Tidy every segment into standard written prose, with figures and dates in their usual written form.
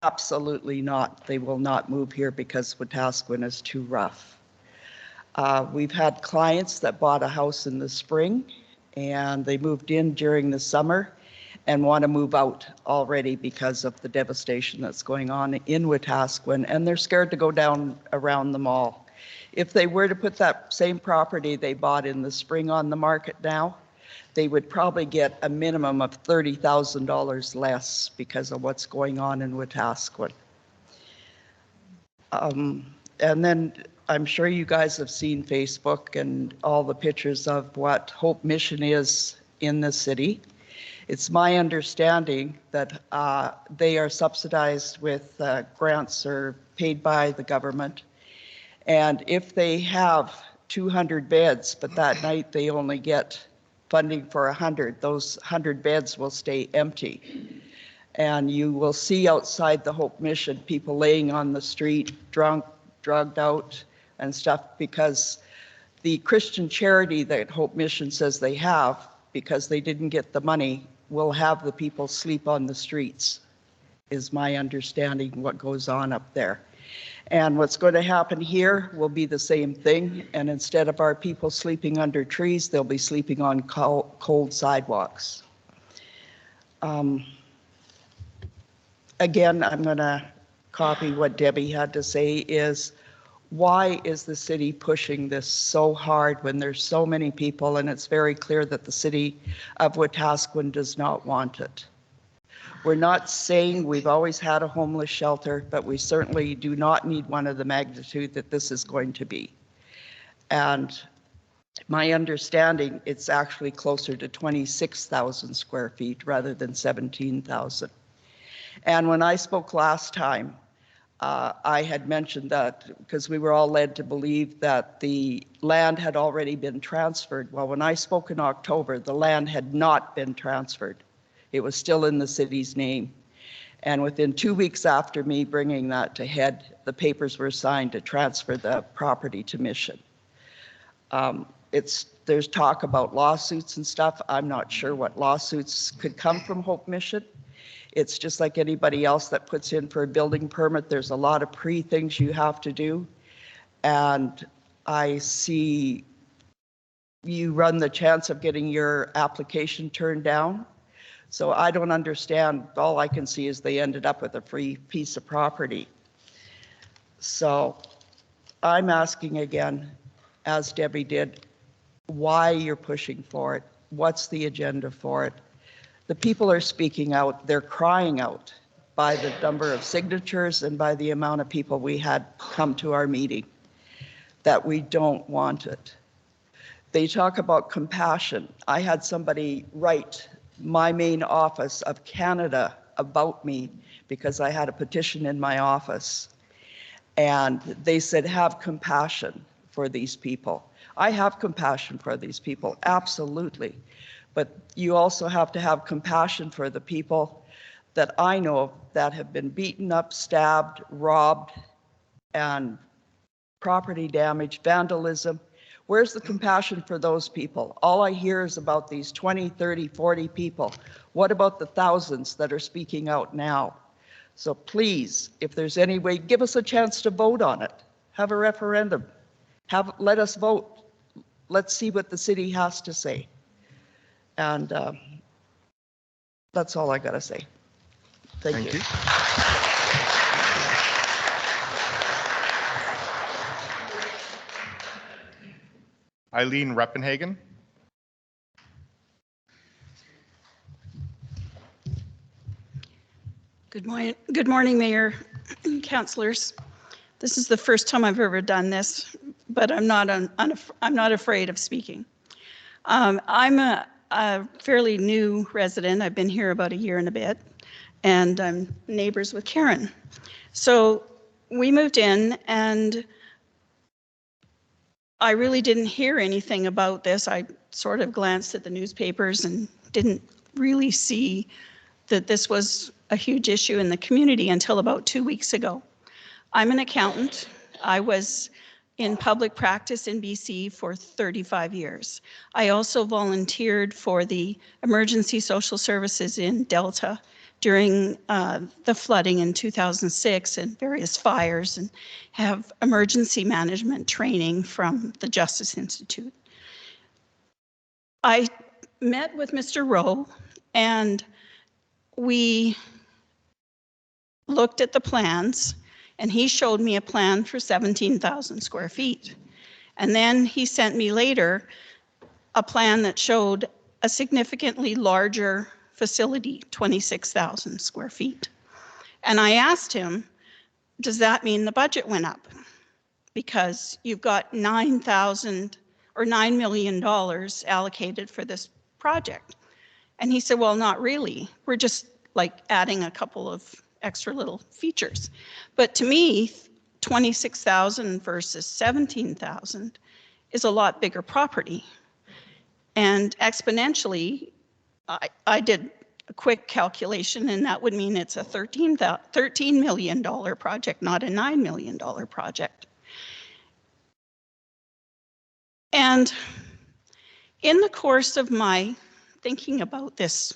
Absolutely not. They will not move here because Wetaskiwin is too rough. We've had clients that bought a house in the spring and they moved in during the summer and want to move out already because of the devastation that's going on in Wetaskiwin, and they're scared to go down around the mall. If they were to put that same property they bought in the spring on the market now, they would probably get a minimum of $30,000 less because of what's going on in Wetaskiwin. And then I'm sure you guys have seen Facebook and all the pictures of what Hope Mission is in the city. It's my understanding that they are subsidized with grants or paid by the government. And if they have 200 beds, but that night they only get funding for 100, those 100 beds will stay empty. And you will see outside the Hope Mission people laying on the street, drunk, drugged out and stuff, because the Christian charity that Hope Mission says they have, because they didn't get the money, will have the people sleep on the streets, is my understanding what goes on up there. And what's going to happen here will be the same thing. And instead of our people sleeping under trees, they'll be sleeping on cold sidewalks. Again, I'm going to copy what Debbie had to say is, why is the city pushing this so hard when there's so many people and it's very clear that the city of Wetaskiwin does not want it? We're not saying we've always had a homeless shelter, but we certainly do not need one of the magnitude that this is going to be. And my understanding, it's actually closer to 26,000 square feet rather than 17,000. And when I spoke last time, I had mentioned that because we were all led to believe that the land had already been transferred. Well, when I spoke in October, the land had not been transferred. It was still in the city's name. And within 2 weeks after me bringing that to head, the papers were signed to transfer the property to Mission. There's talk about lawsuits and stuff. I'm not sure what lawsuits could come from Hope Mission. It's just like anybody else that puts in for a building permit. There's a lot of things you have to do. And I see you run the chance of getting your application turned down. So I don't understand. All I can see is they ended up with a free piece of property. So I'm asking again, as Debbie did, why you're pushing for it. What's the agenda for it? The people are speaking out. They're crying out by the number of signatures and by the amount of people we had come to our meeting that we don't want it. They talk about compassion. I had somebody write my main office of Canada about me because I had a petition in my office. And they said, have compassion for these people. I have compassion for these people, absolutely. But you also have to have compassion for the people that I know of that have been beaten up, stabbed, robbed, and property damage, vandalism. Where's the compassion for those people? All I hear is about these 20, 30, 40 people. What about the thousands that are speaking out now? So please, if there's any way, give us a chance to vote on it. Have a referendum. Let us vote. Let's see what the city has to say. And that's all I got to say. Thank you. Eileen Reppenhagen. Good morning, Mayor and councillors. This is the first time I've ever done this, but I'm not afraid of speaking. I'm a fairly new resident. I've been here about a year and a bit, and I'm neighbors with Karen. So we moved in, and I really didn't hear anything about this. I sort of glanced at the newspapers and didn't really see that this was a huge issue in the community until about 2 weeks ago. I'm an accountant. I was in public practice in BC for 35 years. I also volunteered for the emergency social services in Delta during the flooding in 2006 and various fires, and have emergency management training from the Justice Institute. I met with Mr. Rowe and we looked at the plans, and he showed me a plan for 17,000 square feet. And then he sent me later a plan that showed a significantly larger facility, 26,000 square feet. And I asked him, does that mean the budget went up? Because you've got $9 million allocated for this project. And he said, well, not really. We're just like adding a couple of extra little features. But to me, 26,000 versus 17,000 is a lot bigger property. And exponentially, I did a quick calculation, and that would mean it's a $13 million project, not a $9 million project. And in the course of my thinking about this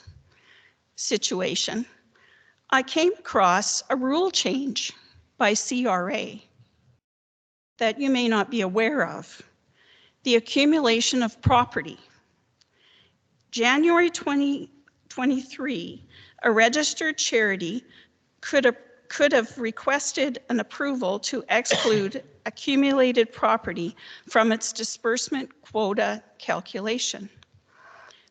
situation, I came across a rule change by CRA that you may not be aware of. The accumulation of property. January 2023, a registered charity could have requested an approval to exclude accumulated property from its disbursement quota calculation.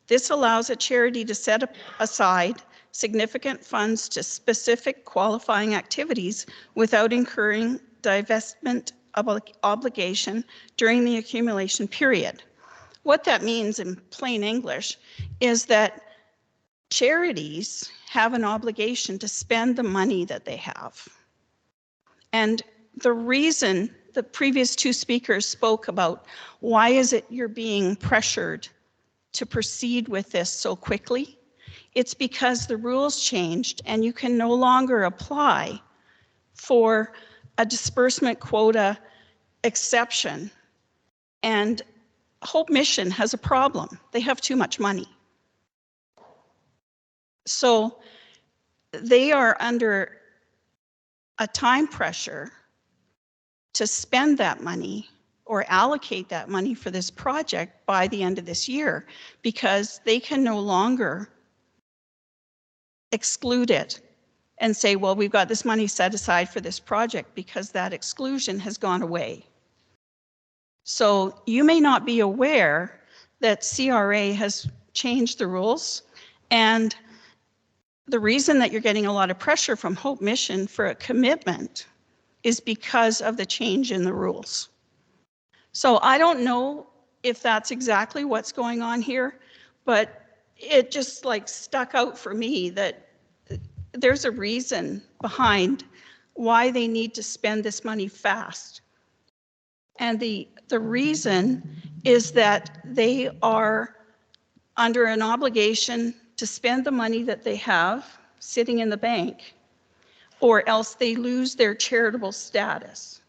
This allows a charity to set aside significant funds to specific qualifying activities without incurring divestment obligation during the accumulation period. What that means in plain English is that charities have an obligation to spend the money that they have. And the reason the previous two speakers spoke about why is it you're being pressured to proceed with this so quickly, it's because the rules changed and you can no longer apply for a disbursement quota exception. And Hope Mission has a problem. They have too much money. So they are under a time pressure to spend that money or allocate that money for this project by the end of this year, because they can no longer exclude it and say, well, we've got this money set aside for this project, because that exclusion has gone away. So you may not be aware that CRA has changed the rules, and the reason that you're getting a lot of pressure from Hope Mission for a commitment is because of the change in the rules. So I don't know if that's exactly what's going on here, but it just like stuck out for me that there's a reason behind why they need to spend this money fast. And the reason is that they are under an obligation to spend the money that they have sitting in the bank, or else they lose their charitable status.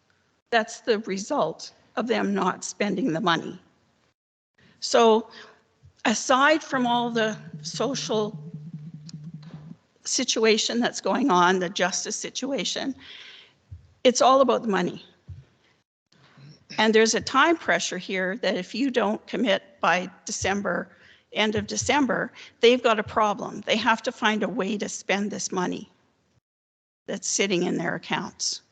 That's the result of them not spending the money. So aside from all the social situation that's going on, the justice situation, it's all about the money. And there's a time pressure here that if you don't commit by December, end of December, they've got a problem. They have to find a way to spend this money that's sitting in their accounts.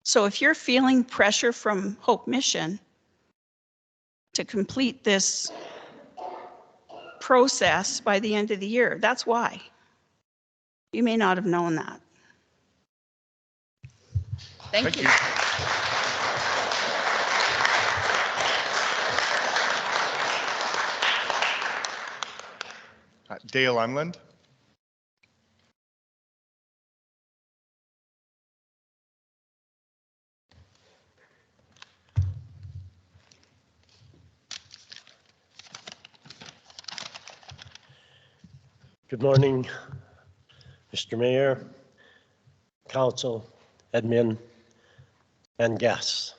So if you're feeling pressure from Hope Mission to complete this process by the end of the year, that's why. You may not have known that. Thank you. Dale Unland. Good morning, Mr. Mayor, Council, admin, and guests.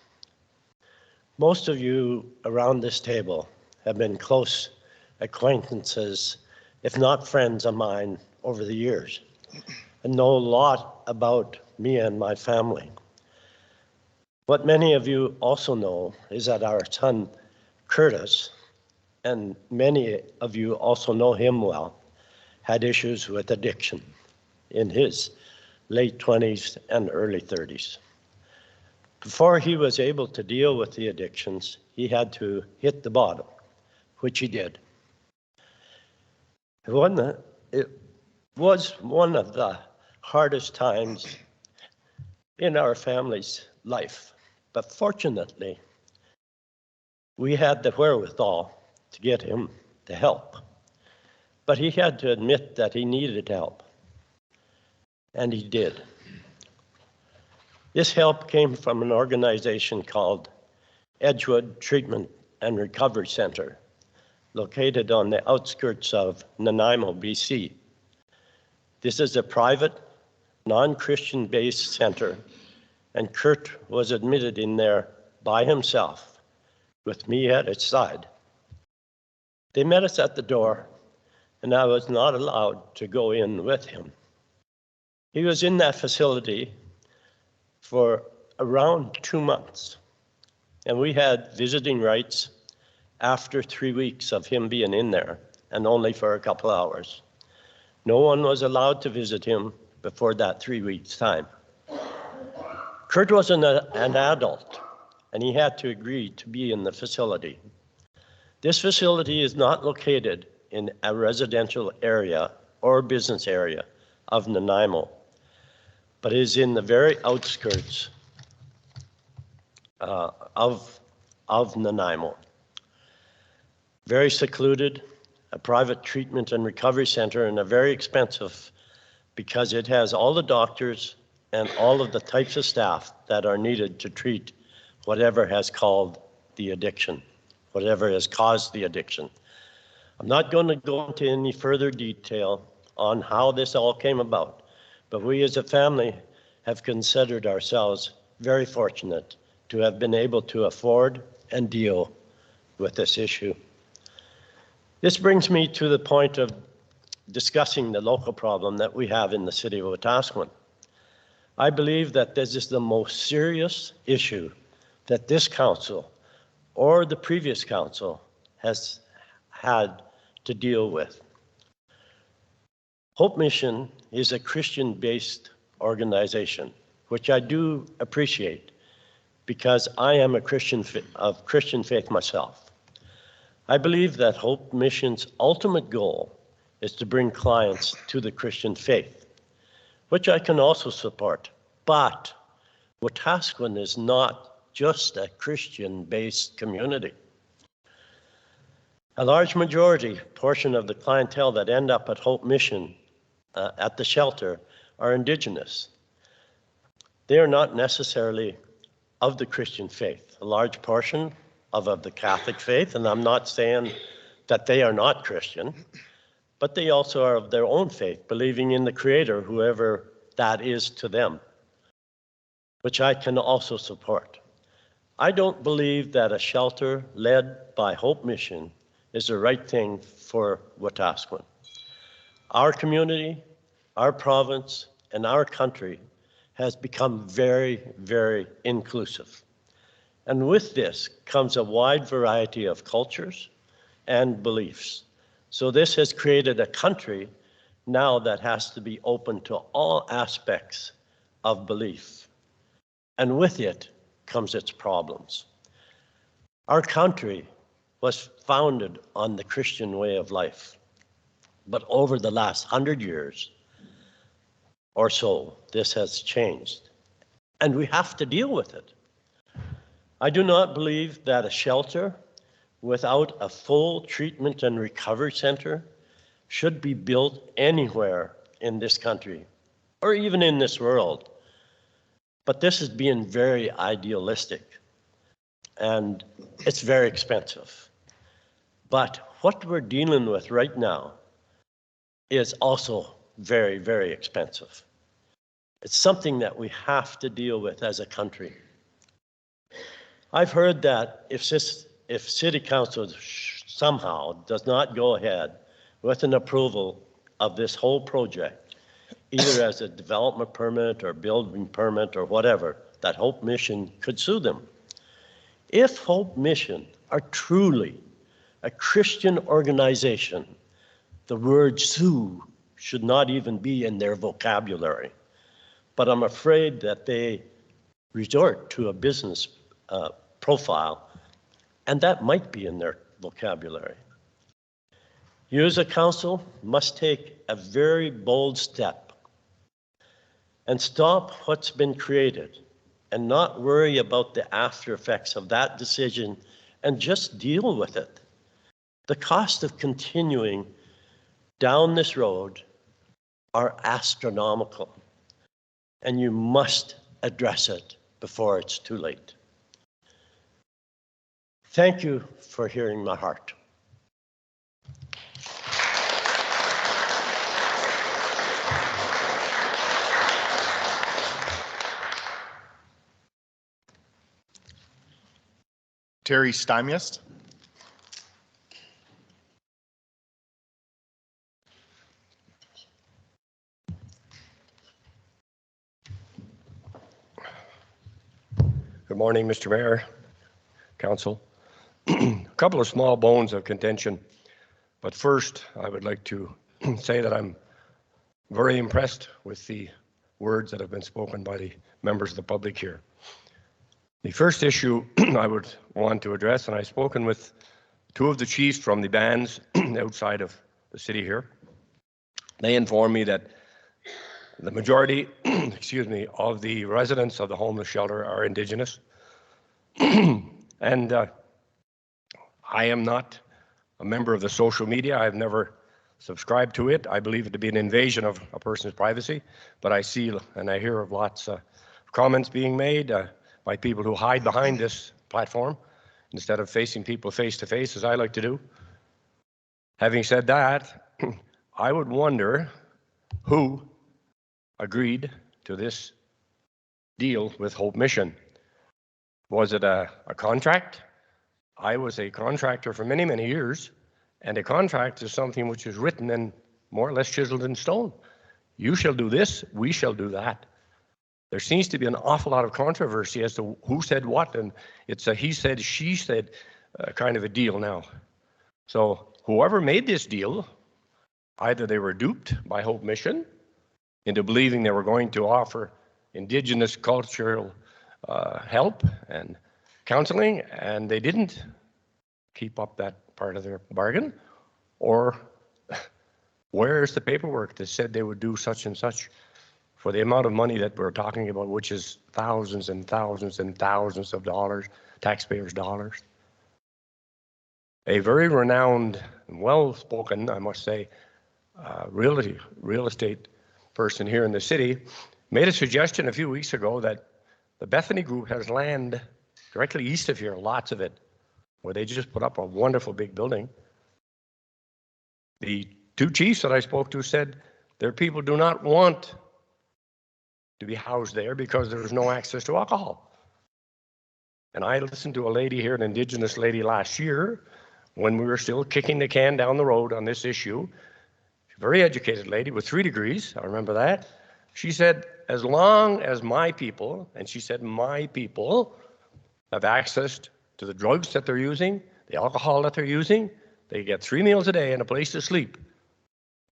Most of you around this table have been close acquaintances, if not friends of mine, over the years and know a lot about me and my family. What many of you also know is that our son, Curtis, and many of you also know him well, had issues with addiction in his late 20s and early 30s. Before he was able to deal with the addictions, he had to hit the bottom, which he did. It was one of the hardest times in our family's life, but fortunately, we had the wherewithal to get him the help. But he had to admit that he needed help, and he did. This help came from an organization called Edgewood Treatment and Recovery Center, located on the outskirts of Nanaimo, BC. This is a private, non-Christian based center, and Kurt was admitted in there by himself, with me at his side. They met us at the door, and I was not allowed to go in with him. He was in that facility for around 2 months, and we had visiting rights after 3 weeks of him being in there, and only for a couple hours. No one was allowed to visit him before that 3 weeks' time. Kurt was an adult, and he had to agree to be in the facility. This facility is not located in a residential area or business area of Nanaimo, but is in the very outskirts of Nanaimo. Very secluded, a private treatment and recovery center, and a very expensive because it has all the doctors and all of the types of staff that are needed to treat whatever has caused the addiction. I'm not going to go into any further detail on how this all came about, but we as a family have considered ourselves very fortunate to have been able to afford and deal with this issue. This brings me to the point of discussing the local problem that we have in the city of Wetaskiwin. I believe that this is the most serious issue that this council or the previous council has had to deal with. Hope Mission is a Christian-based organization, which I do appreciate because I am a Christian of Christian faith myself. I believe that Hope Mission's ultimate goal is to bring clients to the Christian faith, which I can also support. But Wetaskiwin is not just a Christian-based community. A large portion of the clientele that end up at Hope Mission at the shelter are Indigenous. They are not necessarily of the Christian faith. A large portion of the Catholic faith, and I'm not saying that they are not Christian, but they also are of their own faith, believing in the Creator, whoever that is to them, which I can also support. I don't believe that a shelter led by Hope Mission is the right thing for Wetaskiwin. Our community, our province, and our country has become very, very inclusive. And with this comes a wide variety of cultures and beliefs. So this has created a country now that has to be open to all aspects of belief. And with it comes its problems. Our country was founded on the Christian way of life. But over the last 100 years or so, this has changed. And we have to deal with it. I do not believe that a shelter without a full treatment and recovery center should be built anywhere in this country or even in this world. But this is being very idealistic and it's very expensive. But what we're dealing with right now is also very, very expensive. It's something that we have to deal with as a country. I've heard that if City Council somehow does not go ahead with an approval of this whole project, either as a development permit or building permit or whatever, that Hope Mission could sue them. If Hope Mission are truly a Christian organization, the word sue should not even be in their vocabulary. But I'm afraid that they resort to a business profile, and that might be in their vocabulary. You as a council must take a very bold step and stop what's been created and not worry about the after effects of that decision and just deal with it. The cost of continuing down this road are astronomical, and you must address it before it's too late. Thank you for hearing my heart. Terry Stymiest. Good morning, Mr. Mayor, Council. A couple of small bones of contention, but first I would like to say that I'm very impressed with the words that have been spoken by the members of the public here. The first issue I would want to address, and I've spoken with two of the chiefs from the bands outside of the city here. They informed me that the majority, excuse me, of the residents of the homeless shelter are Indigenous. And I am not a member of the social media. I've never subscribed to it. I believe it to be an invasion of a person's privacy, but I see and I hear of lots of comments being made by people who hide behind this platform instead of facing people face to face, as I like to do. Having said that, I would wonder who agreed to this deal with Hope Mission. Was it a contract? I was a contractor for many, many years, and a contract is something which is written and more or less chiseled in stone. You shall do this, we shall do that. There seems to be an awful lot of controversy as to who said what, and it's a he said, she said kind of a deal now. So whoever made this deal, either they were duped by Hope Mission into believing they were going to offer Indigenous cultural help and counseling, and they didn't keep up that part of their bargain, or where's the paperwork that said they would do such and such for the amount of money that we're talking about, which is thousands and thousands and thousands of dollars, taxpayers' dollars. A very renowned and well-spoken, I must say, real estate person here in the city made a suggestion a few weeks ago that the Bethany Group has land directly east of here, lots of it, where they just put up a wonderful big building. The two chiefs that I spoke to said their people do not want to be housed there because there is no access to alcohol. And I listened to a lady here, an Indigenous lady last year, when we were still kicking the can down the road on this issue. Very educated lady with 3 degrees, I remember that. She said, as long as my people, and she said my people, have access to the drugs that they're using, the alcohol that they're using, they get 3 meals a day and a place to sleep,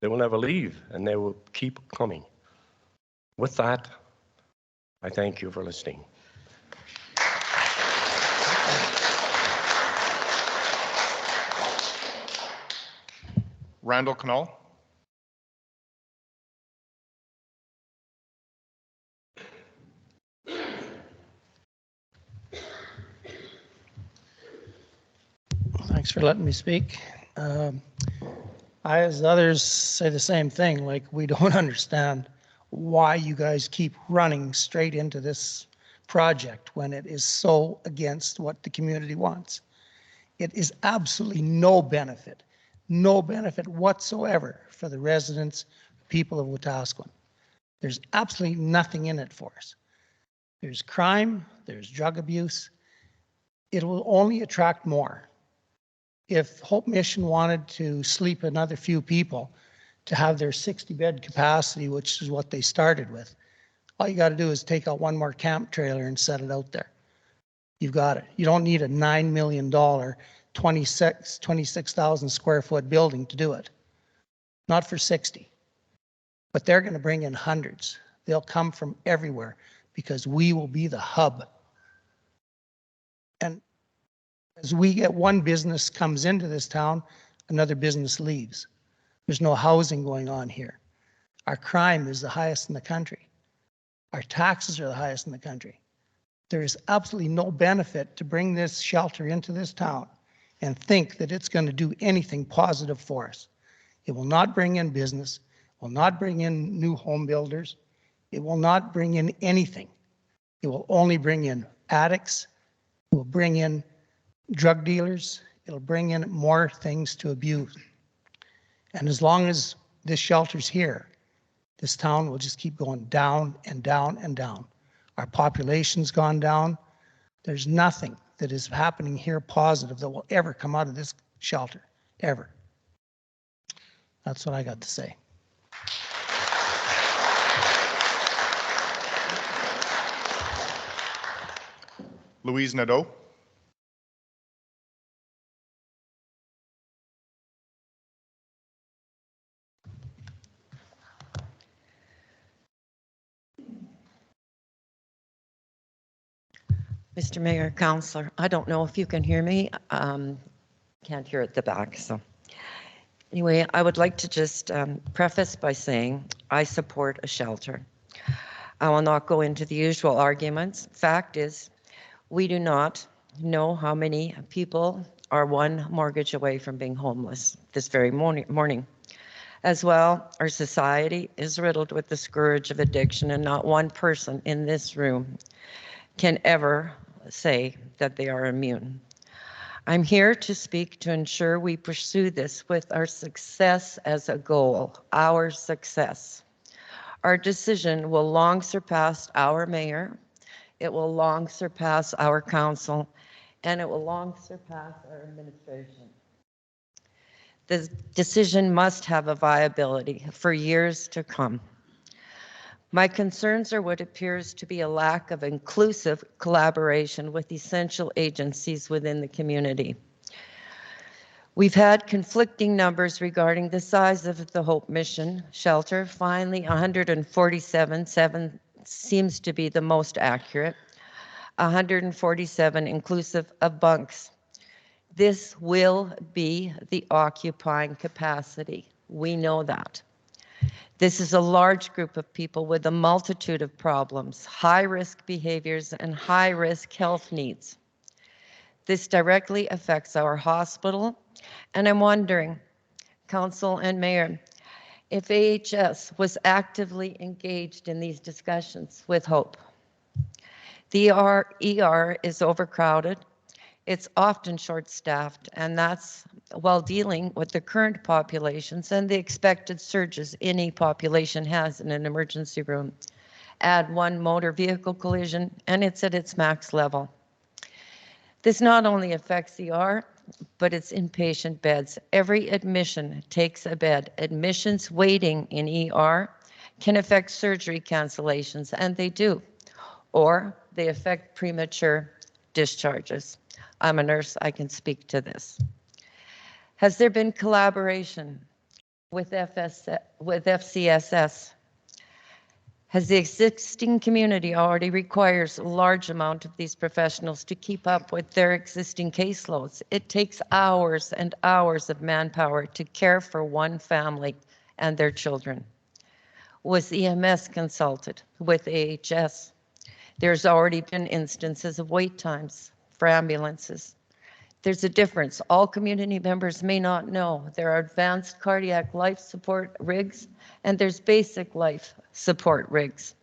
they will never leave, and they will keep coming. With that, I thank you for listening. Randall Knoll. Thanks for letting me speak. I, as others, say the same thing, like we don't understand why you guys keep running straight into this project when it is so against what the community wants. It is absolutely no benefit whatsoever for the residents, people of Wetaskiwin. There's absolutely nothing in it for us. There's crime, there's drug abuse. It will only attract more. If Hope Mission wanted to sleep another few people, to have their 60-bed capacity, which is what they started with. All you got to do is take out one more camp trailer and set it out there. You've got it. You don't need a $9 million, 26,000 square foot building to do it. Not for 60. But they're going to bring in hundreds. They'll come from everywhere because we will be the hub. And as we get one business comes into this town, another business leaves. There's no housing going on here. Our crime is the highest in the country. Our taxes are the highest in the country. There is absolutely no benefit to bring this shelter into this town and think that it's going to do anything positive for us. It will not bring in business, will not bring in new home builders. It will not bring in anything. It will only bring in addicts. It will bring in drug dealers. It'll bring in more things to abuse. And as long as this shelter's here, this town will just keep going down and down and down. Our population's gone down. There's nothing that is happening here positive that will ever come out of this shelter, ever. That's what I got to say. Louise Nadeau. Mr. Mayor, Councillor, I don't know if you can hear me. Can't hear at the back. So anyway, I would like to just preface by saying I support a shelter. I will not go into the usual arguments. Fact is, we do not know how many people are one mortgage away from being homeless this very morning. As well, our society is riddled with the scourge of addiction, and not one person in this room can ever say that they are immune. I'm here to speak to ensure we pursue this with our success as a goal, our success. Our decision will long surpass our mayor, it will long surpass our council, and it will long surpass our administration. The decision must have a viability for years to come. My concerns are what appears to be a lack of inclusive collaboration with essential agencies within the community. We've had conflicting numbers regarding the size of the Hope Mission shelter. Finally, 147 seems to be the most accurate. 147 inclusive of bunks. This will be the occupying capacity. We know that. This is a large group of people with a multitude of problems, high-risk behaviors, and high-risk health needs. This directly affects our hospital, and I'm wondering, Council and Mayor, if AHS was actively engaged in these discussions with Hope. The ER is overcrowded. It's often short-staffed, and that's while dealing with the current populations and the expected surges any population has in an emergency room. Add one motor vehicle collision, and it's at its max level. This not only affects ER, but it's inpatient beds. Every admission takes a bed. Admissions waiting in ER can affect surgery cancellations, and they do, or they affect premature discharges. I'm a nurse, I can speak to this. Has there been collaboration with FCSS? Has the existing community already requires a large amount of these professionals to keep up with their existing caseloads? It takes hours and hours of manpower to care for one family and their children. Was EMS consulted with AHS? There's already been instances of wait times for ambulances. There's a difference. All community members may not know. There are advanced cardiac life support rigs, and there's basic life support rigs.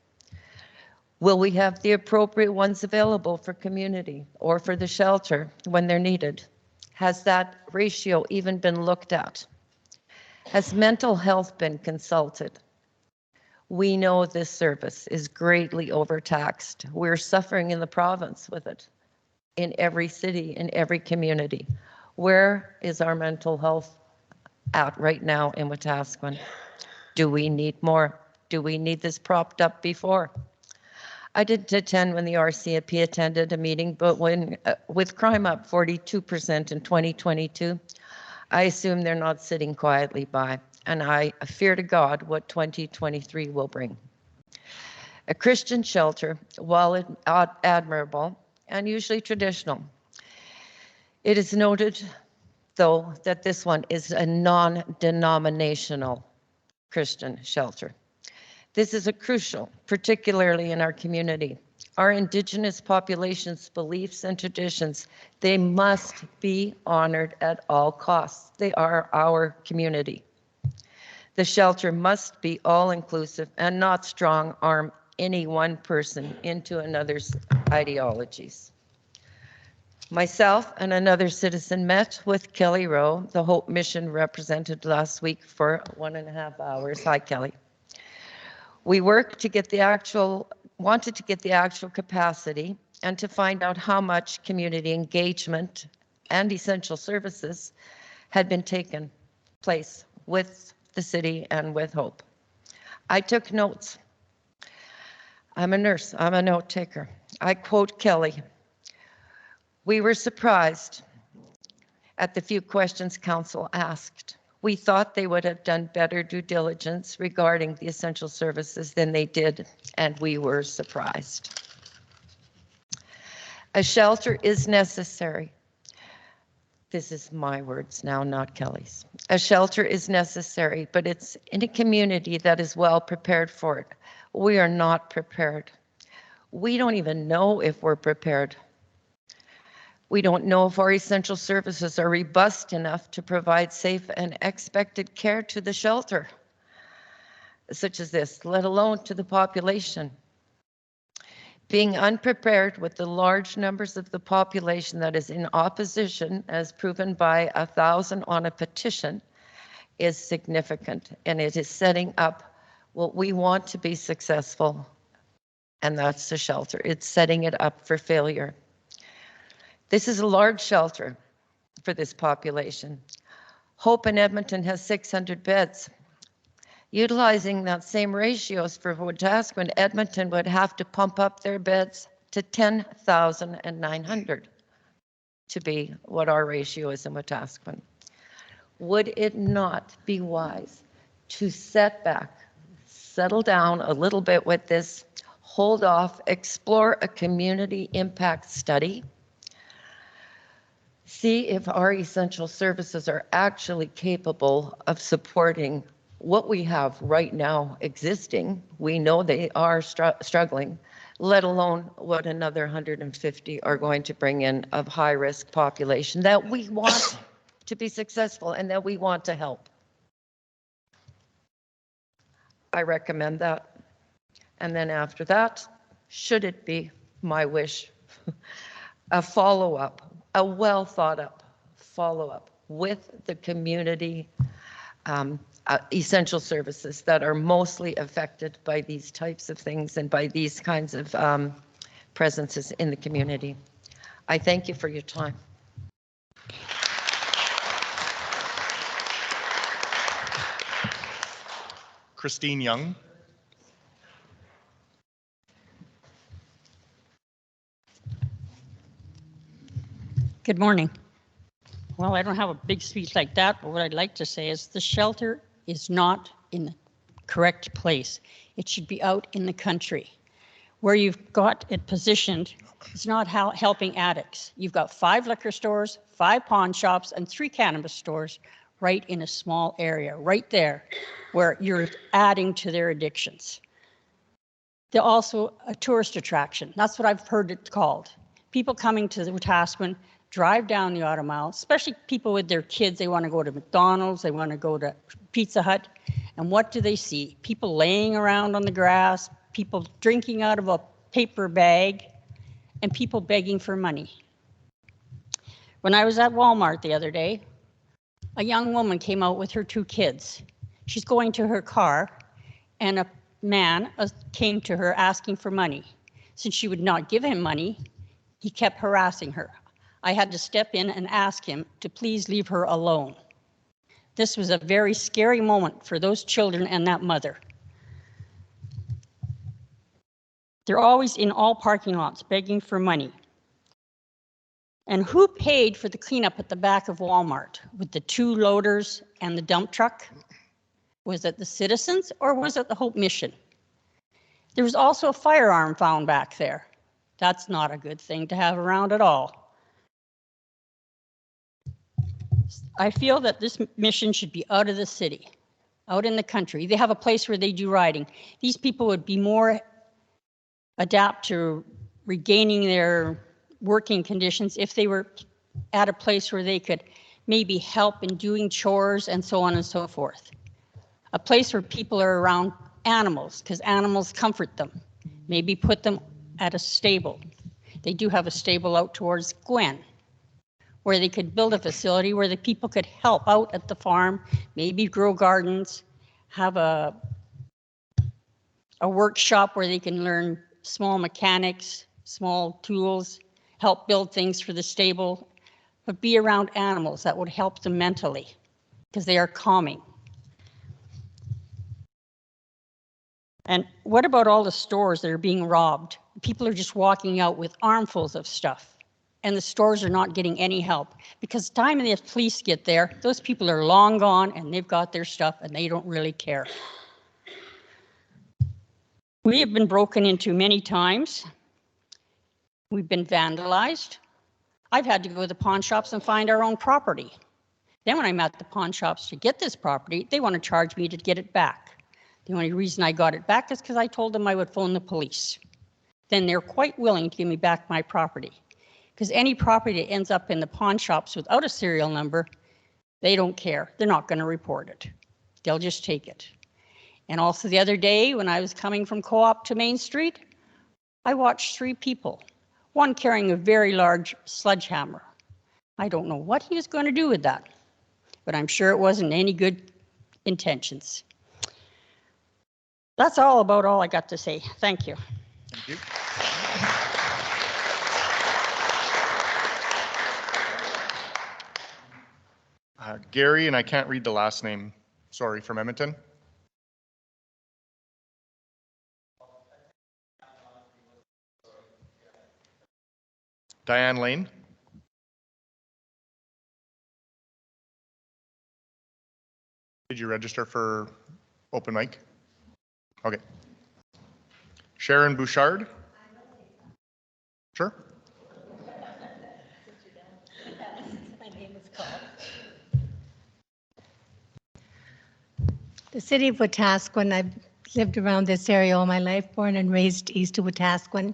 Will we have the appropriate ones available for community or for the shelter when they're needed? Has that ratio even been looked at? Has mental health been consulted? We know this service is greatly overtaxed. We're suffering in the province with it. In every city, in every community. Where is our mental health at right now in Wetaskiwin? Do we need more? Do we need this propped up before? I didn't attend when the RCMP attended a meeting, but when with crime up 42% in 2022, I assume they're not sitting quietly by, and I fear to God what 2023 will bring. A Christian shelter, while admirable and usually traditional, it is noted, though, that this one is a non-denominational Christian shelter. This is a crucial, particularly in our community. Our Indigenous population's beliefs and traditions, they must be honored at all costs. They are our community. The shelter must be all-inclusive and not strong-arm any one person into another's ideologies. Myself and another citizen met with Kelly Rowe, the Hope Mission represented last week for 1.5 hours. Hi, Kelly. We wanted to get the actual capacity and to find out how much community engagement and essential services had been taken place with the city and with Hope. I took notes. I'm a nurse, I'm a note taker. I quote Kelly, "We were surprised at the few questions council asked. We thought they would have done better due diligence regarding the essential services than they did, and we were surprised." A shelter is necessary. This is my words now, not Kelly's. A shelter is necessary, but it's in a community that is well prepared for it. We are not prepared. We don't even know if we're prepared. We don't know if our essential services are robust enough to provide safe and expected care to the shelter, such as this, let alone to the population. Being unprepared with the large numbers of the population that is in opposition, as proven by 1,000 on a petition, is significant, and it is setting up what we want to be successful, and that's the shelter. It's setting it up for failure. This is a large shelter for this population. Hope in Edmonton has 600 beds. Utilizing that same ratios for Wetaskiwin, Edmonton would have to pump up their beds to 10,900 to be what our ratio is in Wetaskiwin. Would it not be wise to settle down a little bit with this, hold off, explore a community impact study, see if our essential services are actually capable of supporting what we have right now existing? We know they are struggling, let alone what another 150 are going to bring in of high-risk population that we want to be successful and that we want to help. I recommend that. And then after that, should it be my wish, a follow-up, a well thought up follow-up with the community essential services that are mostly affected by these types of things and by these kinds of presences in the community. I thank you for your time. Christine Young. Good morning. Well, I don't have a big speech like that, but what I'd like to say is the shelter is not in the correct place. It should be out in the country. Where you've got it positioned, it's not helping addicts. You've got 5 liquor stores, 5 pawn shops, and 3 cannabis stores right in a small area, right there, where you're adding to their addictions. They're also a tourist attraction. That's what I've heard it called. People coming to the Wetaskiwin drive down the Auto Mile, especially people with their kids. They want to go to McDonald's, they want to go to Pizza Hut, and what do they see? People laying around on the grass, people drinking out of a paper bag, and people begging for money. When I was at Walmart the other day, a young woman came out with her 2 kids. She's going to her car, and a man came to her asking for money. Since she would not give him money, he kept harassing her. I had to step in and ask him to please leave her alone. This was a very scary moment for those children and that mother. They're always in all parking lots begging for money. And who paid for the cleanup at the back of Walmart with the 2 loaders and the dump truck? Was it the citizens or was it the Hope Mission? There was also a firearm found back there. That's not a good thing to have around at all. I feel that this mission should be out of the city, out in the country. They have a place where they do riding. These people would be more adapt to regaining their working conditions if they were at a place where they could maybe help in doing chores and so on and so forth. A place where people are around animals, because animals comfort them. Maybe put them at a stable. They do have a stable out towards Gwen, where they could build a facility where the people could help out at the farm, maybe grow gardens, have a workshop where they can learn small mechanics, small tools, help build things for the stable, but be around animals that would help them mentally because they are calming. And what about all the stores that are being robbed? People are just walking out with armfuls of stuff and the stores are not getting any help because the time the police get there, those people are long gone and they've got their stuff and they don't really care. We have been broken into many times. We've been vandalized. I've had to go to the pawn shops and find our own property. Then when I'm at the pawn shops to get this property, they want to charge me to get it back. The only reason I got it back is because I told them I would phone the police. Then they're quite willing to give me back my property. Because any property that ends up in the pawn shops without a serial number, they don't care. They're not going to report it. They'll just take it. And also the other day when I was coming from Co-op to Main Street, I watched 3 people. One carrying a very large sledgehammer. I don't know what he was going to do with that, but I'm sure it wasn't any good intentions. That's all about all I got to say. Thank you. Thank you. Gary, and I can't read the last name, sorry, from Edmonton. Diane Lane. Did you register for open mic? Okay. Sharon Bouchard. Sure. The city of Wetaskiwin, I've lived around this area all my life, born and raised east of Wetaskiwin.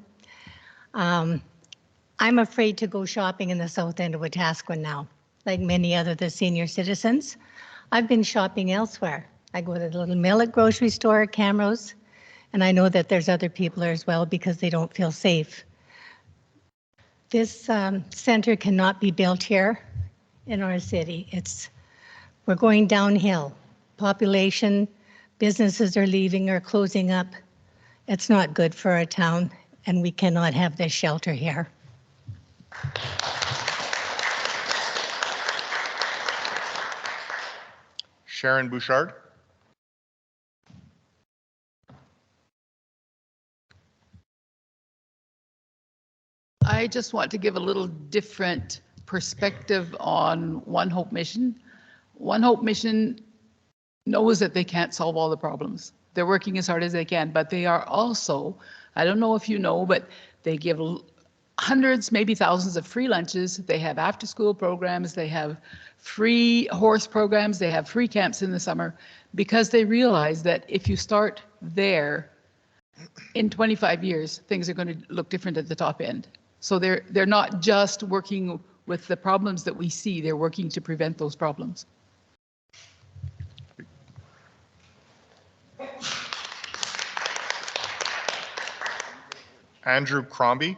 I'm afraid to go shopping in the south end of Wetaskiwin now, like many other the senior citizens. I've been shopping elsewhere. I go to the little Millet grocery store, Camrose, and I know that there's other people there as well because they don't feel safe. This center cannot be built here in our city. We're going downhill. Population, businesses are leaving or closing up. It's not good for our town, and we cannot have this shelter here. Sharon Bouchard. I just want to give a little different perspective on One Hope Mission. One Hope Mission knows that they can't solve all the problems. They're working as hard as they can, but they are also, I don't know if you know, but they give hundreds, maybe thousands of free lunches. They have after-school programs. They have free horse programs. They have free camps in the summer because they realize that if you start there, in 25 years, things are going to look different at the top end. So they're not just working with the problems that we see, they're working to prevent those problems. Andrew Crombie.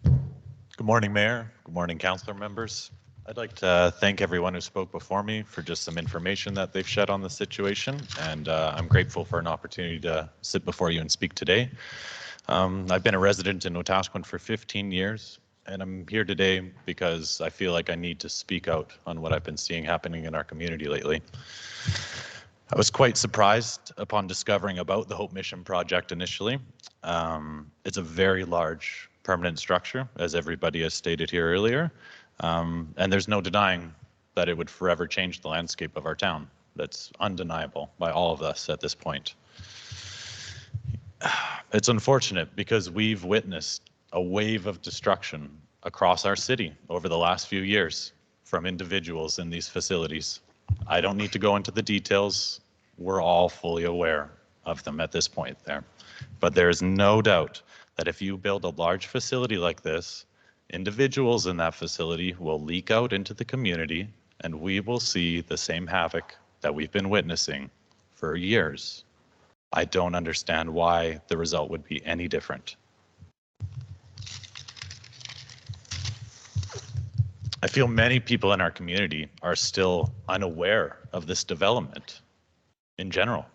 Good morning, Mayor. Good morning, councillor members. I'd like to thank everyone who spoke before me for just some information that they've shed on the situation, and I'm grateful for an opportunity to sit before you and speak today. I've been a resident in Wetaskiwin for 15 years, and I'm here today because I feel like I need to speak out on what I've been seeing happening in our community lately. I was quite surprised upon discovering about the Hope Mission project initially. It's a very large permanent structure, as everybody has stated here earlier, and there's no denying that it would forever change the landscape of our town. That's undeniable by all of us at this point. It's unfortunate because we've witnessed a wave of destruction across our city over the last few years from individuals in these facilities. I don't need to go into the details. We're all fully aware of them at this point there. But there is no doubt that if you build a large facility like this, individuals in that facility will leak out into the community, and we will see the same havoc that we've been witnessing for years. I don't understand why the result would be any different. I feel many people in our community are still unaware of this development in general.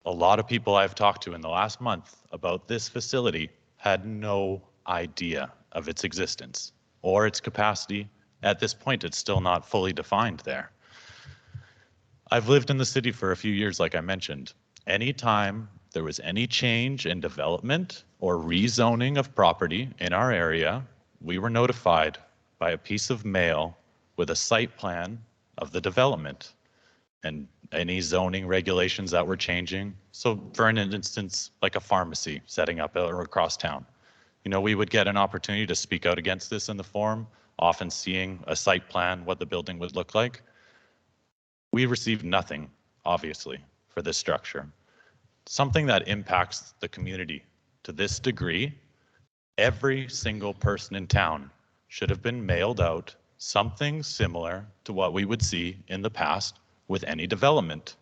A lot of people I've talked to in the last month about this facility had no idea of its existence or its capacity. At this point, it's still not fully defined there. I've lived in the city for a few years, like I mentioned. Anytime there was any change in development or rezoning of property in our area, we were notified by a piece of mail with a site plan of the development and any zoning regulations that were changing. So for an instance, like a pharmacy setting up across town. You know, we would get an opportunity to speak out against this in the forum, often seeing a site plan, what the building would look like. We received nothing, obviously, for this structure. Something that impacts the community to this degree, every single person in town should have been mailed out something similar to what we would see in the past with any development.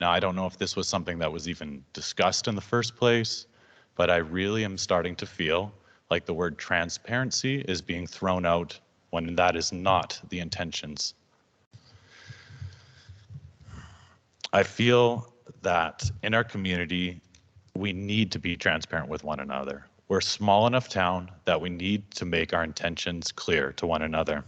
Now, I don't know if this was something that was even discussed in the first place, but I really am starting to feel like the word transparency is being thrown out when that is not the intentions. I feel that in our community, we need to be transparent with one another. We're a small enough town that we need to make our intentions clear to one another.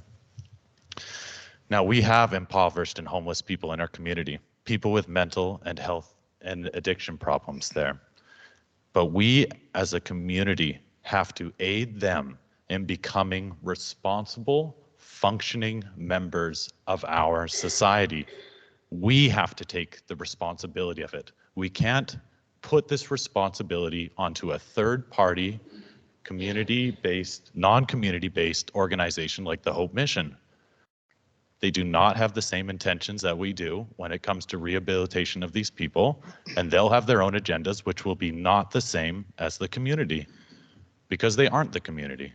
Now, we have impoverished and homeless people in our community, people with mental and health and addiction problems there. But we as a community have to aid them in becoming responsible, functioning members of our society. We have to take the responsibility of it. We can't put this responsibility onto a third-party, community-based, non-community-based organization like the Hope Mission. They do not have the same intentions that we do when it comes to rehabilitation of these people, and they'll have their own agendas, which will be not the same as the community, because they aren't the community.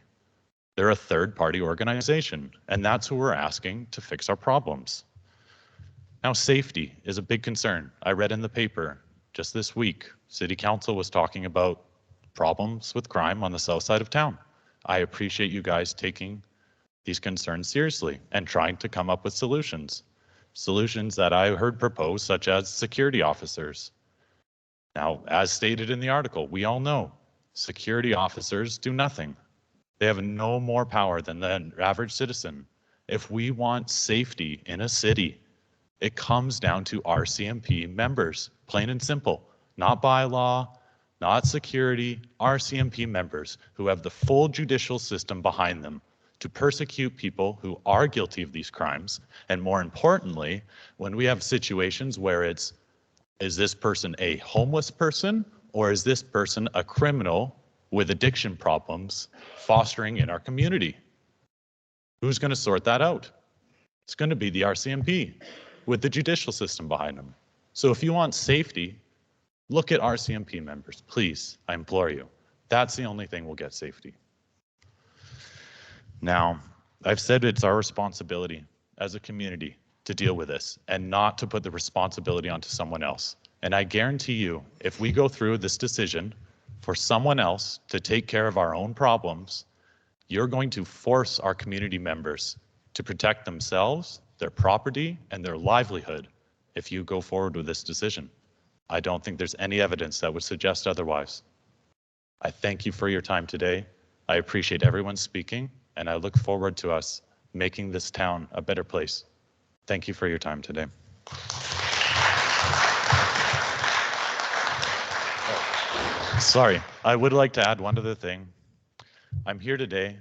They're a third-party organization, and that's who we're asking to fix our problems. Now, safety is a big concern. I read in the paper just this week, City Council was talking about problems with crime on the south side of town. I appreciate you guys taking these concerns seriously and trying to come up with solutions. Solutions that I heard proposed, such as security officers. Now, as stated in the article, we all know security officers do nothing. They have no more power than the average citizen. If we want safety in a city, it comes down to RCMP members, plain and simple. Not bylaw, not security, RCMP members who have the full judicial system behind them to persecute people who are guilty of these crimes. And more importantly, when we have situations where it's, is this person a homeless person or is this person a criminal with addiction problems fostering in our community? Who's going to sort that out? It's going to be the RCMP with the judicial system behind them. So if you want safety, look at RCMP members, please, I implore you. That's the only thing will get safety. Now, I've said it's our responsibility as a community to deal with this and not to put the responsibility onto someone else. And I guarantee you, if we go through this decision for someone else to take care of our own problems, you're going to force our community members to protect themselves, their property, and their livelihood if you go forward with this decision. I don't think there's any evidence that would suggest otherwise. I thank you for your time today. I appreciate everyone speaking, and I look forward to us making this town a better place. Thank you for your time today. Sorry, I would like to add one other thing. I'm here today.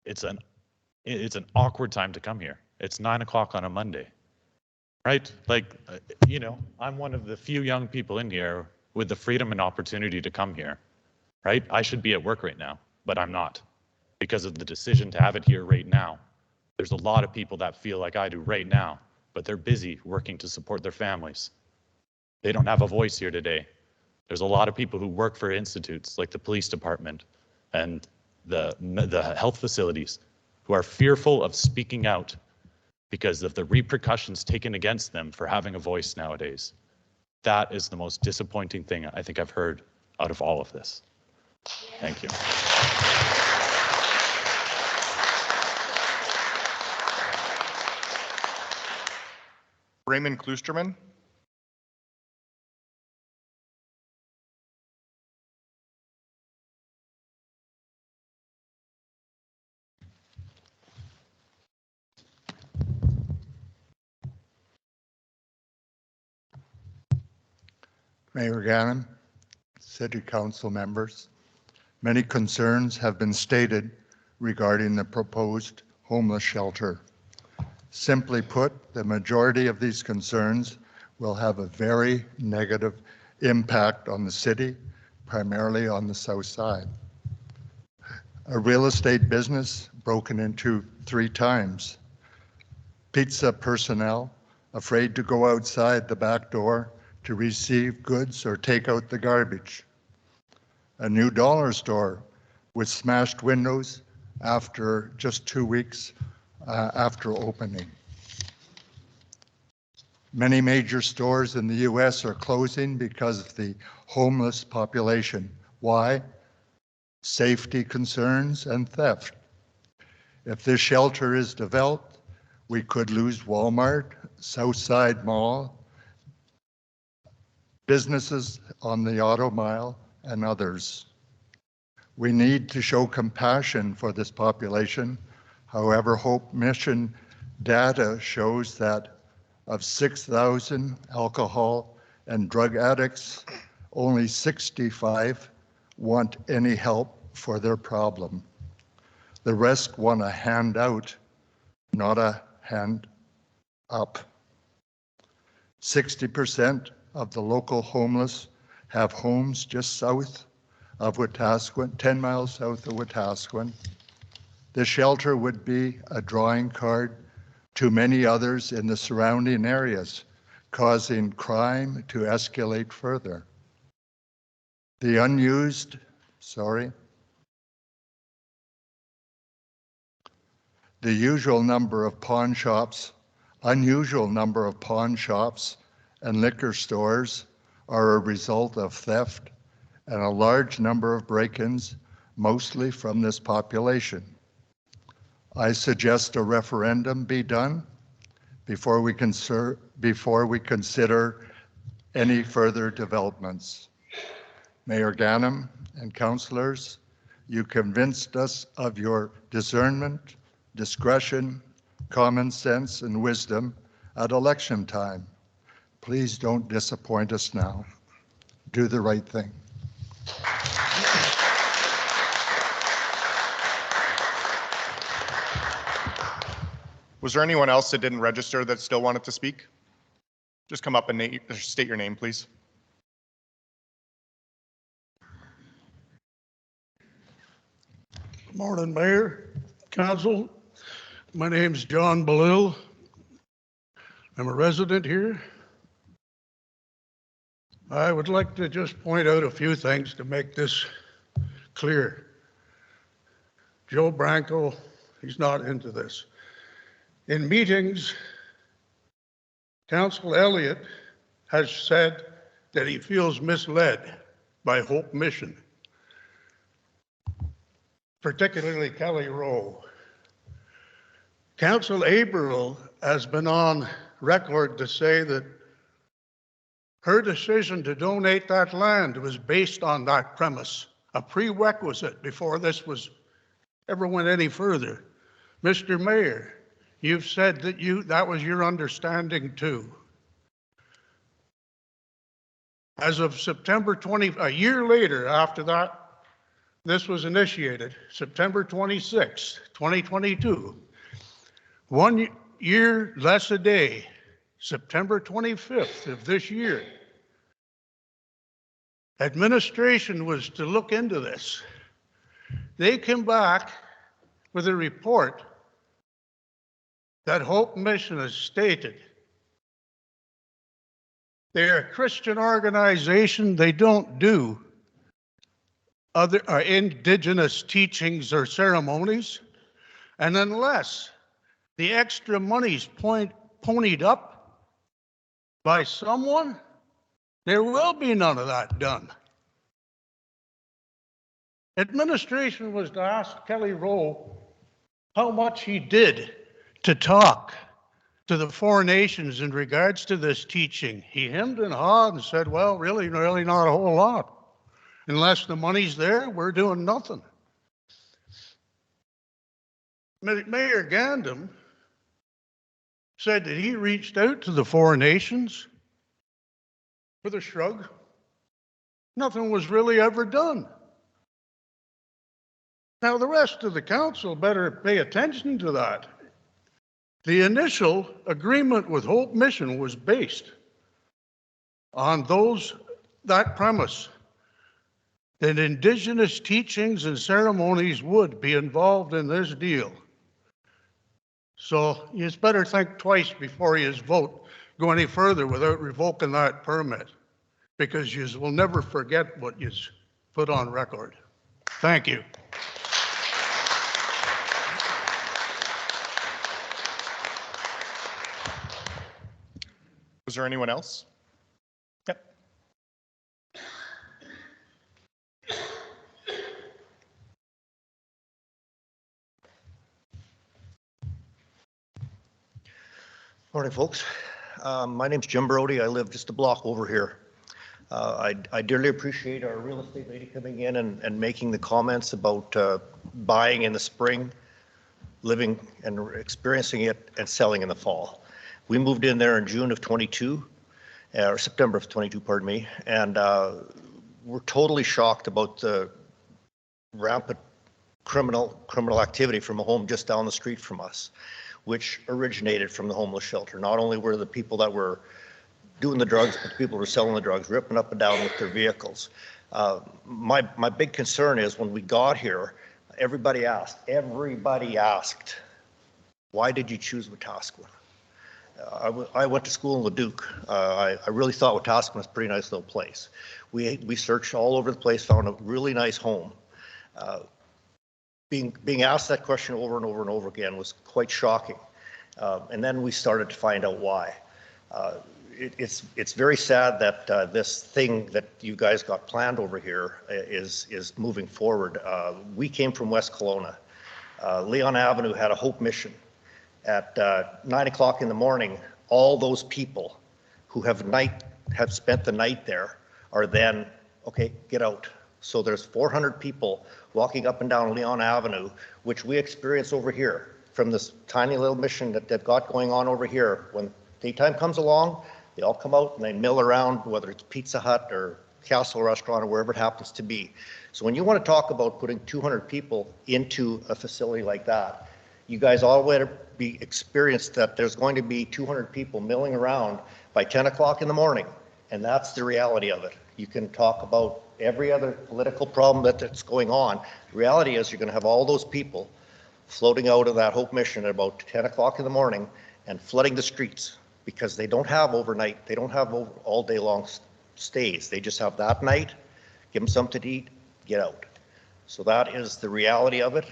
It's an awkward time to come here. It's 9 o'clock on a Monday, right? Like, you know, I'm one of the few young people in here with the freedom and opportunity to come here, right? I should be at work right now, but I'm not because of the decision to have it here right now. There's a lot of people that feel like I do right now, but they're busy working to support their families. They don't have a voice here today. There's a lot of people who work for institutes like the police department and the health facilities who are fearful of speaking out because of the repercussions taken against them for having a voice nowadays. That is the most disappointing thing I think I've heard out of all of this. Thank you. Raymond Kloosterman. Mayor Gannon, City Council members, many concerns have been stated regarding the proposed homeless shelter. Simply put, the majority of these concerns will have a very negative impact on the city, primarily on the south side. A real estate business broken into 3 times. Pizza personnel afraid to go outside the back door to receive goods or take out the garbage. A new dollar store with smashed windows after just 2 weeks after opening. Many major stores in the US are closing because of the homeless population. Why? Safety concerns and theft. If this shelter is developed, we could lose Walmart, Southside Mall, businesses on the Auto Mile, and others. We need to show compassion for this population. However, Hope Mission data shows that of 6,000 alcohol and drug addicts, only 65 want any help for their problem. The rest want a hand out, not a hand up. 60% of the local homeless have homes just south of Wetaskiwin, 10 miles south of Wetaskiwin. The shelter would be a drawing card to many others in the surrounding areas, causing crime to escalate further. The unusual number of pawn shops and liquor stores are a result of theft and a large number of break-ins, mostly from this population. I suggest a referendum be done before we consider any further developments. Mayor Ganem and councillors, you convinced us of your discernment, discretion, common sense, and wisdom at election time. Please don't disappoint us now. Do the right thing. Was there anyone else that didn't register that still wanted to speak? Just come up and state your name, please. Good morning, Mayor, Council. My name's John Belil. I'm a resident here. I would like to just point out a few things to make this clear. Joe Branco, he's not into this. In meetings, Councillor Elliott has said that he feels misled by Hope Mission, particularly Kelly Rowe. Councillor Averill has been on record to say that her decision to donate that land was based on that premise a prerequisite before this was ever went any further. Mr. Mayor, you've said that that was your understanding too. As of September 20, a year later after that, this was initiated, September 26, 2022. 1 year less a day, September 25th of this year. Administration was to look into this. They came back with a report that Hope Mission has stated they're a Christian organization. They don't do other indigenous teachings or ceremonies. And unless the extra money's ponied up by someone, there will be none of that done. Administration was to ask Kelly Rowe how much he did to talk to the four nations in regards to this teaching. He hemmed and hawed and said, well, really not a whole lot. Unless the money's there, we're doing nothing. Mayor Gandam said that he reached out to the four nations with a shrug. Nothing was really ever done. Now, the rest of the council better pay attention to that. The initial agreement with Hope Mission was based on that premise that indigenous teachings and ceremonies would be involved in this deal. So you better think twice before you vote, go any further without revoking that permit, because you will never forget what you put on record. Thank you. Was there anyone else? Yep. Morning, folks. My name's Jim Brody. I live just a block over here. I dearly appreciate our real estate lady coming in and making the comments about buying in the spring, living and experiencing it, and selling in the fall. We moved in there in June of 22, or September of 22, pardon me, and we're totally shocked about the rampant criminal activity from a home just down the street from us, which originated from the homeless shelter. Not only were the people that were doing the drugs, but the people who were selling the drugs, ripping up and down with their vehicles. My big concern is when we got here, everybody asked, why did you choose Wetaskiwin? I went to school in Leduc. I really thought Wetaskiwin was a pretty nice little place. We searched all over the place, found a really nice home. Being asked that question over and over and over again was quite shocking. And then we started to find out why. It's very sad that this thing that you guys got planned over here is moving forward. We came from West Kelowna. Leon Avenue had a Hope Mission. At 9 o'clock in the morning, all those people who have spent the night there are then, okay, get out. So there's 400 people walking up and down Leon Avenue, which we experience over here from this tiny little mission that they've got going on over here. When daytime comes along, they all come out and they mill around, whether it's Pizza Hut or Castle Restaurant or wherever it happens to be. So when you want to talk about putting 200 people into a facility like that, you guys all better be experienced that there's going to be 200 people milling around by 10 o'clock in the morning. And that's the reality of it. You can talk about every other political problem that's going on. The reality is you're going to have all those people floating out of that Hope Mission at about 10 o'clock in the morning and flooding the streets because they don't have overnight, they don't have all day long stays. They just have that night, give them something to eat, get out. So that is the reality of it.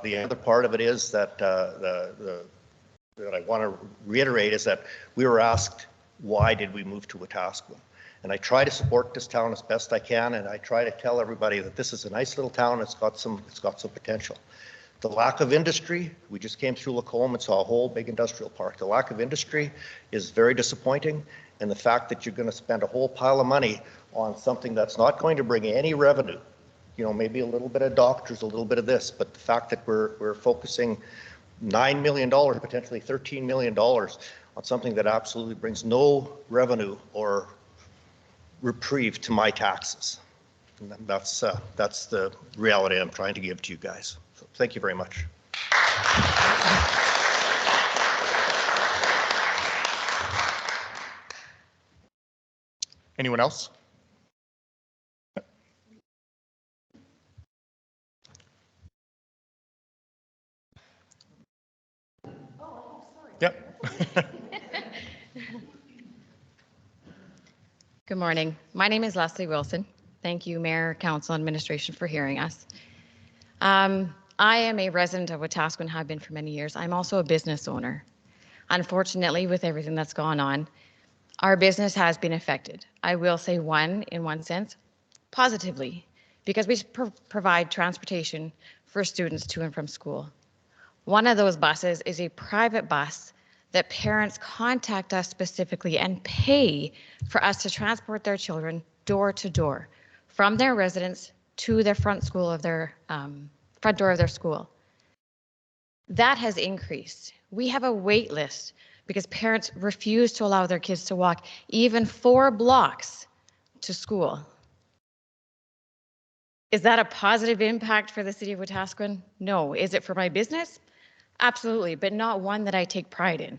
The other part of it is that that I want to reiterate is that we were asked, why did we move to Wetaskiwin? And I try to support this town as best I can, and I try to tell everybody that this is a nice little town. It's got some potential. The lack of industry, we just came through Lacombe and saw a whole big industrial park. The lack of industry is very disappointing, and the fact that you're going to spend a whole pile of money on something that's not going to bring any revenue. you know, maybe a little bit of doctors, a little bit of this, but the fact that we're focusing $9 million, potentially $13 million on something that absolutely brings no revenue or reprieve to my taxes. And that's the reality I'm trying to give to you guys. So thank you very much. Anyone else? Yep. Good morning. My name is Leslie Wilson. Thank you, Mayor, Council, Administration for hearing us. I am a resident of Wetaskiwin, have been for many years. I'm also a business owner. Unfortunately, with everything that's gone on, our business has been affected. I will say in one sense, positively, because we provide transportation for students to and from school. One of those buses is a private bus that parents contact us specifically and pay for us to transport their children door to door from their residence to their front door of their school. That has increased. We have a wait list because parents refuse to allow their kids to walk even 4 blocks to school. Is that a positive impact for the city of Wetaskiwin? No. Is it for my business? Absolutely, but not one that I take pride in.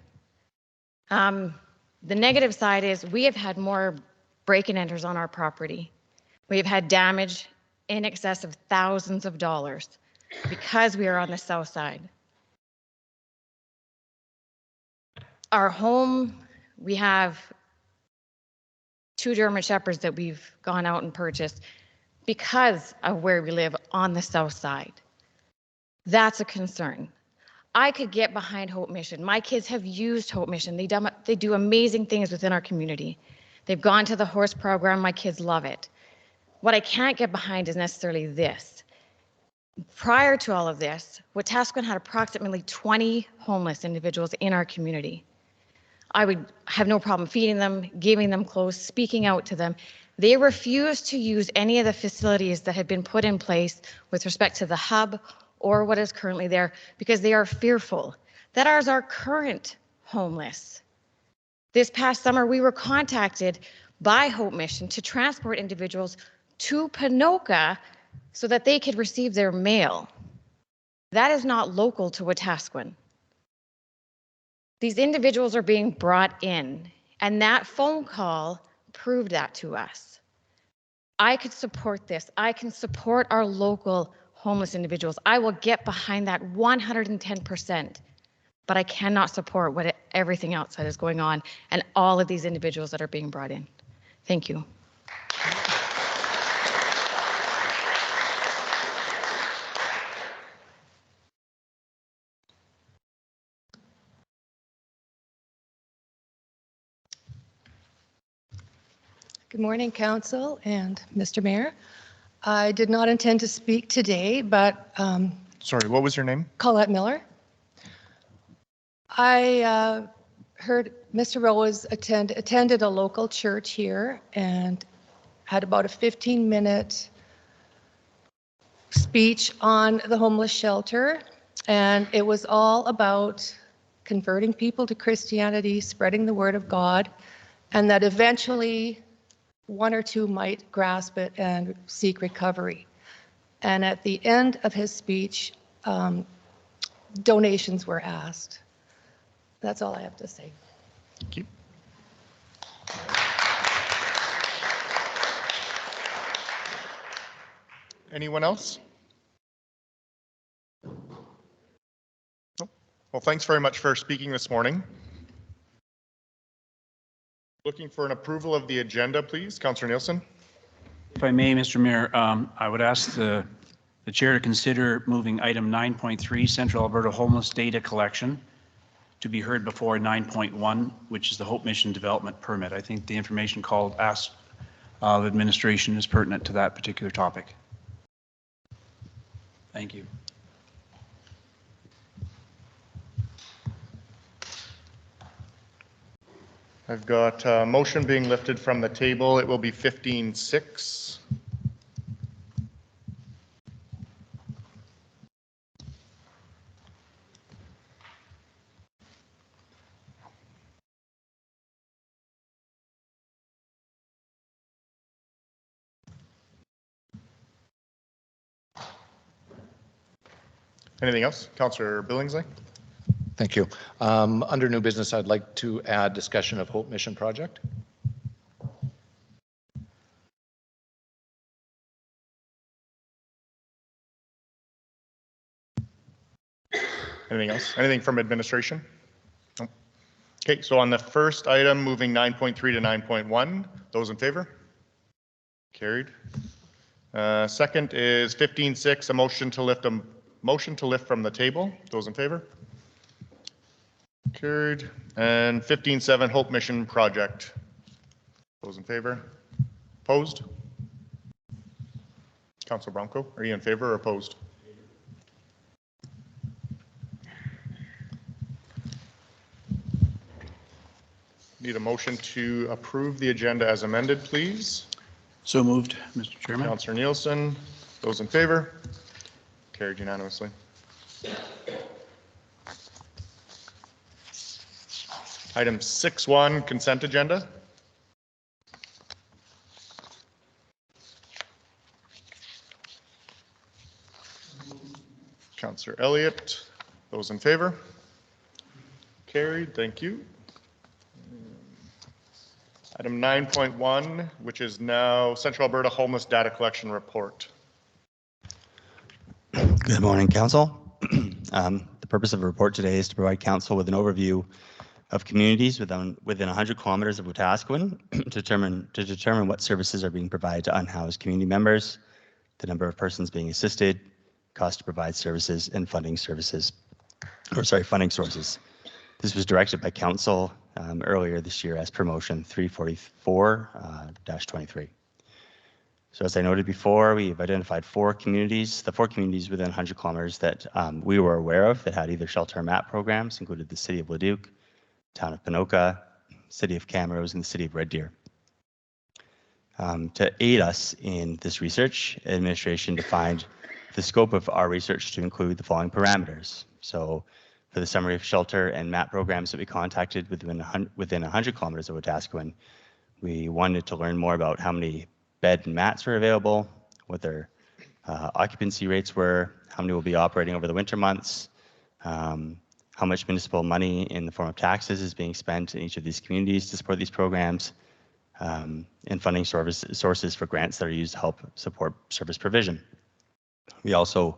The negative side is we have had more break and enters on our property. We have had damage in excess of thousands of dollars because we are on the south side. Our home, we have 2 German Shepherds that we've gone out and purchased because of where we live on the south side. That's a concern. I could get behind Hope Mission. My kids have used Hope Mission. They do amazing things within our community. They've gone to the horse program. My kids love it. What I can't get behind is necessarily this. Prior to all of this, Wetaskiwin had approximately 20 homeless individuals in our community. I would have no problem feeding them, giving them clothes, speaking out to them. They refused to use any of the facilities that had been put in place with respect to the hub or what is currently there because they are fearful that ours are current homeless. This past summer, we were contacted by Hope Mission to transport individuals to Ponoka so that they could receive their mail. That is not local to Wetaskiwin. These individuals are being brought in, and that phone call proved that to us. I could support this. I can support our local homeless individuals. I will get behind that 110%, but I cannot support everything else that is going on and all of these individuals that are being brought in. Thank you. Good morning, Council and Mr. Mayor. I did not intend to speak today, but Sorry, what was your name? Colette Miller. I heard Mr. Rose attended a local church here and had about a 15-minute speech on the homeless shelter, and it was all about converting people to Christianity, spreading the word of God, and that eventually 1 or 2 might grasp it and seek recovery. And at the end of his speech, donations were asked. That's all I have to say. Thank you. Anyone else? Nope. Well, thanks very much for speaking this morning. Looking for an approval of the agenda, please. Councillor Nielsen. If I may, Mr. Mayor, I would ask the chair to consider moving item 9.3, Central Alberta Homeless Data Collection, to be heard before 9.1, which is the Hope Mission Development Permit. I think the information called asked of administration is pertinent to that particular topic. Thank you. I've got a motion being lifted from the table. It will be 15-6. Anything else? Councillor Billingsley? Thank you. Under new business, I'd like to add discussion of Hope Mission Project. Anything else? Anything from administration? No. Okay, so on the first item, moving 9.3 to 9.1, those in favor? Carried. Second is 15.6, a motion to lift from the table. Those in favor? Carried. And 15.7, Hope Mission Project. Those in favor? Opposed? Councilor Bronco, are you in favor or opposed? Need a motion to approve the agenda as amended, please. So moved, Mr. Chairman. Councillor Nielsen, those in favor? Carried unanimously. Item 6.1, consent agenda. Councillor Elliott, those in favor? Carried, thank you. Item 9.1, which is now Central Alberta Homeless Data Collection Report. Good morning, Council. The purpose of the report today is to provide Council with an overview of communities within 100 kilometers of Wetaskiwin to determine what services are being provided to unhoused community members, the number of persons being assisted, cost to provide services, and funding sources. This was directed by Council earlier this year as per motion 344-23. So as I noted before, we've identified four communities, the four communities within 100 kilometers that we were aware of that had either shelter or MAP programs, included the City of Leduc, Town of Ponoka, City of Camrose, and the City of Red Deer. To aid us in this research, administration defined the scope of our research to include the following parameters. So for the summary of shelter and MAP programs that we contacted within 100 kilometers of Wetaskiwin, we wanted to learn more about how many bed and mats were available, what their occupancy rates were, how many will be operating over the winter months, how much municipal money in the form of taxes is being spent in each of these communities to support these programs, and funding sources for grants that are used to help support service provision. We also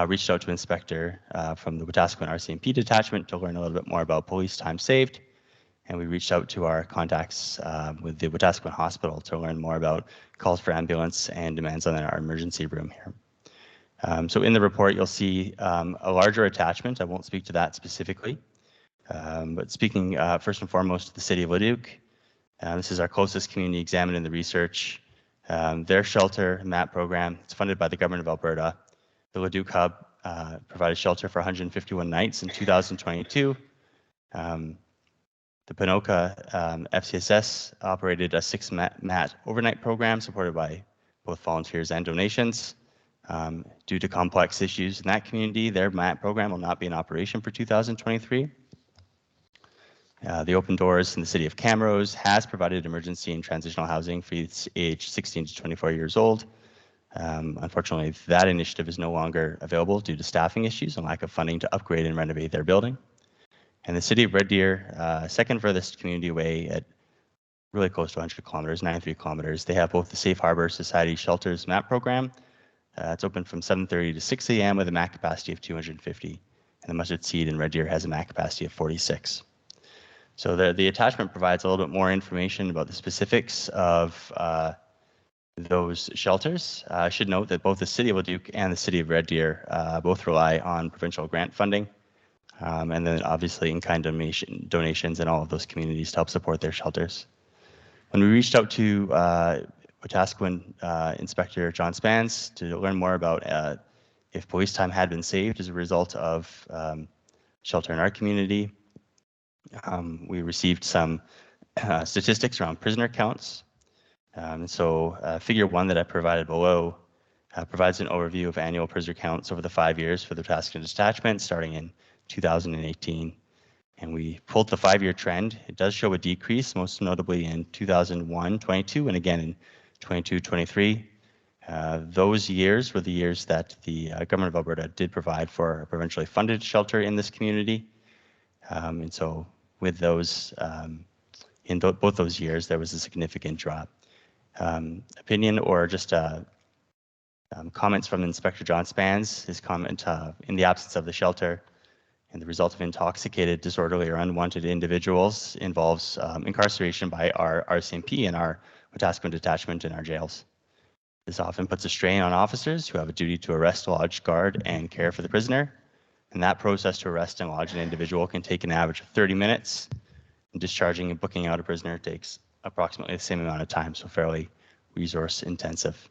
reached out to an inspector from the Wetaskiwin RCMP detachment to learn a little bit more about police time saved. And we reached out to our contacts with the Wetaskiwin Hospital to learn more about calls for ambulance and demands on our emergency room here. So in the report, you'll see a larger attachment. I won't speak to that specifically, but speaking first and foremost to the City of Leduc, this is our closest community examined in the research. Their shelter MAP program, it's funded by the Government of Alberta. The Leduc Hub provided shelter for 151 nights in 2022. The Ponoka FCSS operated a 6-mat overnight program supported by both volunteers and donations. Due to complex issues in that community, their MAT program will not be in operation for 2023. The Open Doors in the City of Camrose has provided emergency and transitional housing for youths aged 16 to 24 years old. Unfortunately, that initiative is no longer available due to staffing issues and lack of funding to upgrade and renovate their building. And the City of Red Deer, second furthest community away at really close to 100 kilometers, 93 kilometers, they have both the Safe Harbor Society Shelters MAP program. It's open from 7:30 to 6 a.m. with a MAC capacity of 250. And the Mustard Seed in Red Deer has a MAC capacity of 46. So the attachment provides a little bit more information about the specifics of those shelters. I should note that both the City of Leduc and the City of Red Deer both rely on provincial grant funding, and then obviously in-kind donations in all of those communities to help support their shelters. When we reached out to Wetaskiwin Inspector John Spans to learn more about if police time had been saved as a result of shelter in our community, we received some statistics around prisoner counts. So figure 1 that I provided below provides an overview of annual prisoner counts over the 5 years for the Wetaskiwin detachment starting in 2018. And we pulled the 5-year trend. It does show a decrease, most notably in 2001-22 and again in 22-23. Those years were the years that the Government of Alberta did provide for a provincially funded shelter in this community. And so with those, in both those years, there was a significant drop. Opinion or just comments from Inspector John Spans, his comment in the absence of the shelter and the result of intoxicated, disorderly, or unwanted individuals involves incarceration by our RCMP and our Wetaskiwin detachment in our jails. This often puts a strain on officers who have a duty to arrest, lodge, guard, and care for the prisoner. And that process to arrest and lodge an individual can take an average of 30 minutes. And discharging and booking out a prisoner takes approximately the same amount of time, so fairly resource intensive.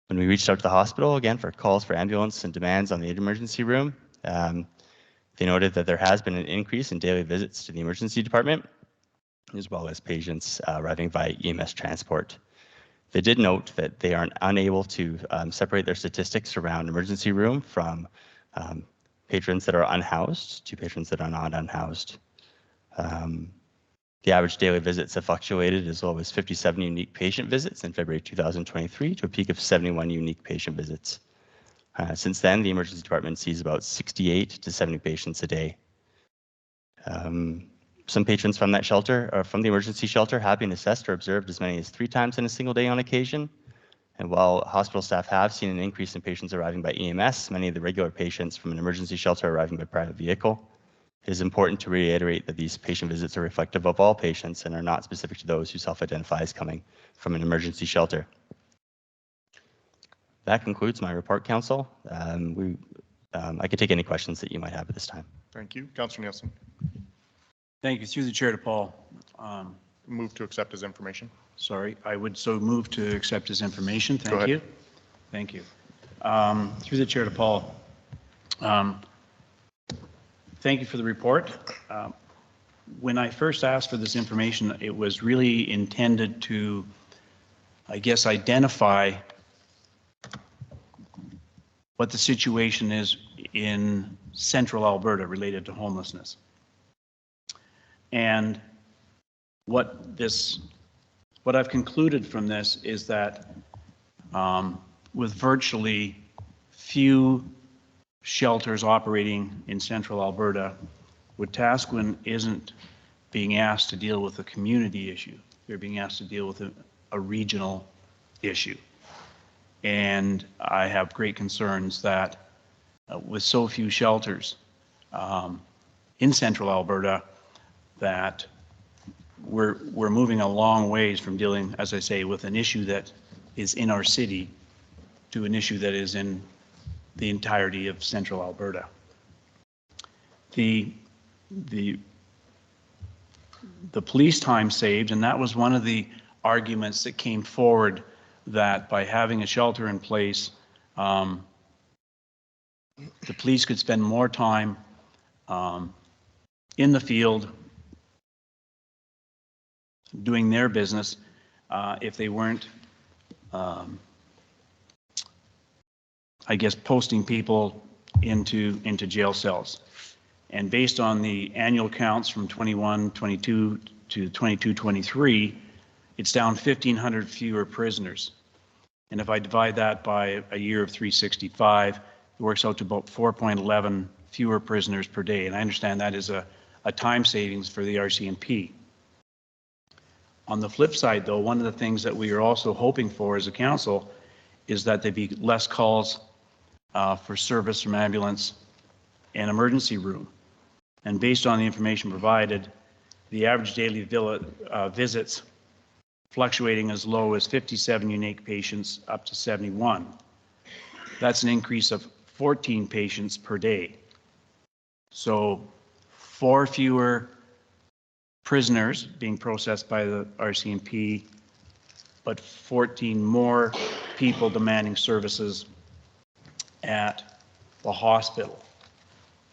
When we reached out to the hospital, again, for calls for ambulance and demands on the emergency room, they noted that there has been an increase in daily visits to the emergency department, as well as patients arriving via EMS transport. They did note that they are unable to separate their statistics around emergency room from patrons that are unhoused to patrons that are not unhoused. The average daily visits have fluctuated as low as 57 unique patient visits in February 2023 to a peak of 71 unique patient visits. Since then, the emergency department sees about 68 to 70 patients a day. Some patrons from that shelter, or from the emergency shelter, have been assessed or observed as many as 3 times in a single day on occasion. And while hospital staff have seen an increase in patients arriving by EMS, many of the regular patients from an emergency shelter are arriving by private vehicle. It is important to reiterate that these patient visits are reflective of all patients and are not specific to those who self-identify as coming from an emergency shelter. That concludes my report, Council. I can take any questions that you might have at this time. Thank you. Councillor Nielsen. Thank you. Through the chair to Paul. Move to accept his information. Sorry, I would so move to accept his information. Thank you. Thank you. Through the chair to Paul. Thank you for the report. When I first asked for this information, it was really intended to, I guess, identify what the situation is in central Alberta related to homelessness. And what I've concluded from this is that with virtually few shelters operating in central Alberta, Wetaskiwin isn't being asked to deal with a community issue. They're being asked to deal with a regional issue. And I have great concerns that with so few shelters in central Alberta, that we're moving a long ways from dealing, as I say, with an issue that is in our city to an issue that is in the entirety of central Alberta. The police time saved, and that was one of the arguments that came forward, that by having a shelter in place, the police could spend more time in the field doing their business if they weren't, I guess, posting people into jail cells. And based on the annual counts from 21-22 to 22-23, it's down 1,500 fewer prisoners. And if I divide that by a year of 365, it works out to about 4.11 fewer prisoners per day. And I understand that is a time savings for the RCMP. On the flip side, though, one of the things that we are also hoping for as a council is that there be less calls for service from ambulance and emergency room. And based on the information provided, the average daily visits fluctuating as low as 57 unique patients up to 71. That's an increase of 14 patients per day. So 4 fewer prisoners being processed by the RCMP, but 14 more people demanding services at the hospital.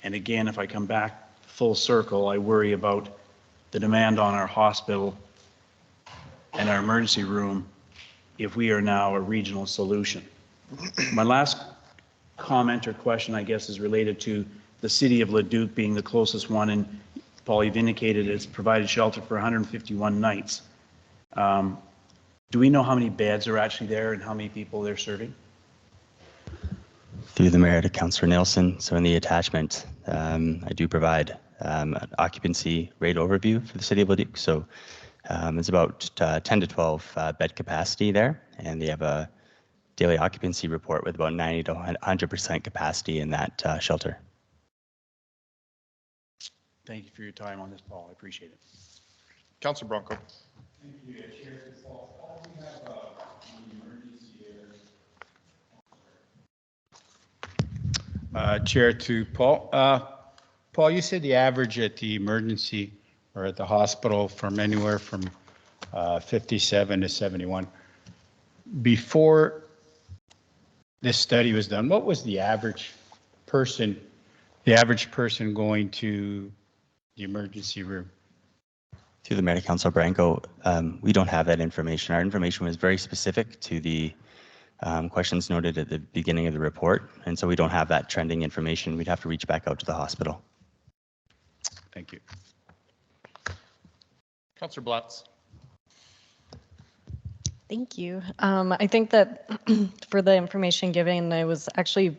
And again, if I come back full circle, I worry about the demand on our hospital and our emergency room if we are now a regional solution. My last comment or question, I guess, is related to the city of Leduc being the closest one, and Paul, you've indicated it's provided shelter for 151 nights. Do we know how many beds are actually there and how many people they're serving? Through the mayor to Councillor Nielsen. So in the attachment, I do provide an occupancy rate overview for the city of Leduc. So it's about 10 to 12 bed capacity there, and they have a daily occupancy report with about 90 to 100% capacity in that shelter. Thank you for your time on this, Paul. I appreciate it. Councillor Bronco. Thank you, Chair. Paul, we have an emergency. Chair to Paul. Paul, you said the average at the emergency or at the hospital from anywhere from 57 to 71. Before this study was done, what was the average person going to the emergency room? Through the mayor to Councillor Branco, we don't have that information. Our information was very specific to the questions noted at the beginning of the report, and so we don't have that trending information. We'd have to reach back out to the hospital. Thank you. Councillor Blatz. Thank you. I think that for the information given, it was actually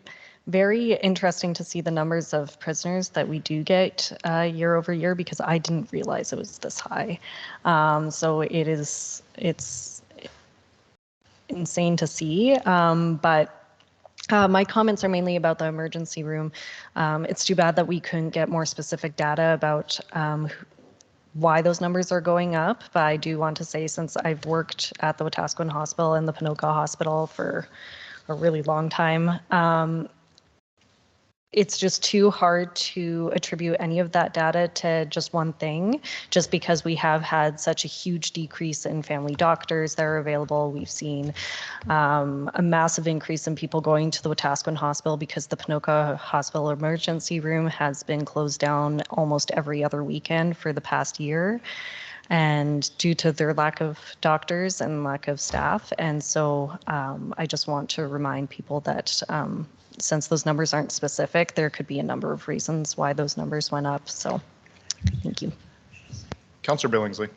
very interesting to see the numbers of prisoners that we do get year over year, because I didn't realize it was this high. So it's insane to see, but my comments are mainly about the emergency room. It's too bad that we couldn't get more specific data about why those numbers are going up, but I do want to say, since I've worked at the Wetaskiwin Hospital and the Ponoka Hospital for a really long time, it's just too hard to attribute any of that data to just one thing, just because we have had such a huge decrease in family doctors that are available. We've seen a massive increase in people going to the Wetaskiwin Hospital because the Ponoka Hospital emergency room has been closed down almost every other weekend for the past year, and due to their lack of doctors and lack of staff. And so I just want to remind people that since those numbers aren't specific, there could be a number of reasons why those numbers went up. So thank you. Councillor Billingsley.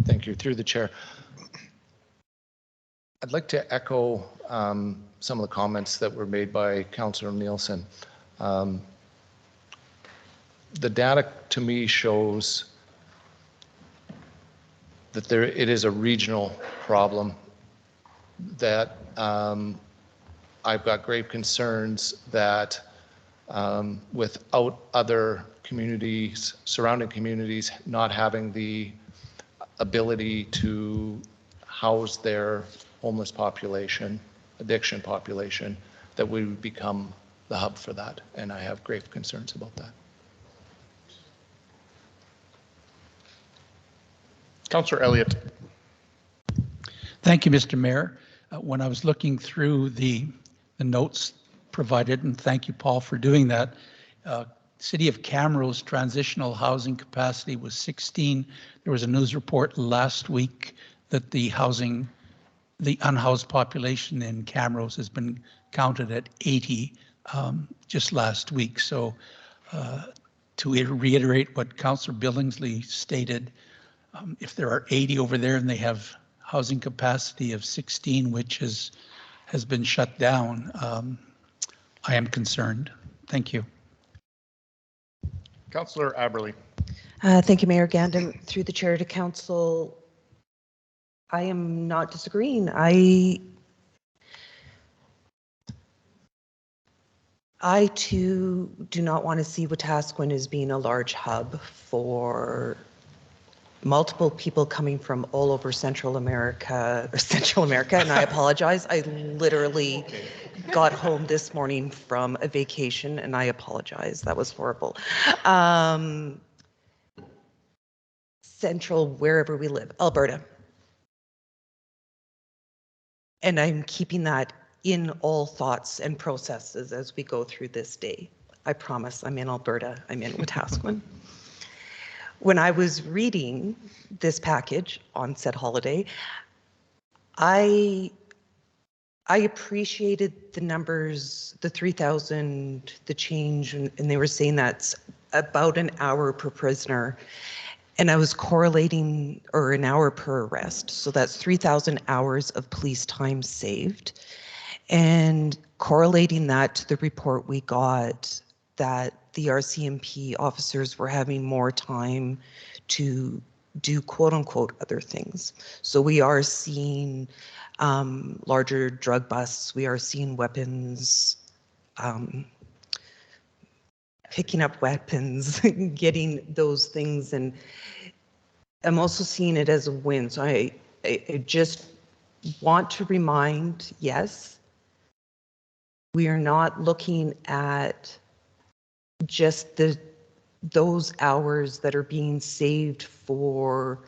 Thank you. Through the chair. I'd like to echo some of the comments that were made by Councillor Nielsen. The data to me shows that it is a regional problem, that I've got grave concerns that without other communities, surrounding communities, not having the ability to house their homeless population, addiction population, that we would become the hub for that. And I have grave concerns about that. Councillor Elliott. Thank you, Mr. Mayor. When I was looking through the notes provided, and thank you, Paul, for doing that, City of Camrose transitional housing capacity was 16. There was a news report last week that the unhoused population in Camrose has been counted at 80 just last week. So to reiterate what Councillor Billingsley stated, if there are 80 over there and they have housing capacity of 16, which has been shut down, I am concerned. Thank you. Councillor Aberley. Thank you, Mayor Gandon. Through the chair to council, I am not disagreeing. I too do not want to see Wetaskiwin as being a large hub for multiple people coming from all over Central America, and I apologize. I literally got home this morning from a vacation, and I apologize. That was horrible. Central, wherever we live, Alberta. And I'm keeping that in all thoughts and processes as we go through this day. I promise I'm in Alberta, I'm in Wetaskiwin. When I was reading this package on said holiday, I appreciated the numbers, the 3,000, the change, and they were saying that's about an hour per prisoner. And I was correlating, or an hour per arrest. So that's 3,000 hours of police time saved. And correlating that to the report we got that the RCMP officers were having more time to do quote unquote other things. So we are seeing larger drug busts, we are seeing weapons, picking up weapons, getting those things, and I'm also seeing it as a win. So I just want to remind, yes, we are not looking at just those hours that are being saved for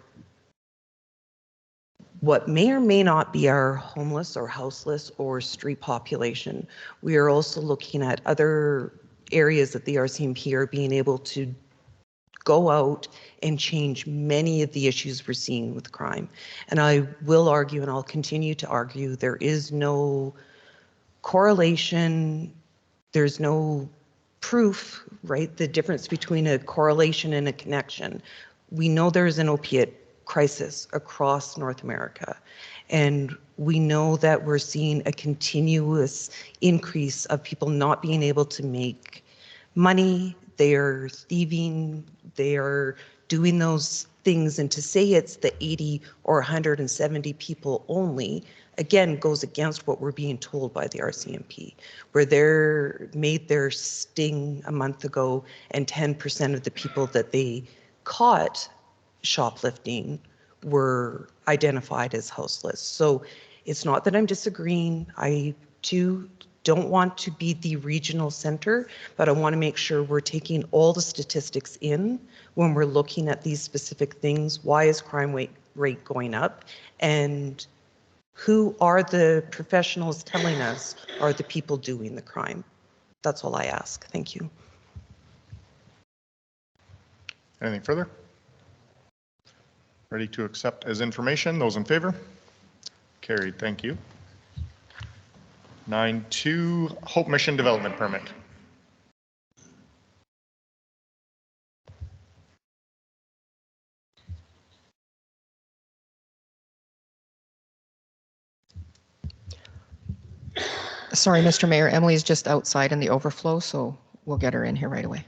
what may or may not be our homeless or houseless or street population. We are also looking at other areas that the RCMP are being able to go out and change many of the issues we're seeing with crime. And I will argue, and I'll continue to argue, there is no correlation, there's no proof, right? The difference between a correlation and a connection. We know there's an opiate crisis across North America, and we know that we're seeing a continuous increase of people not being able to make money. They're thieving, they're doing those things, and to say it's the 80 or 170 people only, again, goes against what we're being told by the RCMP, where they made their sting a month ago, and 10% of the people that they caught shoplifting were identified as houseless. So it's not that I'm disagreeing. I too don't want to be the regional center, but I want to make sure we're taking all the statistics in when we're looking at these specific things. Why is crime rate going up? And who are the professionals telling us are the people doing the crime? That's all I ask. Thank you. Anything further? Ready to accept as information. Those in favor? Carried. Thank you. 9.2 Hope Mission Development Permit. Sorry, Mr. Mayor, Emily's just outside in the overflow, so we'll get her in here right away.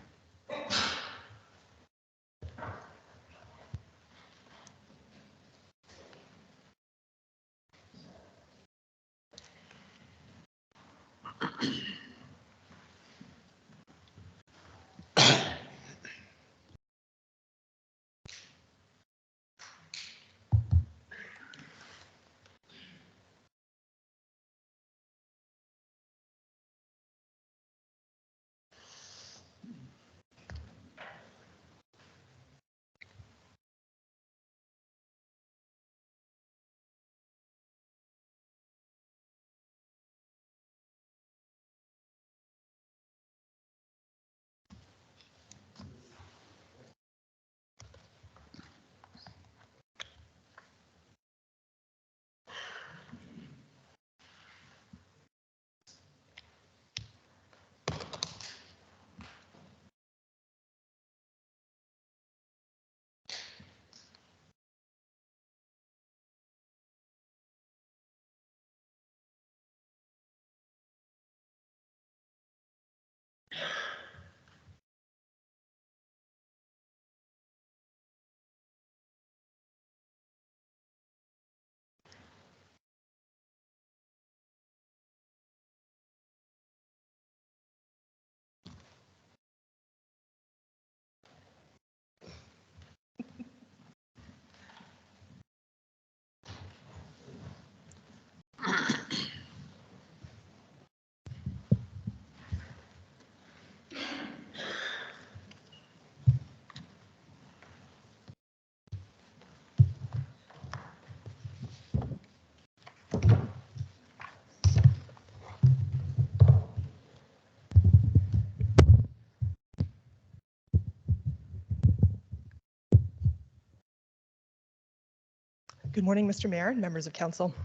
Good morning, Mr. Mayor and members of council.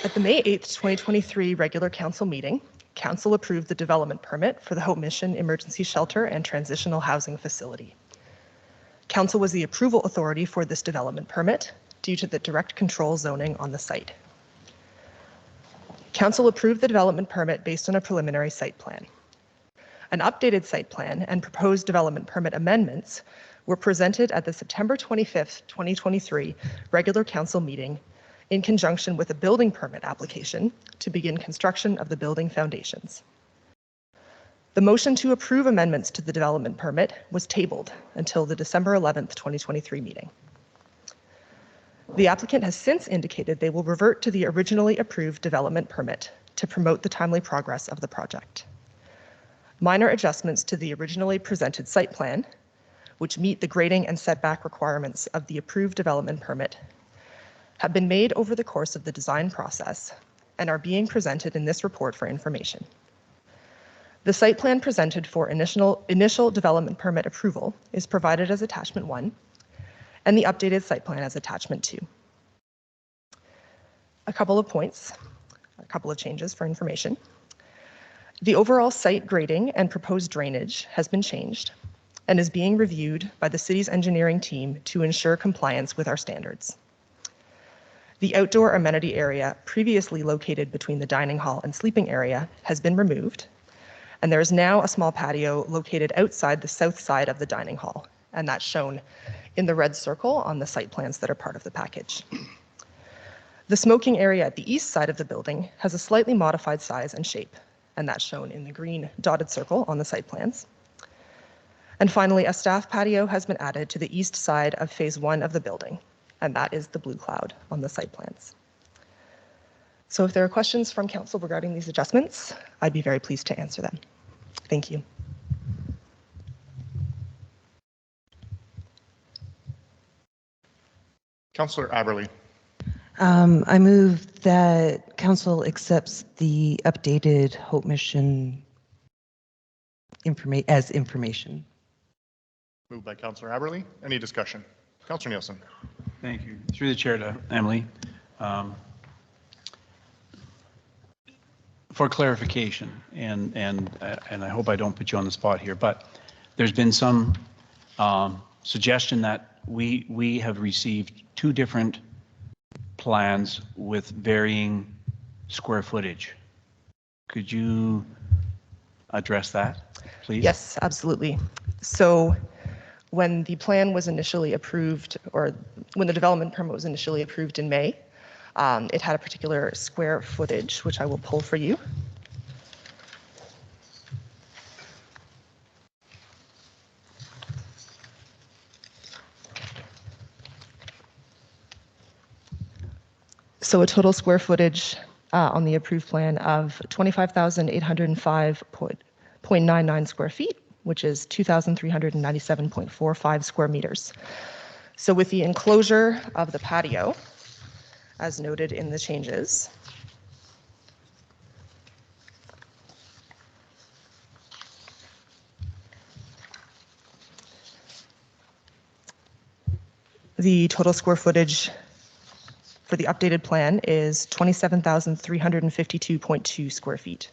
At the May 8th, 2023 regular council meeting, council approved the development permit for the Hope Mission Emergency Shelter and Transitional Housing Facility. Council was the approval authority for this development permit due to the direct control zoning on the site. Council approved the development permit based on a preliminary site plan. An updated site plan and proposed development permit amendments were presented at the September 25th, 2023 regular council meeting in conjunction with a building permit application to begin construction of the building foundations. The motion to approve amendments to the development permit was tabled until the December 11th, 2023 meeting. The applicant has since indicated they will revert to the originally approved development permit to promote the timely progress of the project. Minor adjustments to the originally presented site plan, which meet the grading and setback requirements of the approved development permit, have been made over the course of the design process and are being presented in this report for information. The site plan presented for initial development permit approval is provided as attachment 1, and the updated site plan as attachment 2. A couple of points, a couple of changes for information. The overall site grading and proposed drainage has been changed and is being reviewed by the city's engineering team to ensure compliance with our standards. The outdoor amenity area previously located between the dining hall and sleeping area has been removed, and there is now a small patio located outside the south side of the dining hall, and that's shown in the red circle on the site plans that are part of the package. The smoking area at the east side of the building has a slightly modified size and shape, and that's shown in the green dotted circle on the site plans. And finally, a staff patio has been added to the east side of phase 1 of the building, and that is the blue cloud on the site plans. So if there are questions from council regarding these adjustments, I'd be very pleased to answer them. Thank you. Councillor Aberley. I move that council accepts the updated Hope Mission as information. Moved by Councillor Aberley. Any discussion? Councillor Nielsen. Thank you. Through the chair to Emily. For clarification, and I hope I don't put you on the spot here, but there's been some suggestion that we have received 2 different plans with varying square footage. Could you address that, please? Yes, absolutely. So when the plan was initially approved, or when the development permit was initially approved in May, it had a particular square footage, which I will pull for you. So a total square footage on the approved plan of 25,805.99 square feet, which is 2,397.45 square meters. So with the enclosure of the patio, as noted in the changes, the total square footage for the updated plan is 27,352.2 square feet,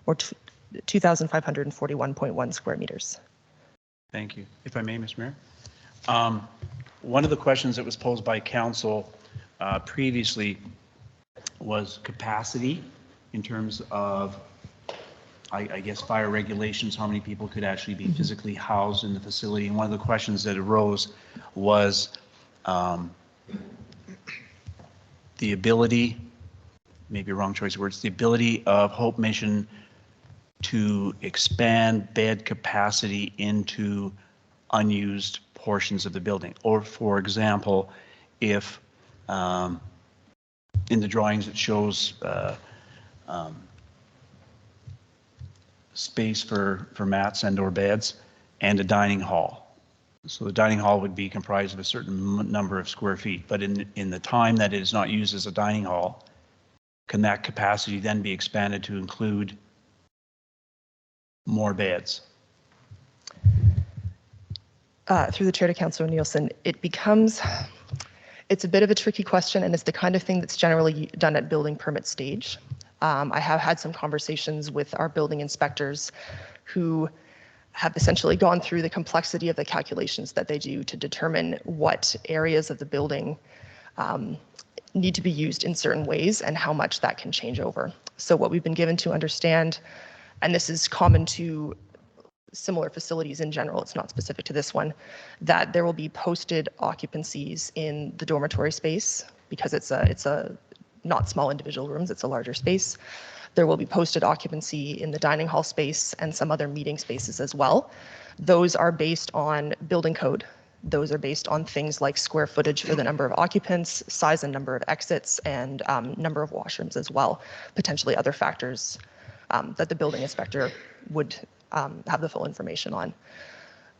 or 2,541.1 square meters. Thank you. If I may, Mr. Mayor. One of the questions that was posed by council previously was capacity in terms of, I guess, fire regulations, how many people could actually be physically housed in the facility. And one of the questions that arose was the ability, maybe wrong choice of words, the ability of Hope Mission to expand bed capacity into unused portions of the building. Or for example, if in the drawings it shows space for mats and or beds and a dining hall. So the dining hall would be comprised of a certain number of square feet, but in the time that it is not used as a dining hall, can that capacity then be expanded to include more beds? Through the chair to Councillor Nielsen, it's a bit of a tricky question, and it's the kind of thing that's generally done at building permit stage. I have had some conversations with our building inspectors who have essentially gone through the complexity of the calculations that they do to determine what areas of the building need to be used in certain ways and how much that can change over. So what we've been given to understand, and this is common to similar facilities in general, it's not specific to this one, that there will be posted occupancies in the dormitory space because it's a not small individual rooms, it's a larger space. There will be posted occupancy in the dining hall space and some other meeting spaces as well. Those are based on building code. Those are based on things like square footage for the number of occupants, size and number of exits, and number of washrooms as well. Potentially other factors that the building inspector would have the full information on.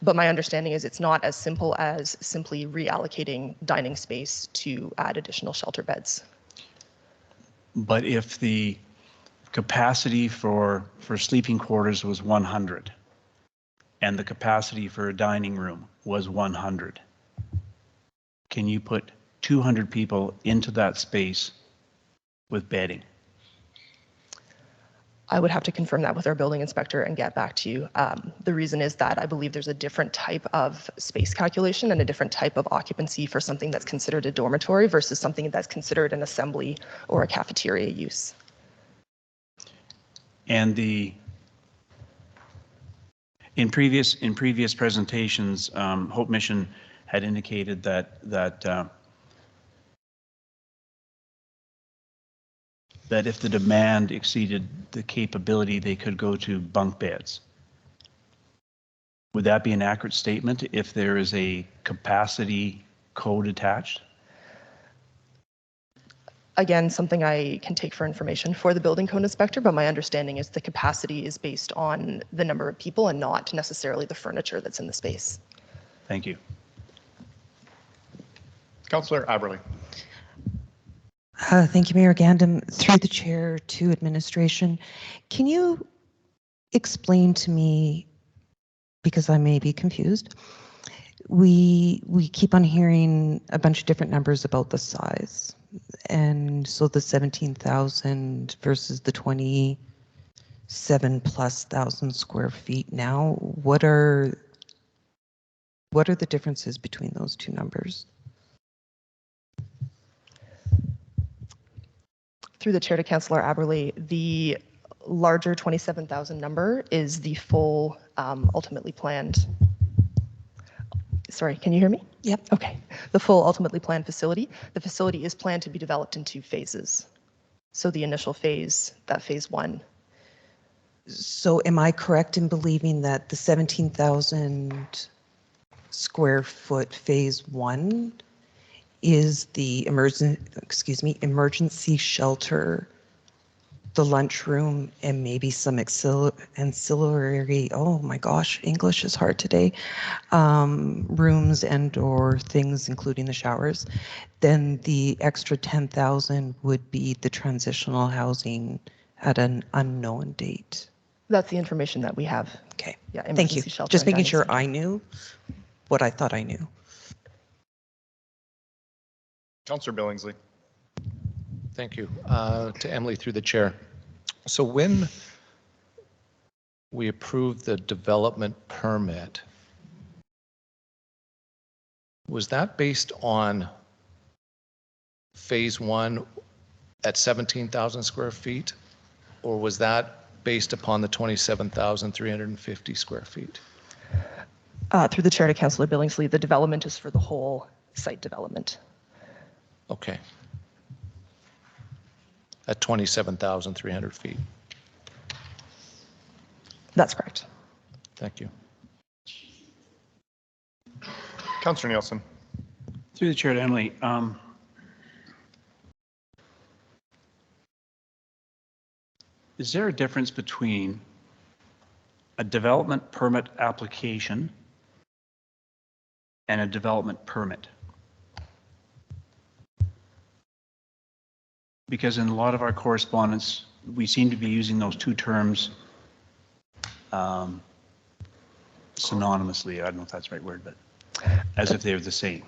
But my understanding is it's not as simple as simply reallocating dining space to add additional shelter beds. But if the capacity for sleeping quarters was 100 and the capacity for a dining room was 100, can you put 200 people into that space with bedding? I would have to confirm that with our building inspector and get back to you. The reason is that I believe there's a different type of space calculation and a different type of occupancy for something that's considered a dormitory versus something that's considered an assembly or a cafeteria use. And in previous presentations, Hope Mission had indicated that if the demand exceeded the capability, they could go to bunk beds. Would that be an accurate statement if there is a capacity code attached? Again, something I can take for information for the building code inspector, but my understanding is the capacity is based on the number of people and not necessarily the furniture that's in the space. Thank you. Councillor Aberley. Thank you, Mayor Gandam. Through the chair to administration, can you explain to me, because I may be confused, we keep on hearing a bunch of different numbers about the size. And so the 17,000 versus the 27,000+ square feet now, what are the differences between those two numbers? Through the chair to Councillor Aberley, the larger 27,000 number is the full ultimately planned. Sorry, can you hear me? Yep. Okay. The full ultimately planned facility. The facility is planned to be developed in 2 phases. So the initial phase, that phase 1. So am I correct in believing that the 17,000 square foot phase 1 is the emergency shelter, the lunchroom, and maybe some ancillary, oh my gosh, English is hard today, rooms and or things including the showers? Then the extra 10,000 would be the transitional housing at an unknown date. That's the information that we have. Okay. Yeah. Thank you. Emergency shelter Just and making dining sure center. I knew what I thought I knew. Councillor Billingsley. Thank you. To Emily through the chair. So when we approved the development permit, was that based on phase 1 at 17,000 square feet, or was that based upon the 27,350 square feet? Through the chair to Councillor Billingsley, the development is for the whole site development. Okay. At 27,300 feet. That's correct. Thank you. Councillor Nielsen. Through the chair to Emily, is there a difference between a development permit application and a development permit? Because in a lot of our correspondence, we seem to be using those two terms synonymously. I don't know if that's the right word, but as if they're the same.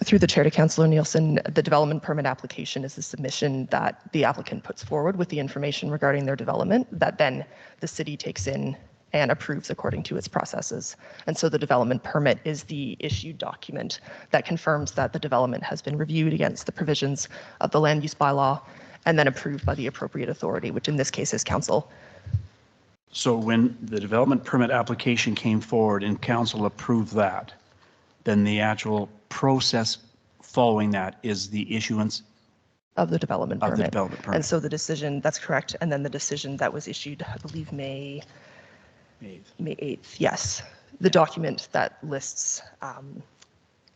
Through the chair to Councillor Nielsen, the development permit application is the submission that the applicant puts forward with the information regarding their development that then the city takes in and approves according to its processes. And so the development permit is the issued document that confirms that the development has been reviewed against the provisions of the land use bylaw and then approved by the appropriate authority, which in this case is council. So when the development permit application came forward and council approved that, then the actual process following that is the issuance of the development permit. Of the development permit. And so the decision, that's correct. And then the decision that was issued, I believe May 8th, yes. The document that lists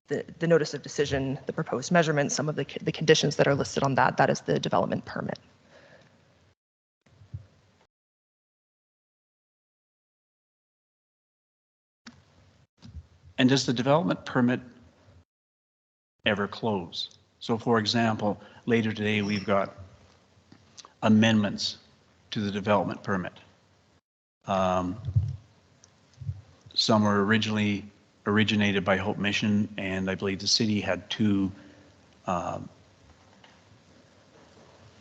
the notice of decision, the proposed measurements, some of the conditions that are listed on that, that is the development permit. And does the development permit ever close? So for example, later today we've got amendments to the development permit. Some were originally originated by Hope Mission, and I believe the city had two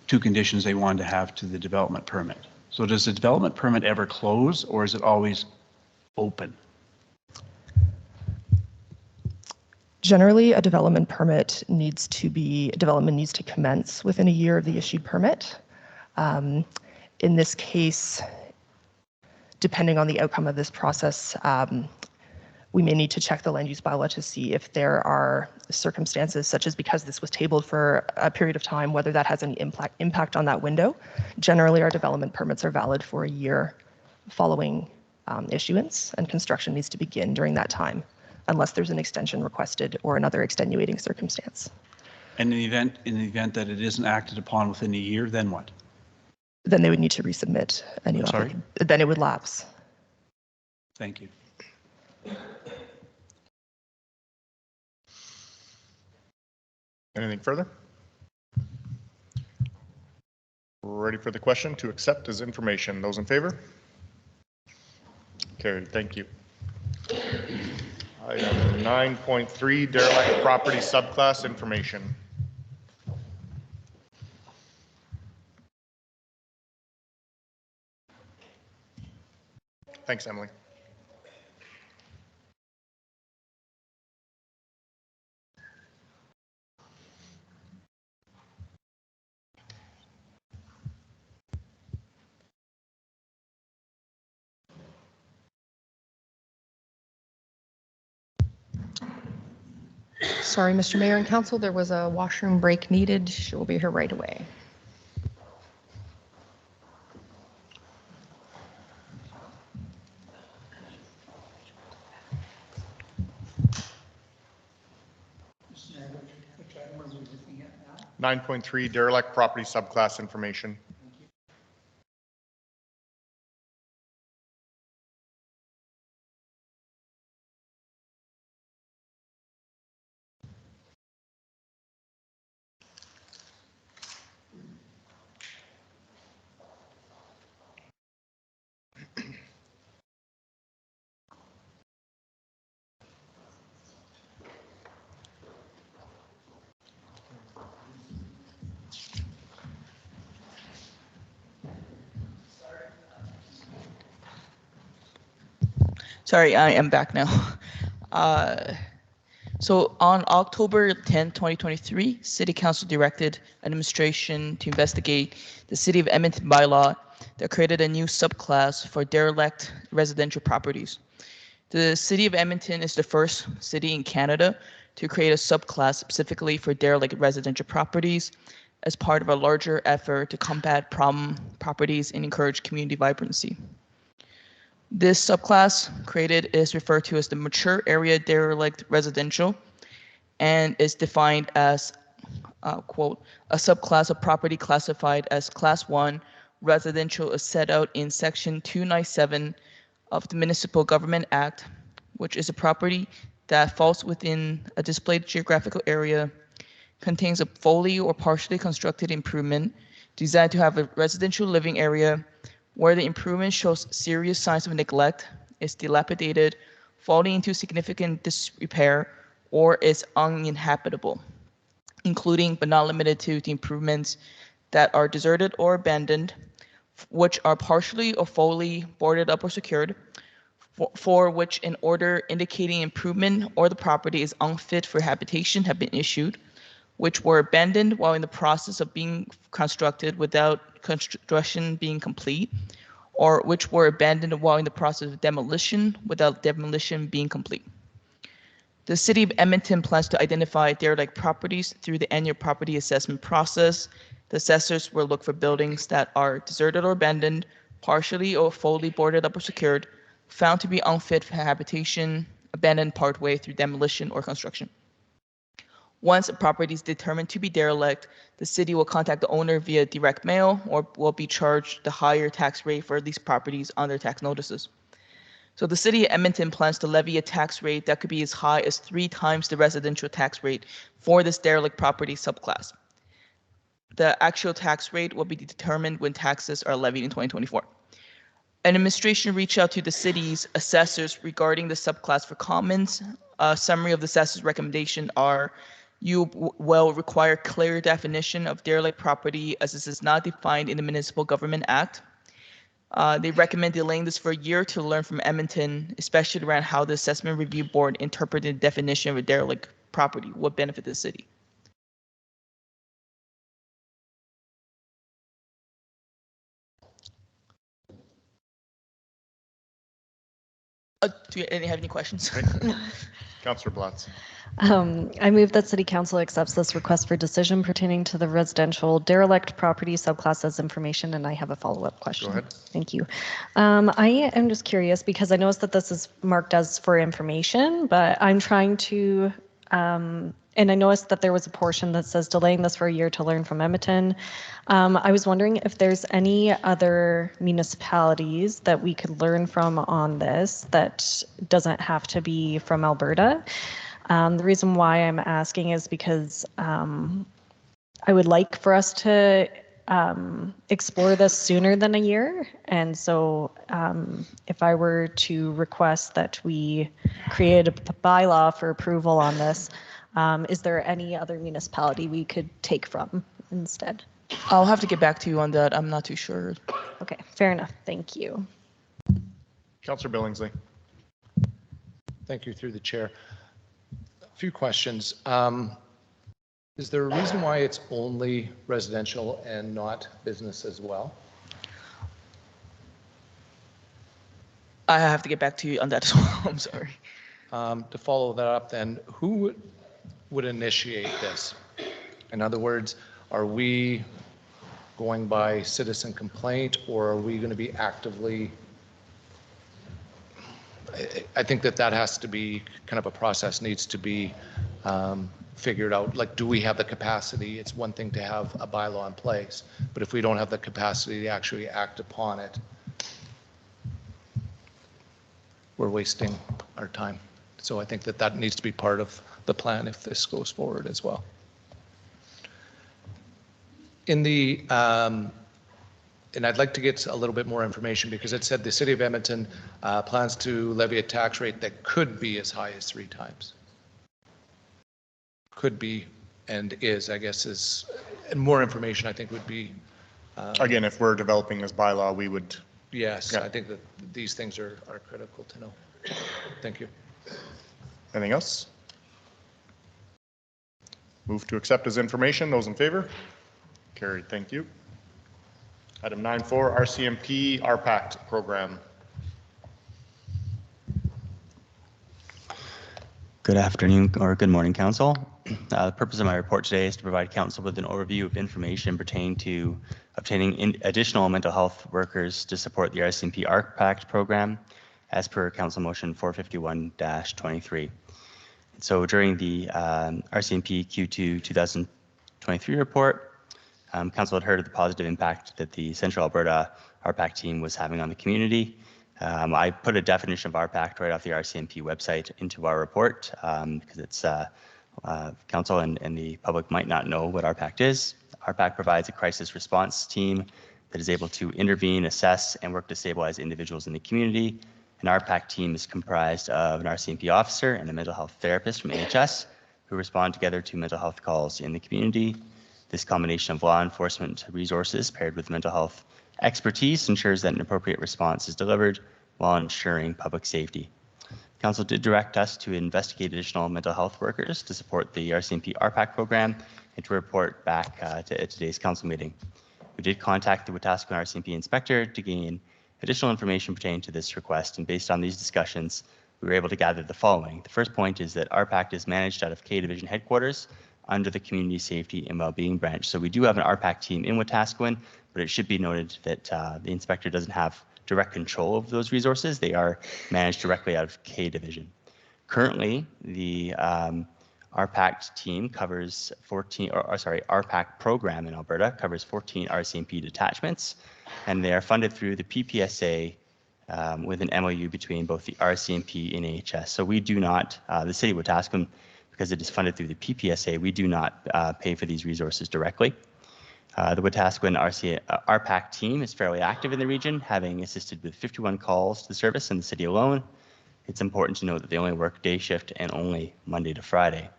conditions they wanted to have to the development permit. So does the development permit ever close, or is it always open? Generally, a development permit needs to commence within a year of the issued permit. In this case, depending on the outcome of this process, we may need to check the land use bylaw to see if there are circumstances such as because this was tabled for a period of time, whether that has any impact on that window. Generally, our development permits are valid for a year following issuance, and construction needs to begin during that time, unless there's an extension requested or another extenuating circumstance. And in the event that it isn't acted upon within a year, then what? Then they would need to resubmit a new application. Then it would lapse. Thank you. Anything further? Ready for the question to accept as information. Those in favor? Carried. Thank you. Item 9.3, derelict property subclass information. Thanks, Emily. Sorry, Mr. Mayor and Council, there was a washroom break needed. She will be here right away. Which item are we looking at now? 9.3, derelict property subclass information. Sorry, I am back now. So on October 10, 2023, City Council directed administration to investigate the City of Edmonton bylaw that created a new subclass for derelict residential properties. The City of Edmonton is the first city in Canada to create a subclass specifically for derelict residential properties as part of a larger effort to combat problem properties and encourage community vibrancy. This subclass created is referred to as the mature area derelict residential and is defined as, quote, a subclass of property classified as class 1 residential as set out in section 297 of the Municipal Government Act, which is a property that falls within a displayed geographical area, contains a fully or partially constructed improvement designed to have a residential living area where the improvement shows serious signs of neglect, is dilapidated, falling into significant disrepair, or is uninhabitable, including but not limited to the improvements that are deserted or abandoned, which are partially or fully boarded up or secured, for which an order indicating improvement or the property is unfit for habitation have been issued, which were abandoned while in the process of being constructed without construction being complete, or which were abandoned while in the process of demolition without demolition being complete. The City of Edmonton plans to identify derelict properties through the annual property assessment process. The assessors will look for buildings that are deserted or abandoned, partially or fully boarded up or secured, found to be unfit for habitation, abandoned partway through demolition or construction. Once a property is determined to be derelict, the city will contact the owner via direct mail or will be charged the higher tax rate for these properties on their tax notices. So the City of Edmonton plans to levy a tax rate that could be as high as 3 times the residential tax rate for this derelict property subclass. The actual tax rate will be determined when taxes are levied in 2024. An administration reached out to the city's assessors regarding the subclass for comments. A summary of the assessor's recommendation are: you will require clear definition of derelict property as this is not defined in the Municipal Government Act. They recommend delaying this for a year to learn from Edmonton, especially around how the Assessment Review Board interpreted the definition of a derelict property would benefit the city. Do you have any questions? Councillor Blatz. I move that City Council accepts this request for decision pertaining to the residential derelict property subclass as information, and I have a follow-up question. Go ahead. Thank you. I am just curious because I noticed that this is marked as for information, but I'm trying to, and I noticed that there was a portion that says delaying this for a year to learn from Edmonton. I was wondering if there's any other municipalities that we could learn from on this that doesn't have to be from Alberta. The reason why I'm asking is because I would like for us to explore this sooner than a year. And so if I were to request that we create a bylaw for approval on this, is there any other municipality we could take from instead? I'll have to get back to you on that. I'm not too sure. Okay, fair enough. Thank you. Councillor Billingsley. Thank you, through the chair. A few questions. Is there a reason why it's only residential and not business as well? I have to get back to you on that as well. I'm sorry. To follow that up then, who would initiate this? In other words, are we going by citizen complaint, or are we going to be actively? I think that has to be kind of a process, needs to be figured out. Like, do we have the capacity? It's one thing to have a bylaw in place, but if we don't have the capacity to actually act upon it, we're wasting our time. So I think that needs to be part of the plan if this goes forward as well. In the, and I'd like to get a little bit more information because it said the City of Edmonton plans to levy a tax rate that could be as high as 3 times. Could be and is, I guess, is, and more information I think would be. Again, if we're developing this bylaw, we would. Yes, yeah. I think that these things are critical to know. Thank you. Anything else? Move to accept as information. Those in favor? Carried. Thank you. Item 9.4, RCMP RPACT program. Good afternoon or good morning, Council. The purpose of my report today is to provide Council with an overview of information pertaining to obtaining additional mental health workers to support the RCMP RPACT program as per Council Motion 451-23. So during the RCMP Q2 2023 report, Council had heard of the positive impact that the Central Alberta RPACT team was having on the community. I put a definition of RPACT right off the RCMP website into our report because it's Council and the public might not know what RPACT is. RPACT provides a crisis response team that is able to intervene, assess, and work to stabilize individuals in the community. An RPACT team is comprised of an RCMP officer and a mental health therapist from AHS who respond together to mental health calls in the community. This combination of law enforcement resources paired with mental health Expertise ensures that an appropriate response is delivered while ensuring public safety. Council did direct us to investigate additional mental health workers to support the RCMP RPAC program and to report back to today's council meeting. We did contact the Wetaskiwin RCMP inspector to gain additional information pertaining to this request, and based on these discussions, we were able to gather the following. The first point is that RPAC is managed out of K Division headquarters under the Community Safety and Wellbeing branch. So we do have an RPAC team in Wetaskiwin, but it should be noted that the inspector doesn't have direct control of those resources. They are managed directly out of K Division. Currently, the RPAC team covers RPAC program in Alberta covers 14 RCMP detachments, and they are funded through the PPSA with an MOU between both the RCMP and AHS. So we do not, the City of Wetaskiwin, because it is funded through the PPSA, we do not pay for these resources directly. The Wetaskiwin RPAC team is fairly active in the region, having assisted with 51 calls to the service in the city alone. It's important to note that they only work day shift and only Monday to Friday.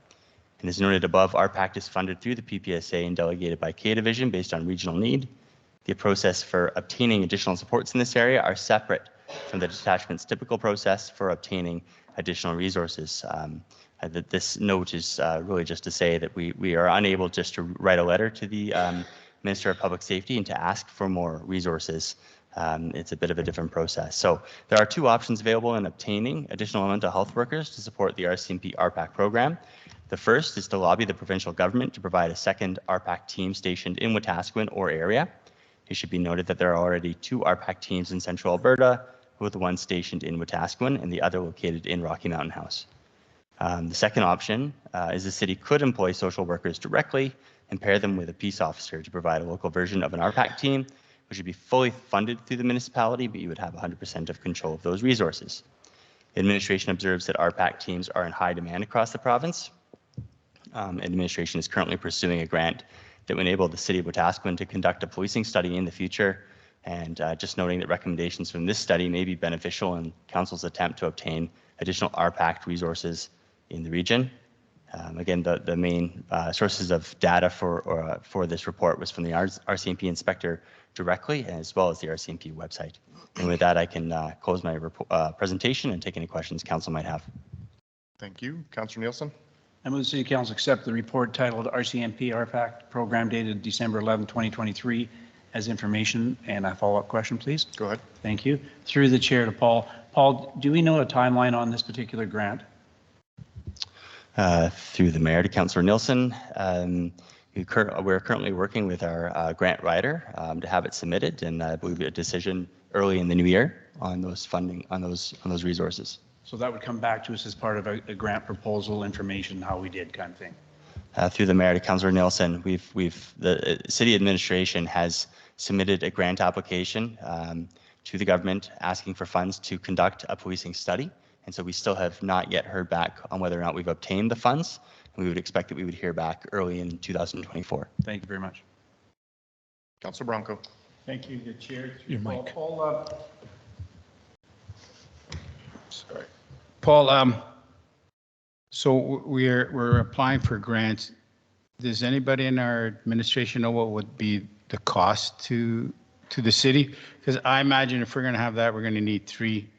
And as noted above, RPAC is funded through the PPSA and delegated by K Division based on regional need. The process for obtaining additional supports in this area are separate from the detachment's typical process for obtaining additional resources. This note is really just to say that we are unable just to write a letter to the Minister of Public Safety and to ask for more resources. It's a bit of a different process. So there are two options available in obtaining additional mental health workers to support the RCMP RPAC program. The first is to lobby the provincial government to provide a second RPAC team stationed in Wetaskiwin or area. It should be noted that there are already 2 RPAC teams in central Alberta, with one stationed in Wetaskiwin and the other located in Rocky Mountain House. The second option is the city could employ social workers directly and pair them with a peace officer to provide a local version of an RPAC team, which would be fully funded through the municipality, but you would have 100% of control of those resources. The administration observes that RPAC teams are in high demand across the province. Administration is currently pursuing a grant that would enable the City of Wetaskiwin to conduct a policing study in the future, and just noting that recommendations from this study may be beneficial in Council's attempt to obtain additional RPAC resources in the region. Again, the main sources of data for this report was from the RCMP inspector directly, as well as the RCMP website. And with that, I can close my presentation and take any questions Council might have. Thank you. Councillor Nielsen. I move the City Council accept the report titled RCMP RPAC Program dated December 11, 2023 as information. And a follow-up question, please. Go ahead. Thank you. Through the chair to Paul. Paul, do we know a timeline on this particular grant? Through the mayor to Councillor Nielsen, we're currently working with our grant writer to have it submitted, and I believe a decision early in the new year on those funding, on those resources. So that would come back to us as part of a grant proposal information, how we did kind of thing. Through the mayor to Councillor Nielsen, the city administration has submitted a grant application to the government asking for funds to conduct a policing study. And so we still have not yet heard back on whether or not we've obtained the funds. And we would expect that we would hear back early in 2024. Thank you very much. Councillor Bronco. Thank you, the chair. Your mic. Sorry. Paul, so we're applying for grants. Does anybody in our administration know what would be the cost to the city? Because I imagine if we're going to have that, we're going to need 3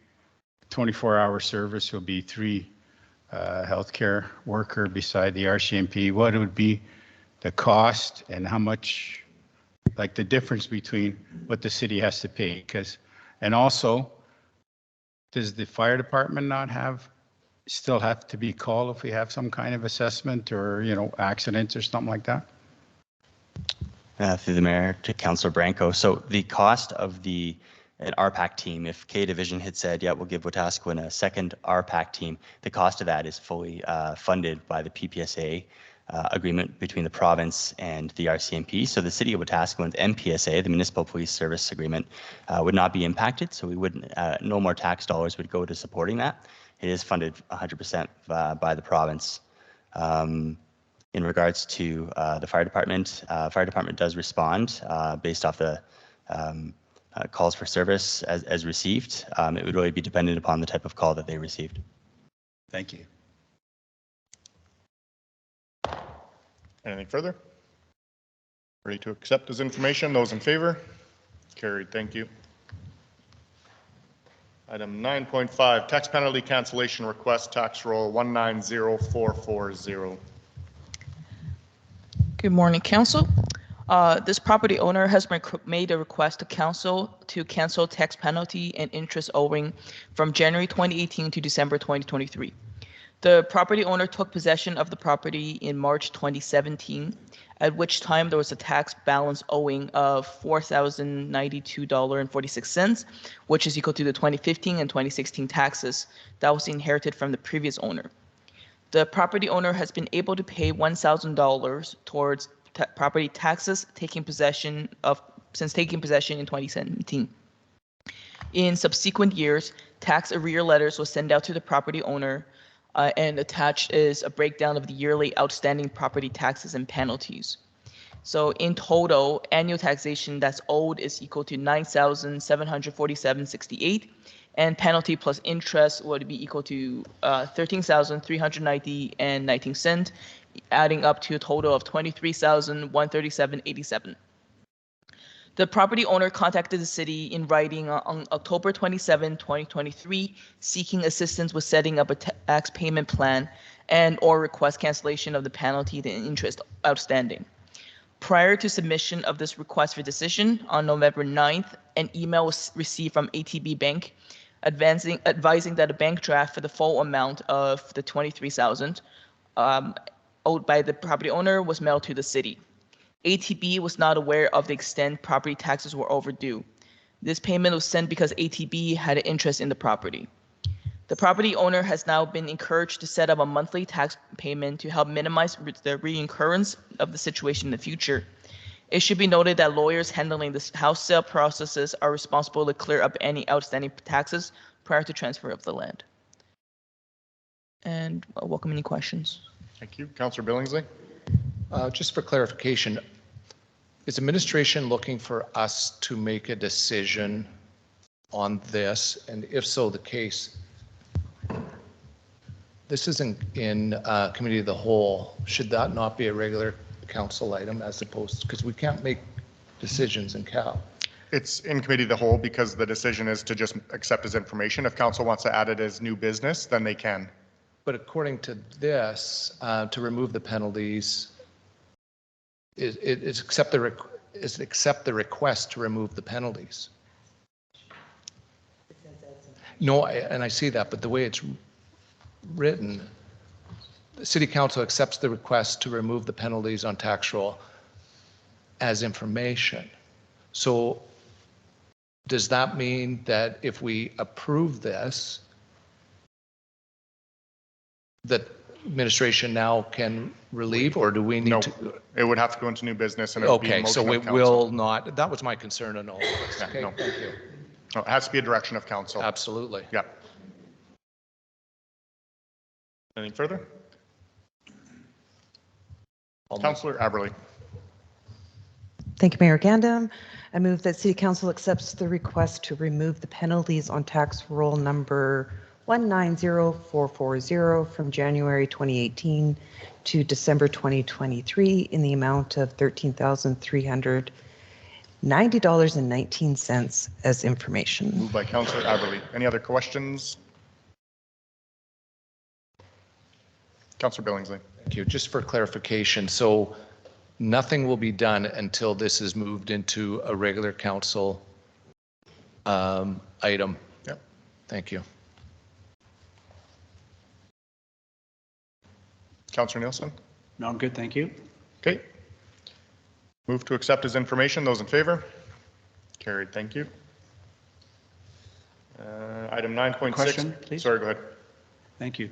24-hour service. Will be 3 healthcare worker beside the RCMP. What would be the cost and how much, like the difference between what the city has to pay? And also, does the fire department not still have to be called if we have some kind of assessment or, accidents or something like that? Through the mayor to Councillor Branco. So the cost of an RPAC team, if K Division had said, yeah, we'll give Wetaskiwin a second RPAC team, the cost of that is fully funded by the PPSA agreement between the province and the RCMP. So the City of Wetaskiwin's MPSA, the Municipal Police Service Agreement, would not be impacted. So we wouldn't, no more tax dollars would go to supporting that. It is funded 100% by the province. In regards to the fire department does respond based off the calls for service as received. It would really be dependent upon the type of call that they received. Thank you. Anything further? Ready to accept as information? Those in favor? Carried, thank you. Item 9.5, tax penalty cancellation request, tax roll 190440. Good morning, Council. This property owner has made a request to Council to cancel tax penalty and interest owing from January 2018 to December 2023. The property owner took possession of the property in March 2017, at which time there was a tax balance owing of $4,092.46, which is equal to the 2015 and 2016 taxes that was inherited from the previous owner. The property owner has been able to pay $1,000 towards property taxes since taking possession in 2017. In subsequent years, tax arrear letters were sent out to the property owner, and attached is a breakdown of the yearly outstanding property taxes and penalties. So in total, annual taxation that's owed is equal to $9,747.68, and penalty plus interest would be equal to $13,390.19, adding up to a total of $23,137.87. The property owner contacted the city in writing on October 27, 2023, seeking assistance with setting up a tax payment plan and or request cancellation of the penalty and interest outstanding. Prior to submission of this request for decision on November 9th, an email was received from ATB Bank advising that a bank draft for the full amount of the $23,000 owed by the property owner was mailed to the city. ATB was not aware of the extent property taxes were overdue. This payment was sent because ATB had an interest in the property. The property owner has now been encouraged to set up a monthly tax payment to help minimize the reoccurrence of the situation in the future. It should be noted that lawyers handling the house sale processes are responsible to clear up any outstanding taxes prior to transfer of the land. And I'll welcome any questions. Thank you. Councillor Billingsley. Just for clarification, is administration looking for us to make a decision on this? And if so, the case, this isn't in committee of the whole. Should that not be a regular council item as opposed to, because we can't make decisions in Cal? It's in committee of the whole because the decision is to just accept as information. If council wants to add it as new business, then they can. But according to this, to remove the penalties, is accept the request to remove the penalties. No, and I see that, but the way it's written, the city council accepts the request to remove the penalties on tax roll as information. So does that mean that if we approve this, that administration now can relieve, or do we need to? It would have to go into new business and it would be a Okay, motion so of it council. will not, that was my concern on all of this. Yeah, Okay, no. thank you. No, it has to be a direction of council. Absolutely. Yeah. Anything further? Councillor Aberley. Thank you, Mayor Gandam. I move that City Council accepts the request to remove the penalties on tax roll number 190440 from January 2018 to December 2023 in the amount of $13,390.19 as information. Moved by Councillor Aberley. Any other questions? Councillor Billingsley. Thank you. Just for clarification, so nothing will be done until this is moved into a regular council item? Yep. Thank you. Councillor Nielsen. No, I'm good, thank you. Okay. Move to accept as information. Those in favor? Carried. Thank you. Item 9.6. Question, please. Sorry, go ahead. Thank you.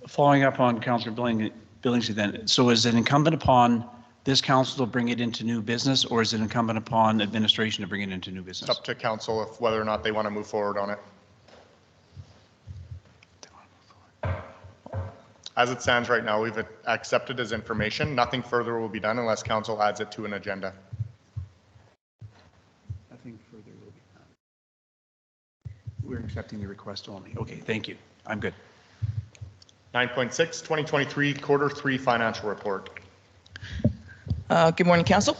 Following up on Councillor Billingsley then, so is it incumbent upon this council to bring it into new business, or is it incumbent upon administration to bring it into new business? It's up to council if whether or not they want to move forward on it. As it stands right now, we've accepted as information. Nothing further will be done unless council adds it to an agenda. Nothing further will be done. We're accepting the request only. Okay, thank you. I'm good. 9.6, 2023 Quarter 3 Financial Report. Good morning, Council.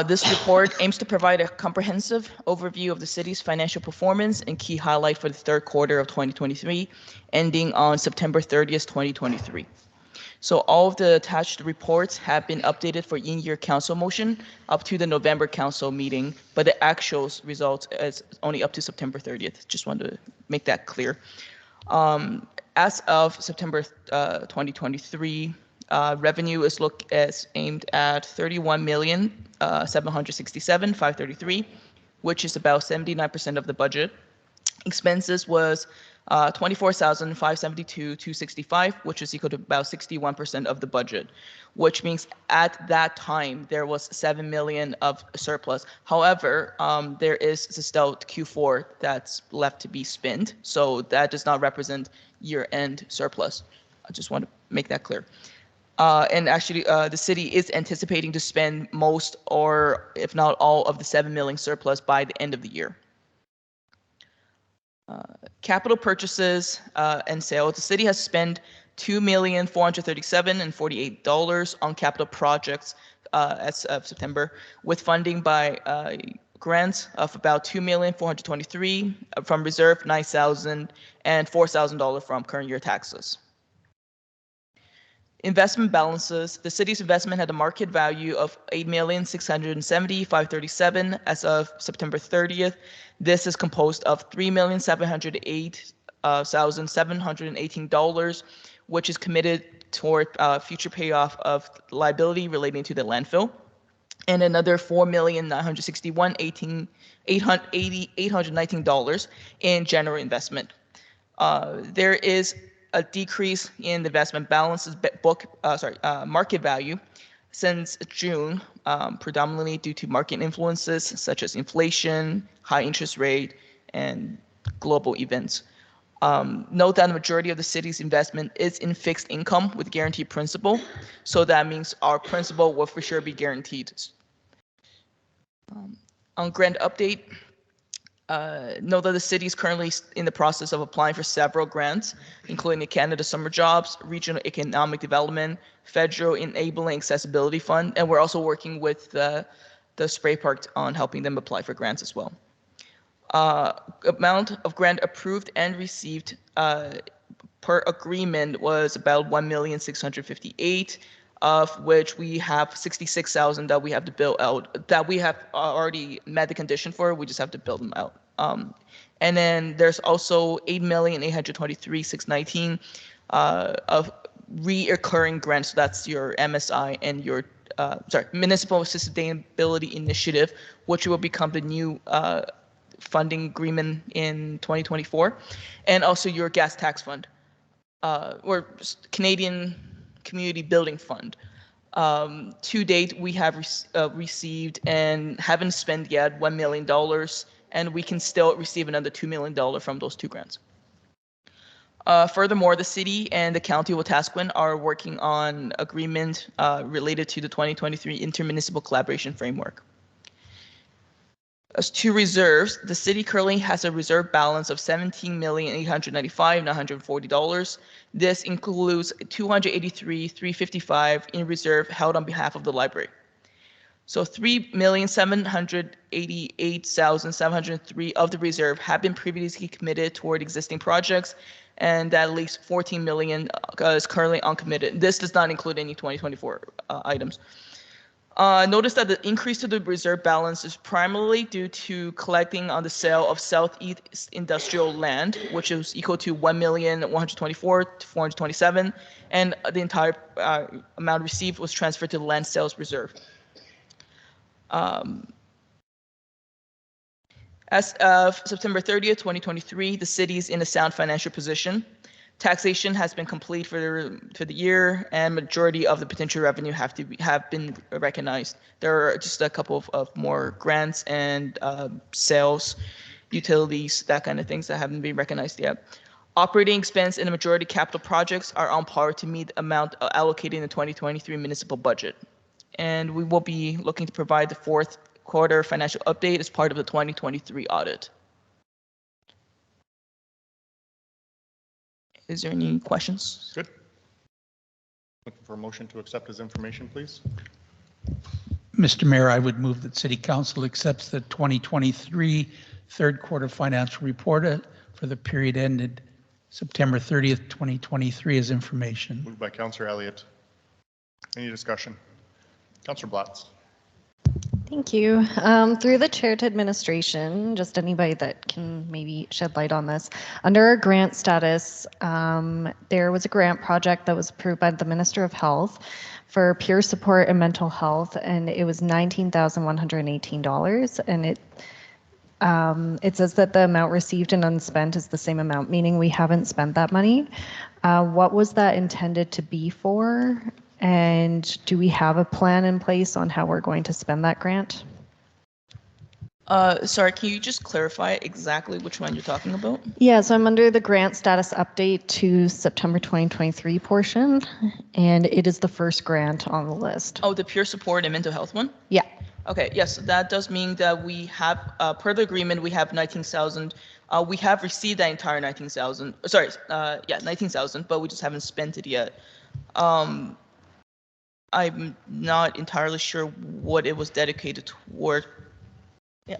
This report aims to provide a comprehensive overview of the city's financial performance and key highlight for the third quarter of 2023, ending on September 30th, 2023. So all of the attached reports have been updated for in-year council motion up to the November council meeting, but the actual results is only up to September 30th. Just wanted to make that clear. As of September 2023, revenue is aimed at 31,767,533, which is about 79% of the budget. Expenses was 24,572,265, which is equal to about 61% of the budget, which means at that time there was 7 million of surplus. However, there is still Q4 that's left to be spent, so that does not represent year-end surplus. I just want to make that clear. And actually, the city is anticipating to spend most, or if not all, of the 7 million surplus by the end of the year. Capital purchases and sales. The city has spent $2,437,048 on capital projects as of September, with funding by grants of about $2,423,000 from reserve, $9,000, and $4,000 from current year taxes. Investment balances. The city's investment had a market value of $8,670,537 as of September 30th. This is composed of $3,708,718, which is committed toward future payoff of liability relating to the landfill, and another $4,961,819 in general investment. There is a decrease in the investment balances market value since June, predominantly due to market influences such as inflation, high interest rate, and global events. Note that the majority of the city's investment is in fixed income with guaranteed principal, so that means our principal will for sure be guaranteed. On grant update, know that the city is currently in the process of applying for several grants, including the Canada Summer Jobs, Regional Economic Development, Federal Enabling Accessibility Fund, and we're also working with the spray park on helping them apply for grants as well. Amount of grant approved and received per agreement was about $1,658,000, of which we have 66,000 that we have to build out, that we have already met the condition for. We just have to build them out. And then there's also 8,823,619 of reoccurring grants. So that's your MSI and your Municipal Sustainability Initiative, which will become the new funding agreement in 2024, and also your gas tax fund, or Canadian Community Building Fund. To date, we have received and haven't spent yet $1 million, and we can still receive another $2 million from those two grants. Furthermore, the city and the county of Wetaskiwin are working on agreement related to the 2023 Intermunicipal Collaboration Framework. As to reserves, the city currently has a reserve balance of $17,895,940. This includes $283,355 in reserve held on behalf of the library. So $3,788,703 of the reserve have been previously committed toward existing projects, and that leaves $14 million is currently uncommitted. This does not include any 2024 items. Notice that the increase to the reserve balance is primarily due to collecting on the sale of Southeast Industrial Land, which is equal to $1,124,427, and the entire amount received was transferred to the land sales reserve. As of September 30th, 2023, the city is in a sound financial position. Taxation has been complete for the year, and majority of the potential revenue have been recognized. There are just a couple of more grants and sales, utilities, that kind of things that haven't been recognized yet. Operating expense and the majority capital projects are on par to meet the amount allocated in the 2023 municipal budget. And we will be looking to provide the fourth quarter financial update as part of the 2023 audit. Is there any questions? Good. Looking for a motion to accept as information, please. Mr. Mayor, I would move that City Council accepts the 2023 third quarter financial report for the period ended September 30th, 2023 as information. Moved by Councillor Elliott. Any discussion? Councillor Blatz. Thank you. Through the chair to administration, just anybody that can maybe shed light on this. Under our grant status, there was a grant project that was approved by the Minister of Health for peer support and mental health, and it was $19,118. And it says that the amount received and unspent is the same amount, meaning we haven't spent that money. What was that intended to be for? And do we have a plan in place on how we're going to spend that grant? Sorry, can you just clarify exactly which one you're talking about? Yeah, so I'm under the grant status update to September 2023 portion, and it is the first grant on the list. Oh, the peer support and mental health one? Yeah. Okay, yes, that does mean that we have, per the agreement, we have 19,000. We have received that entire 19,000. Sorry, 19,000, but we just haven't spent it yet. I'm not entirely sure what it was dedicated toward. Yeah.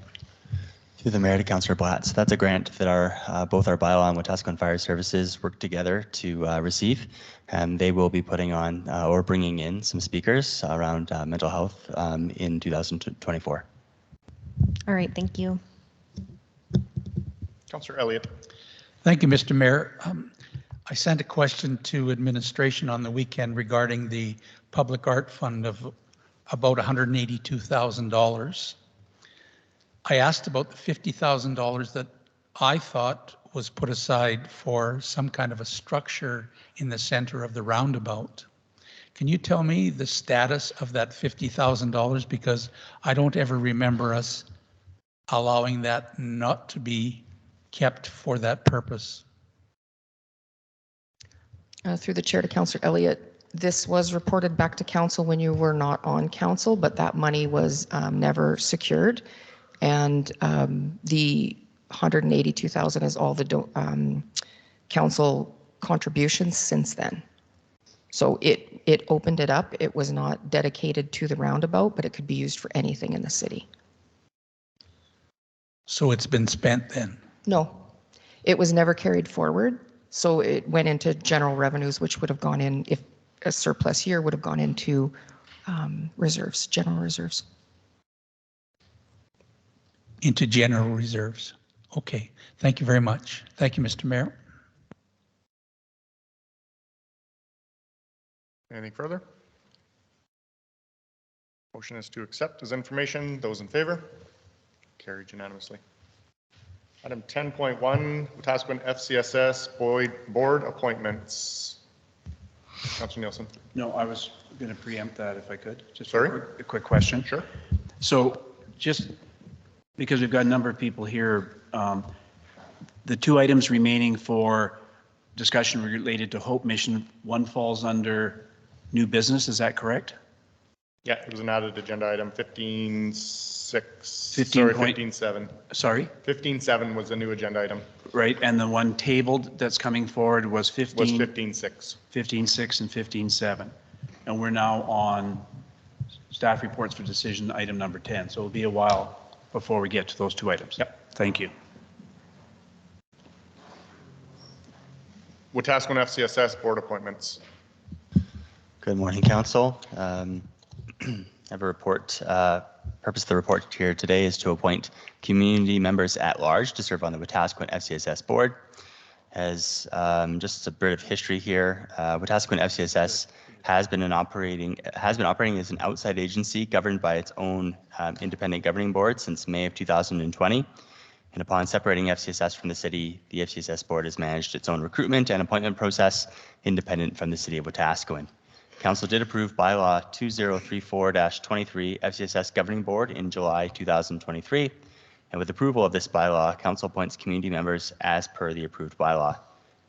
Through the mayor to Councillor Blatz. That's a grant that our both our bylaw and Wetaskiwin Fire Services work together to receive, and they will be putting on or bringing in some speakers around mental health in 2024. All right, thank you. Councillor Elliott. Thank you, Mr. Mayor. I sent a question to administration on the weekend regarding the Public Art Fund of about $182,000. I asked about the $50,000 that I thought was put aside for some kind of a structure in the center of the roundabout. Can you tell me the status of that $50,000? Because I don't ever remember us allowing that not to be kept for that purpose. Through the chair to Councillor Elliott, this was reported back to council when you were not on council, but that money was never secured. And the $182,000 is all the council contributions since then. So it opened it up. It was not dedicated to the roundabout, but it could be used for anything in the city. So it's been spent then? No, it was never carried forward. So it went into general revenues, which would have gone in, if a surplus year would have gone into reserves, general reserves. Into general reserves. Okay, thank you very much. Thank you, Mr. Mayor. Anything further? Motion is to accept as information. Those in favor? Carried unanimously. Item 10.1, Wetaskiwin FCSS board appointments. Councillor Nielsen. No, I was going to preempt that if I could. Just Sorry? a quick question. Sure. So just because we've got a number of people here, the two items remaining for discussion related to Hope Mission, one falls under new business, is that correct? Yeah, it was an added agenda item 15.6. 15.7. Sorry? 15.7 was a new agenda item. Right, and the one tabled that's coming forward was 15. Was 15.6. 15.6 and 15.7. And we're now on staff reports for decision item number 10. So it'll be a while before we get to those two items. Yep. Thank you. Wetaskiwin FCSS board appointments. Good morning, Council. I have a report. Purpose of the report here today is to appoint community members at large to serve on the Wetaskiwin FCSS board. As just a bit of history here, Wetaskiwin FCSS has been operating as an outside agency governed by its own independent governing board since May of 2020. And upon separating FCSS from the city, the FCSS board has managed its own recruitment and appointment process independent from the city of Wetaskiwin. Council did approve bylaw 2034-23 FCSS Governing Board in July 2023, and with approval of this bylaw, Council appoints community members as per the approved bylaw.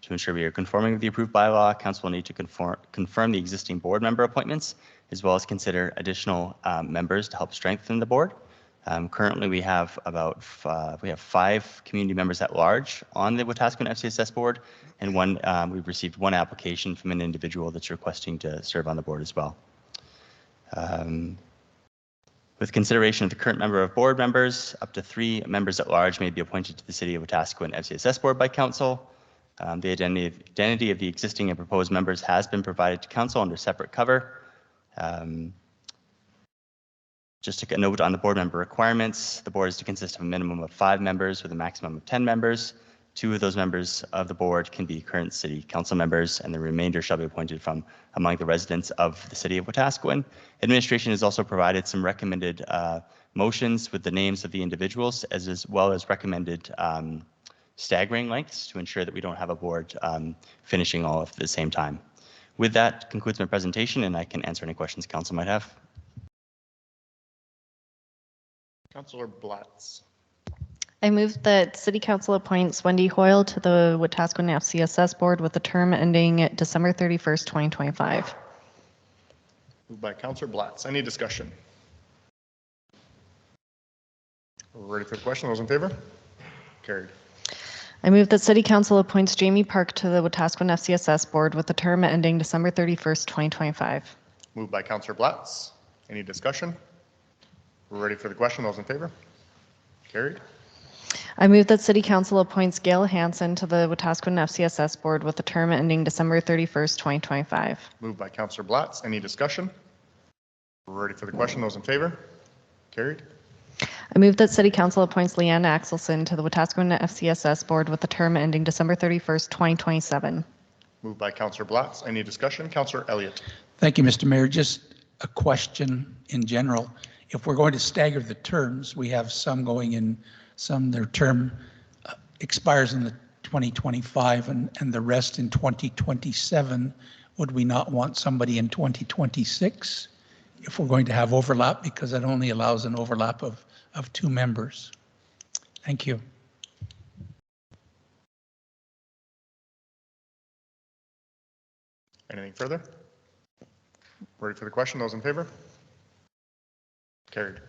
To ensure we are conforming with the approved bylaw, Council will need to confirm the existing board member appointments, as well as consider additional members to help strengthen the board. Currently, we have about 5 community members at large on the Wetaskiwin FCSS board, and we've received one application from an individual that's requesting to serve on the board as well. With consideration of the current number of board members, up to 3 members at large may be appointed to the City of Wetaskiwin FCSS Board by Council. The identity of the existing and proposed members has been provided to Council under separate cover. Just to note on the board member requirements, the board is to consist of a minimum of 5 members with a maximum of 10 members. 2 of those members of the board can be current City Council members, and the remainder shall be appointed from among the residents of the City of Wetaskiwin. Administration has also provided some recommended motions with the names of the individuals, as well as recommended staggering lengths to ensure that we don't have a board finishing all at the same time. With that concludes my presentation, and I can answer any questions Council might have. Councillor Blatz. I move that City Council appoints Wendy Hoyle to the Wetaskiwin FCSS Board with a term ending December 31st, 2025. Moved by Councillor Blatz. Any discussion? We're ready for the question. Those in favor? Carried. I move that City Council appoints Jamie Park to the Wetaskiwin FCSS Board with a term ending December 31st, 2025. Moved by Councillor Blatz. Any discussion? We're ready for the question. Those in favor? Carried. I move that City Council appoints Gail Hansen to the Wetaskiwin FCSS Board with a term ending December 31st, 2025. Moved by Councillor Blatz. Any discussion? We're ready for the question. Those in favor? Carried. I move that City Council appoints Leanne Axelson to the Wetaskiwin FCSS Board with a term ending December 31st, 2027. Moved by Councillor Blatz. Any discussion? Councillor Elliott. Thank you, Mr. Mayor. Just a question in general. If we're going to stagger the terms, we have some going in, some their term expires in the 2025 and the rest in 2027. Would we not want somebody in 2026 if we're going to have overlap, because it only allows an overlap of 2 members? Thank you. Anything further? Ready for the question. Those in favor? Carried.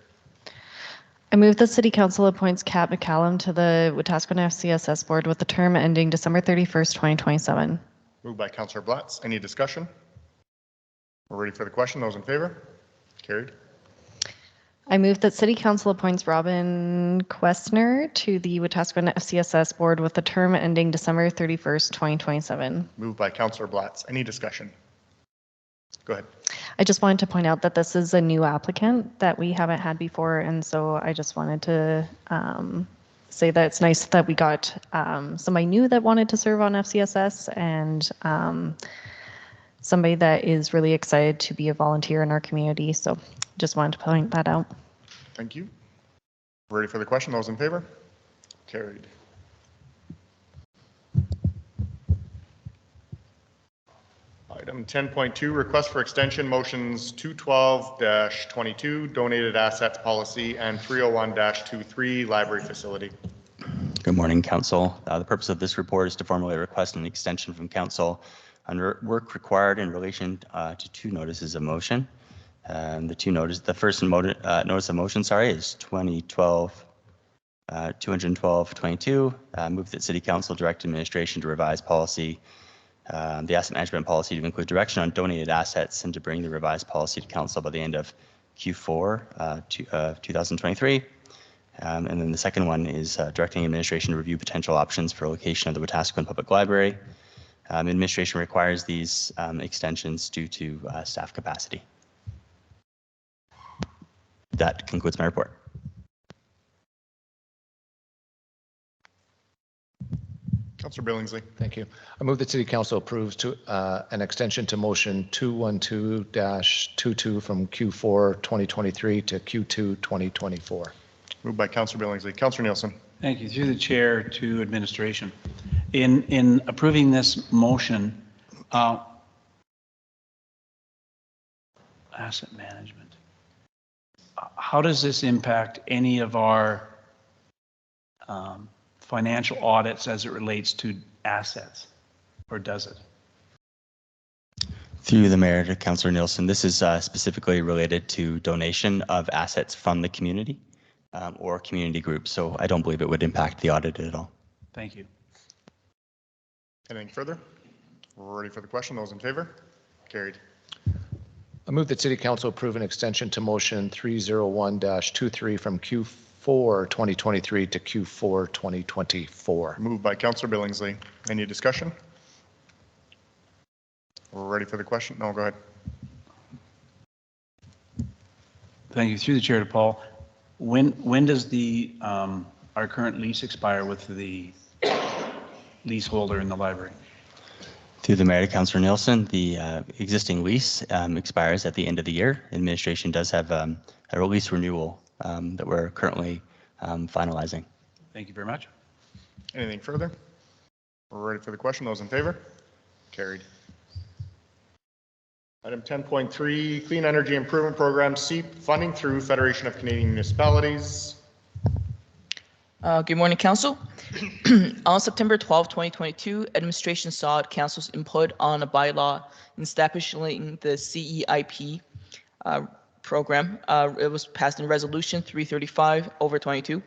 I move that City Council appoints Kat McCallum to the Wetaskiwin FCSS Board with the term ending December 31st, 2027. Moved by Councillor Blatz. Any discussion? We're ready for the question. Those in favor? Carried. I move that City Council appoints Robin Questner to the Wetaskiwin FCSS Board with the term ending December 31st, 2027. Moved by Councillor Blatz. Any discussion? Go ahead. I just wanted to point out that this is a new applicant that we haven't had before, and so I just wanted to say that it's nice that we got somebody new that wanted to serve on FCSS, and somebody that is really excited to be a volunteer in our community. So just wanted to point that out. Thank you. Ready for the question. Those in favor? Carried. Item 10.2, request for extension motions 212-22, donated assets policy, and 301-23, library facility. Good morning, Council. The purpose of this report is to formally request an extension from Council on work required in relation to 2 notices of motion. The first notice of motion, is 212-22. Move that City Council direct administration to revise policy, the asset management policy, to include direction on donated assets and to bring the revised policy to Council by the end of Q4 2023. And then the second one is directing administration to review potential options for location of the Wetaskiwin Public Library. Administration requires these extensions due to staff capacity. That concludes my report. Councillor Billingsley. Thank you. I move that City Council approves an extension to motion 212-22 from Q4 2023 to Q2 2024. Moved by Councillor Billingsley. Councillor Nielsen. Thank you. Through the chair to administration. In approving this motion, asset management, how does this impact any of our financial audits as it relates to assets, or does it? Through the mayor to Councillor Nielsen, this is specifically related to donation of assets from the community or community groups, so I don't believe it would impact the audit at all. Thank you. Anything further? We're ready for the question. Those in favor? Carried. I move that City Council approve an extension to motion 301-23 from Q4 2023 to Q4 2024. Moved by Councillor Billingsley. Any discussion? We're ready for the question? No, go ahead. Thank you. Through the chair to Paul. When does the our current lease expire with the leaseholder in the library? Through the mayor to Councillor Nielsen, the existing lease expires at the end of the year. Administration does have a lease renewal that we're currently finalizing. Thank you very much. Anything further? We're ready for the question. Those in favor? Carried. Item 10.3, Clean Energy Improvement Program, CEAP, funding through Federation of Canadian Municipalities. Good morning, Council. On September 12, 2022, administration sought Council's input on a bylaw establishing the CEIP program. It was passed in Resolution 335/22.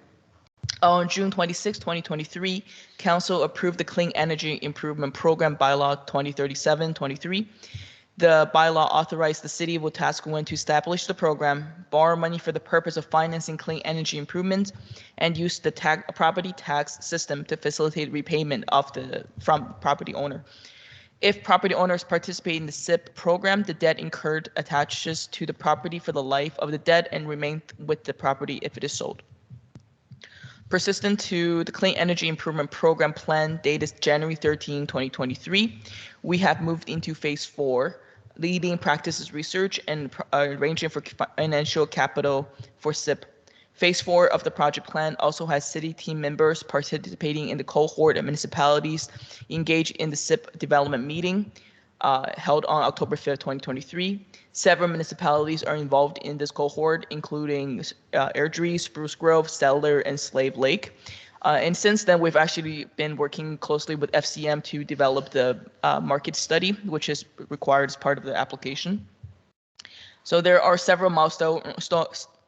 On June 26, 2023, Council approved the Clean Energy Improvement Program Bylaw 2037-23. The bylaw authorized the City of Wetaskiwin to establish the program, borrow money for the purpose of financing clean energy improvements, and use the property tax system to facilitate repayment from the property owner. If property owners participate in the CIP program, the debt incurred attaches to the property for the life of the debt and remains with the property if it is sold. Persistent to the Clean Energy Improvement Program plan dated January 13, 2023, we have moved into Phase 4, leading practices research and arranging for financial capital for CIP. Phase 4 of the project plan also has city team members participating in the cohort of municipalities engaged in the CIP development meeting held on October 5th, 2023. Several municipalities are involved in this cohort, including Airdrie, Spruce Grove, Stellar, and Slave Lake. And since then, we've actually been working closely with FCM to develop the market study, which is required as part of the application. So there are several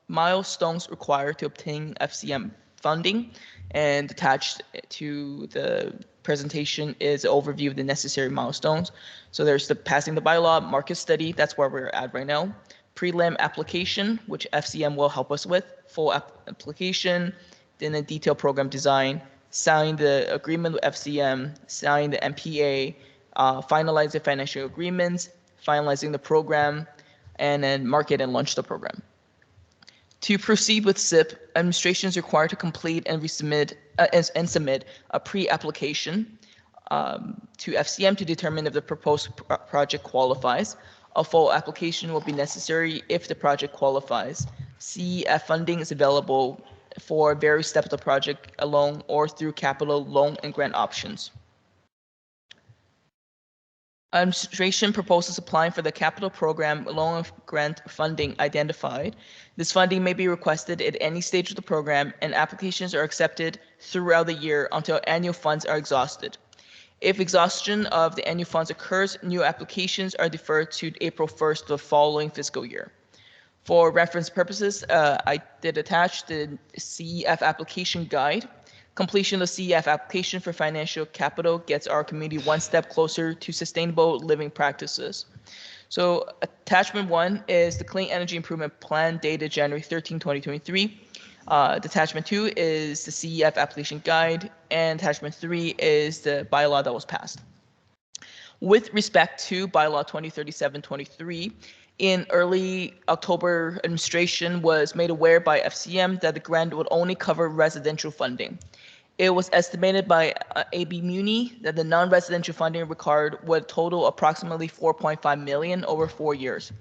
milestones required to obtain FCM funding, and attached to the presentation is an overview of the necessary milestones. So there's the passing the bylaw, market study, that's where we're at right now. Prelim application, which FCM will help us with, full application, then a detailed program design, sign the agreement with FCM, sign the MPA, finalize the financial agreements, finalizing the program, and then market and launch the program. To proceed with CIP, administration is required to complete and resubmit and submit a pre-application to FCM to determine if the proposed project qualifies. A full application will be necessary if the project qualifies. CEF funding is available for various steps of the project alone or through capital loan and grant options. Administration proposes applying for the capital program loan grant funding identified. This funding may be requested at any stage of the program, and applications are accepted throughout the year until annual funds are exhausted. If exhaustion of the annual funds occurs, new applications are deferred to April 1st of the following fiscal year. For reference purposes, I did attach the CEF application guide. Completion of the CEF application for financial capital gets our community one step closer to sustainable living practices. So attachment 1 is the Clean Energy Improvement Plan dated January 13, 2023. Attachment 2 is the CEF application guide, and attachment 3 is the bylaw that was passed. With respect to bylaw 2037-23, in early October, administration was made aware by FCM that the grant would only cover residential funding. It was estimated by AB Muni that the non-residential funding required would total approximately $4.5 million over 4 years.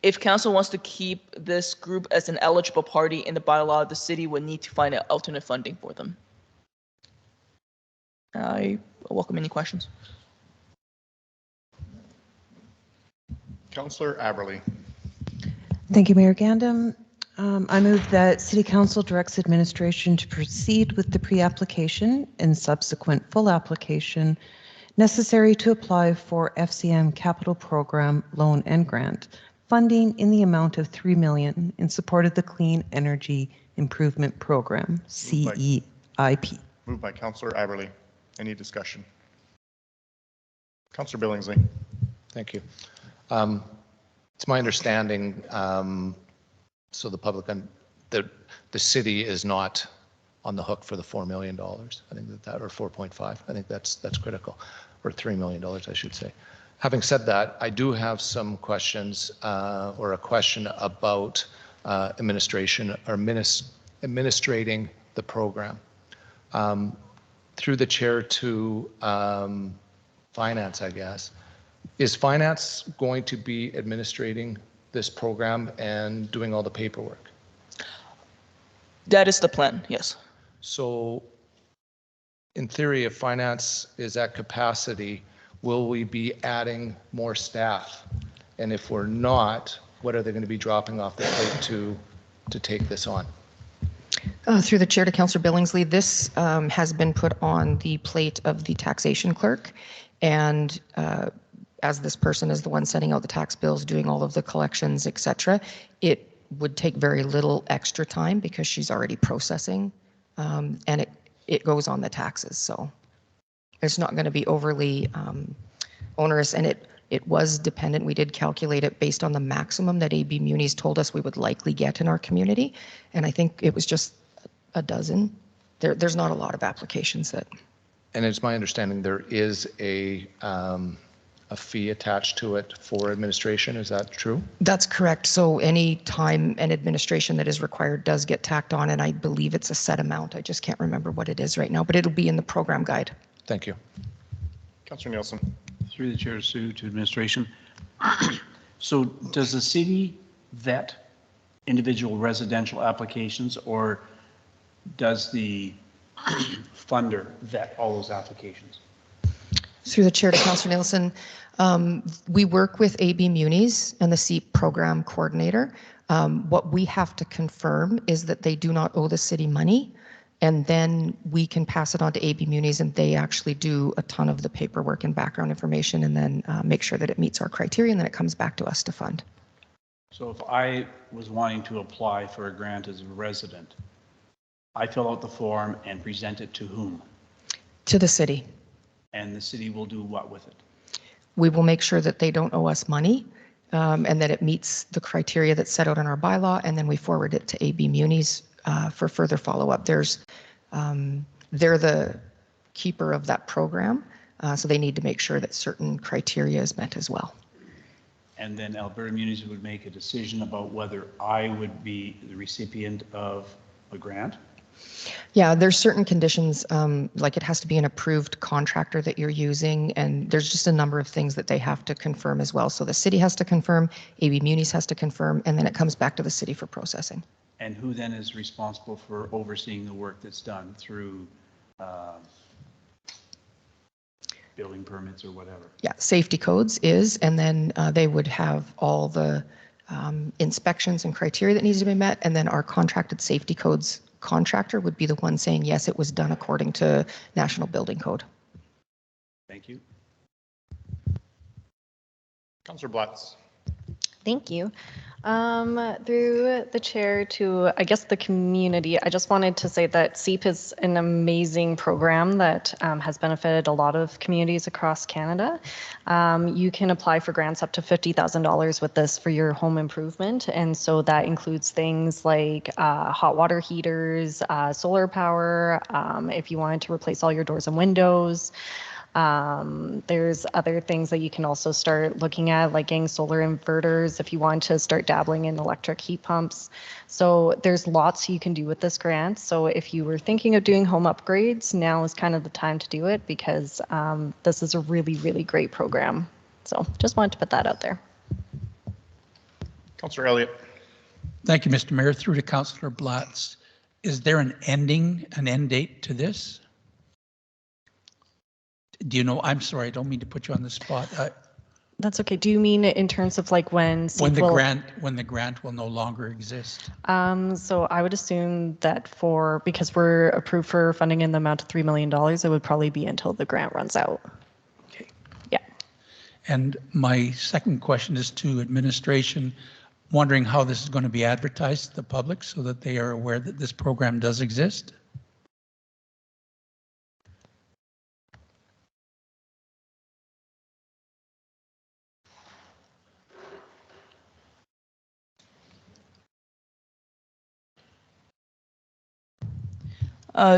If council wants to keep this group as an eligible party in the bylaw, the city would need to find alternate funding for them. I welcome any questions. Councillor Aberly. Thank you, Mayor Gandam. I move that City Council directs administration to proceed with the pre-application and subsequent full application necessary to apply for FCM Capital Program Loan and Grant funding in the amount of $3 million in support of the Clean Energy Improvement Program, CEIP. Moved by Councillor Aberly. Any discussion? Councillor Billingsley. Thank you. It's my understanding, so the public, the city is not on the hook for the $4 million. I think that, or 4.5, I think that's critical, or $3 million, I should say. Having said that, I do have some questions, or a question about administration or administrating the program. Through the chair to finance, I guess. Is finance going to be administrating this program and doing all the paperwork? That is the plan, yes. So in theory, if finance is at capacity, will we be adding more staff? And if we're not, what are they going to be dropping off their plate to take this on? Through the chair to Councillor Billingsley, this has been put on the plate of the taxation clerk. And as this person is the one sending out the tax bills, doing all of the collections, etc., it would take very little extra time because she's already processing, and it goes on the taxes. So it's not going to be overly onerous, and it was dependent. We did calculate it based on the maximum that AB Munis told us we would likely get in our community, and I think it was just a dozen. There's not a lot of applications that. And it's my understanding there is a fee attached to it for administration. Is that true? That's correct. So any time and administration that is required does get tacked on, and I believe it's a set amount. I just can't remember what it is right now, but it'll be in the program guide. Thank you. Councillor Nielsen. Through the chair, Sue, to administration. So does the city vet individual residential applications, or does the funder vet all those applications? Through the chair to Councillor Nielsen, we work with AB Munis and the SEEP program coordinator. What we have to confirm is that they do not owe the city money, and then we can pass it on to AB Munis, and they actually do a ton of the paperwork and background information, and then make sure that it meets our criteria, and then it comes back to us to fund. So if I was wanting to apply for a grant as a resident, I fill out the form and present it to whom? To the city. And the city will do what with it? We will make sure that they don't owe us money, and that it meets the criteria that's set out in our bylaw, and then we forward it to AB Munis for further follow-up. They're the keeper of that program, so they need to make sure that certain criteria is met as well. And then Alberta Munis would make a decision about whether I would be the recipient of a grant? Yeah, there's certain conditions, like it has to be an approved contractor that you're using, and there's just a number of things that they have to confirm as well. So the city has to confirm, AB Munis has to confirm, and then it comes back to the city for processing. And who then is responsible for overseeing the work that's done through building permits or whatever? Yeah, safety codes is, and then they would have all the inspections and criteria that needs to be met, and then our contracted safety codes contractor would be the one saying, yes, it was done according to National Building Code. Thank you. Councillor Blatz. Thank you. Through the chair to, I guess, the community, I just wanted to say that SEEP is an amazing program that has benefited a lot of communities across Canada. You can apply for grants up to $50,000 with this for your home improvement. And so that includes things like hot water heaters, solar power, if you wanted to replace all your doors and windows. There's other things that you can also start looking at, like getting solar inverters if you want to start dabbling in electric heat pumps. So there's lots you can do with this grant. So if you were thinking of doing home upgrades, now is kind of the time to do it, because this is a really, really great program. So just wanted to put that out there. Councillor Elliott. Thank you, Mr. Mayor. Through to Councillor Blatz. Is there an end date to this? Do you know? I'm sorry, I don't mean to put you on the spot. That's okay. Do you mean in terms of like when the grant will no longer exist? So I would assume that because we're approved for funding in the amount of $3 million, it would probably be until the grant runs out. Okay. Yeah. And my second question is to administration, wondering how this is going to be advertised to the public so that they are aware that this program does exist.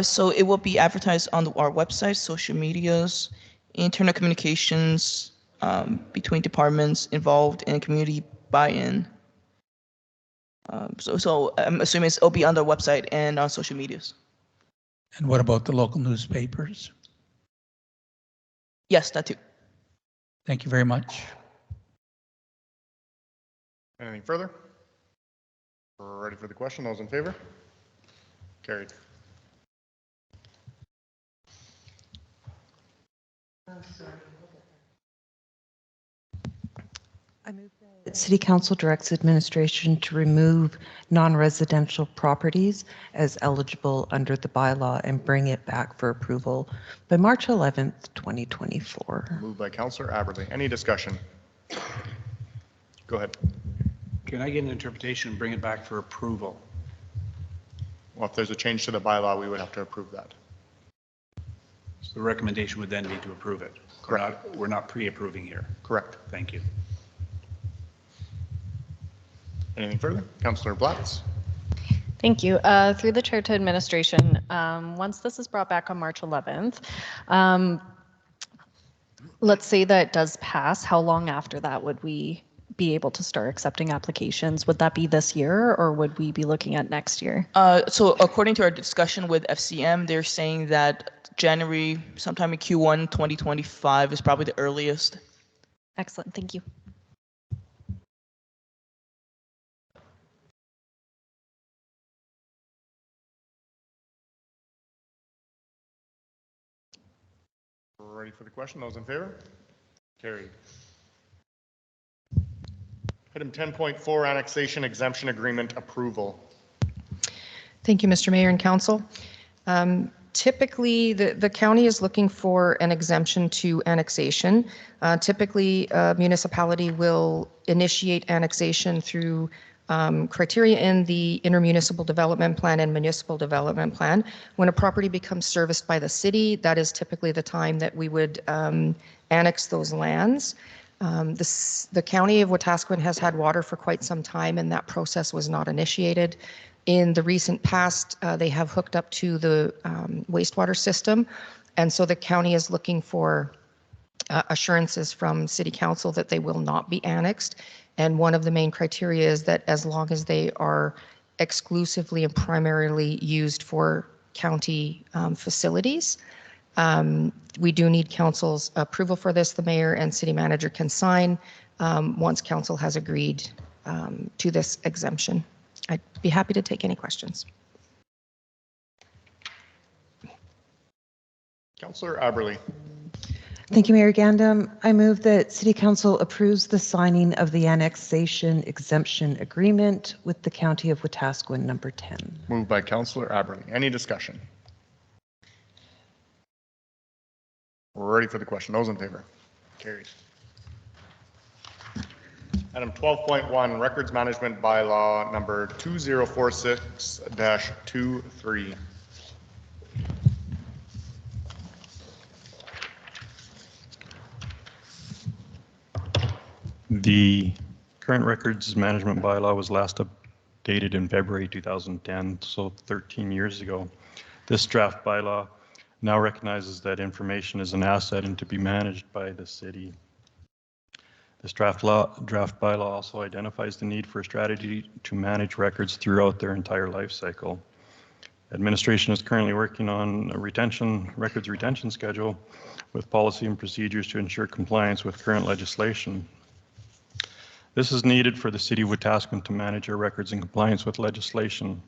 So it will be advertised on our website, social medias, internal communications between departments involved, and community buy-in. So I'm assuming it'll be on the website and on social medias. And what about the local newspapers? Yes, that too. Thank you very much. Anything further? We're ready for the question. Those in favor? Carried. I move that City Council directs administration to remove non-residential properties as eligible under the bylaw and bring it back for approval by March 11th, 2024. Moved by Councillor Aberley. Any discussion? Go ahead. Can I get an interpretation and bring it back for approval? Well, if there's a change to the bylaw, we would have to approve that. So the recommendation would then be to approve it. Correct. We're not pre-approving here. Correct. Thank you. Anything further? Councillor Blatz. Thank you. Through the chair to administration, once this is brought back on March 11th, let's say that it does pass, how long after that would we be able to start accepting applications? Would that be this year or would we be looking at next year? So according to our discussion with FCM, they're saying that January, sometime in Q1 2025 is probably the earliest. Excellent. Thank you. We're ready for the question. Those in favor? Carried. Item 10.4, annexation exemption agreement approval. Thank you, Mr. Mayor and Council. Typically, the county is looking for an exemption to annexation. Typically, a municipality will initiate annexation through criteria in the intermunicipal development plan and municipal development plan. When a property becomes serviced by the city, that is typically the time that we would annex those lands. The county of Wetaskiwin has had water for quite some time, and that process was not initiated. In the recent past, they have hooked up to the wastewater system, and so the county is looking for assurances from City Council that they will not be annexed. And one of the main criteria is that as long as they are exclusively and primarily used for county facilities. We do need council's approval for this. The mayor and city manager can sign once council has agreed to this exemption. I'd be happy to take any questions. Councillor Aberley. Thank you, Mayor Gandam. I move that City Council approves the signing of the annexation exemption agreement with the County of Wetaskiwin, number 10. Moved by Councillor Aberley. Any discussion? We're ready for the question. Those in favor? Carried. Item 12.1, Records Management Bylaw number 2046-23. The current records management bylaw was last updated in February 2010, so 13 years ago. This draft bylaw now recognizes that information is an asset and to be managed by the city. This draft bylaw also identifies the need for a strategy to manage records throughout their entire life cycle. Administration is currently working on a records retention schedule with policy and procedures to ensure compliance with current legislation. This is needed for the City of Wetaskiwin to manage our records in compliance with legislation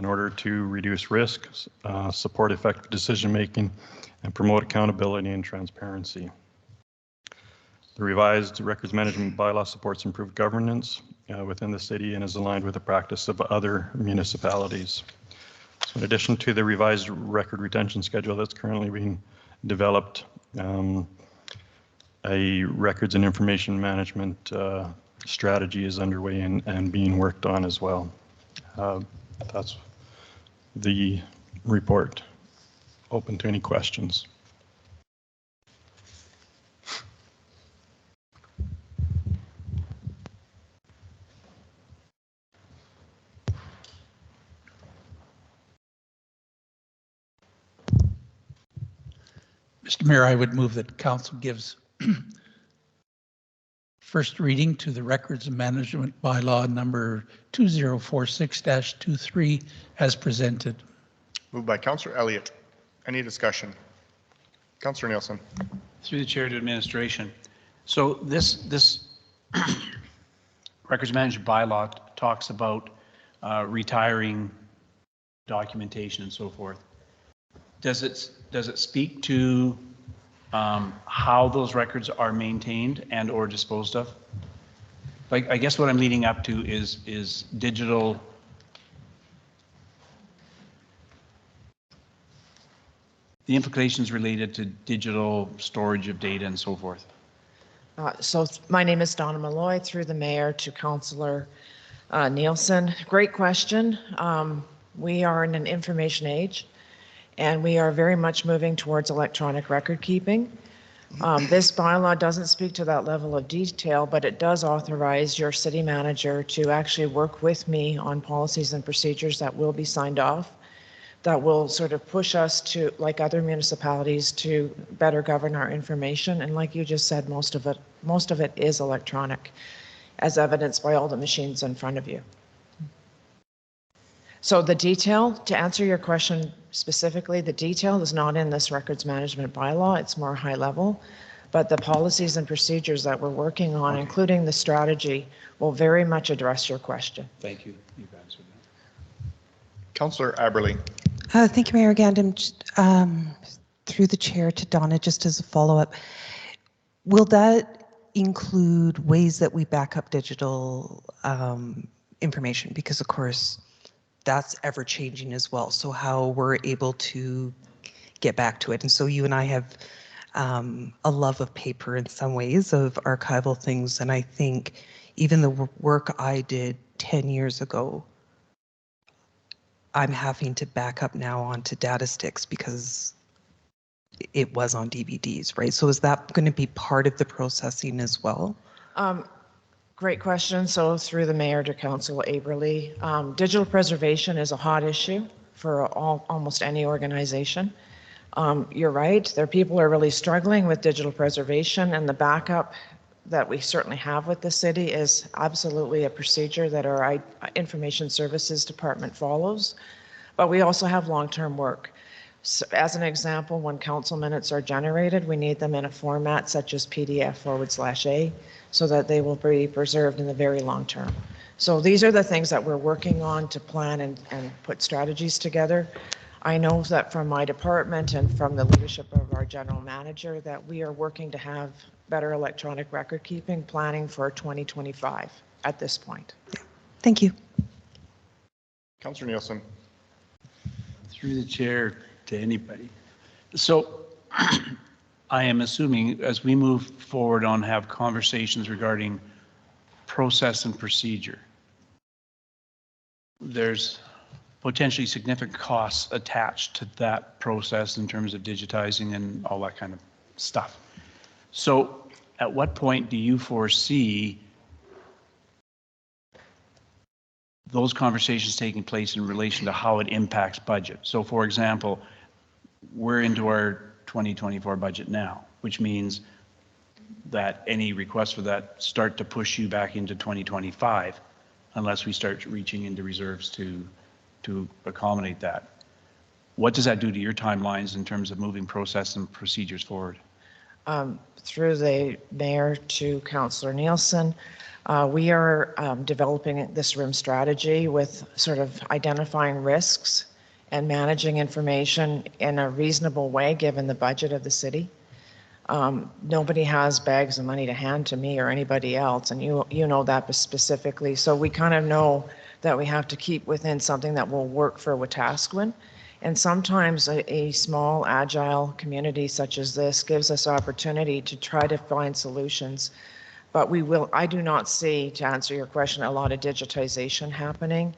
in order to reduce risk, support effective decision-making, and promote accountability and transparency. The revised records management bylaw supports improved governance within the city and is aligned with the practice of other municipalities. So in addition to the revised record retention schedule that's currently being developed, a records and information management strategy is underway and being worked on as well. That's the report. Open to any questions. Mr. Mayor, I would move that council gives first reading to the Records Management Bylaw number 2046-23 as presented. Moved by Councillor Elliott. Any discussion? Councillor Nielsen. Through the chair to administration. So this Records Management Bylaw talks about retiring documentation and so forth. Does it speak to how those records are maintained and or disposed of? Like, I guess what I'm leading up to is digital. The implications related to digital storage of data and so forth. So my name is Donna Malloy, through the mayor to Councillor Nielsen. Great question. We are in an information age, and we are very much moving towards electronic record keeping. This bylaw doesn't speak to that level of detail, but it does authorize your city manager to actually work with me on policies and procedures that will be signed off, that will sort of push us to, like other municipalities, to better govern our information. And like you just said, most of it is electronic, as evidenced by all the machines in front of you. So the detail, to answer your question specifically, the detail is not in this records management bylaw. It's more high level, but the policies and procedures that we're working on, including the strategy, will very much address your question. Thank you. You've answered that. Councillor Aberley. Thank you, Mayor Gandam. Through the chair to Donna, just as a follow-up, will that include ways that we back up digital information? Because of course, that's ever changing as well. So how we're able to get back to it. And so you and I have a love of paper in some ways, of archival things. And I think even the work I did 10 years ago, I'm having to back up now onto data sticks because it was on DVDs, right? So is that going to be part of the processing as well? Great question. So through the mayor to Councillor Aberley, digital preservation is a hot issue for almost any organization. You're right, people are really struggling with digital preservation, and the backup that we certainly have with the city is absolutely a procedure that our information services department follows. But we also have long-term work. So as an example, when council minutes are generated, we need them in a format such as PDF/A, so that they will be preserved in the very long term. So these are the things that we're working on to plan and put strategies together. I know that from my department and from the leadership of our general manager that we are working to have better electronic record keeping planning for 2025 at this point. Thank you. Councillor Nielsen. Through the chair to anybody. So I am assuming as we move forward on have conversations regarding process and procedure, there's potentially significant costs attached to that process in terms of digitizing and all that kind of stuff. So at what point do you foresee those conversations taking place in relation to how it impacts budget? So for example, we're into our 2024 budget now, which means that any requests for that start to push you back into 2025 unless we start reaching into reserves to accommodate that. What does that do to your timelines in terms of moving process and procedures forward? Through the mayor to Councillor Nielsen, we are developing this room strategy with sort of identifying risks and managing information in a reasonable way given the budget of the city. Nobody has bags of money to hand to me or anybody else, and you know that specifically. So we kind of know that we have to keep within something that will work for Wetaskiwin. And sometimes a small, agile community such as this gives us opportunity to try to find solutions. But I do not see, to answer your question, a lot of digitization happening.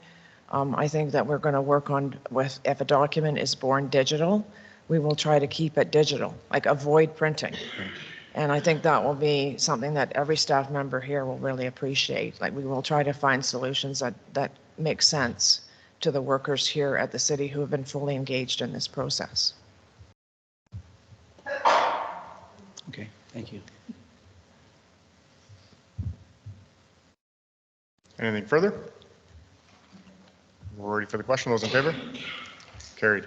I think that we're going to work on, if a document is born digital, we will try to keep it digital, like avoid printing. And I think that will be something that every staff member here will really appreciate. Like, we will try to find solutions that make sense to the workers here at the city who have been fully engaged in this process. Thank you. Anything further? We're ready for the question. Those in favor? Carried.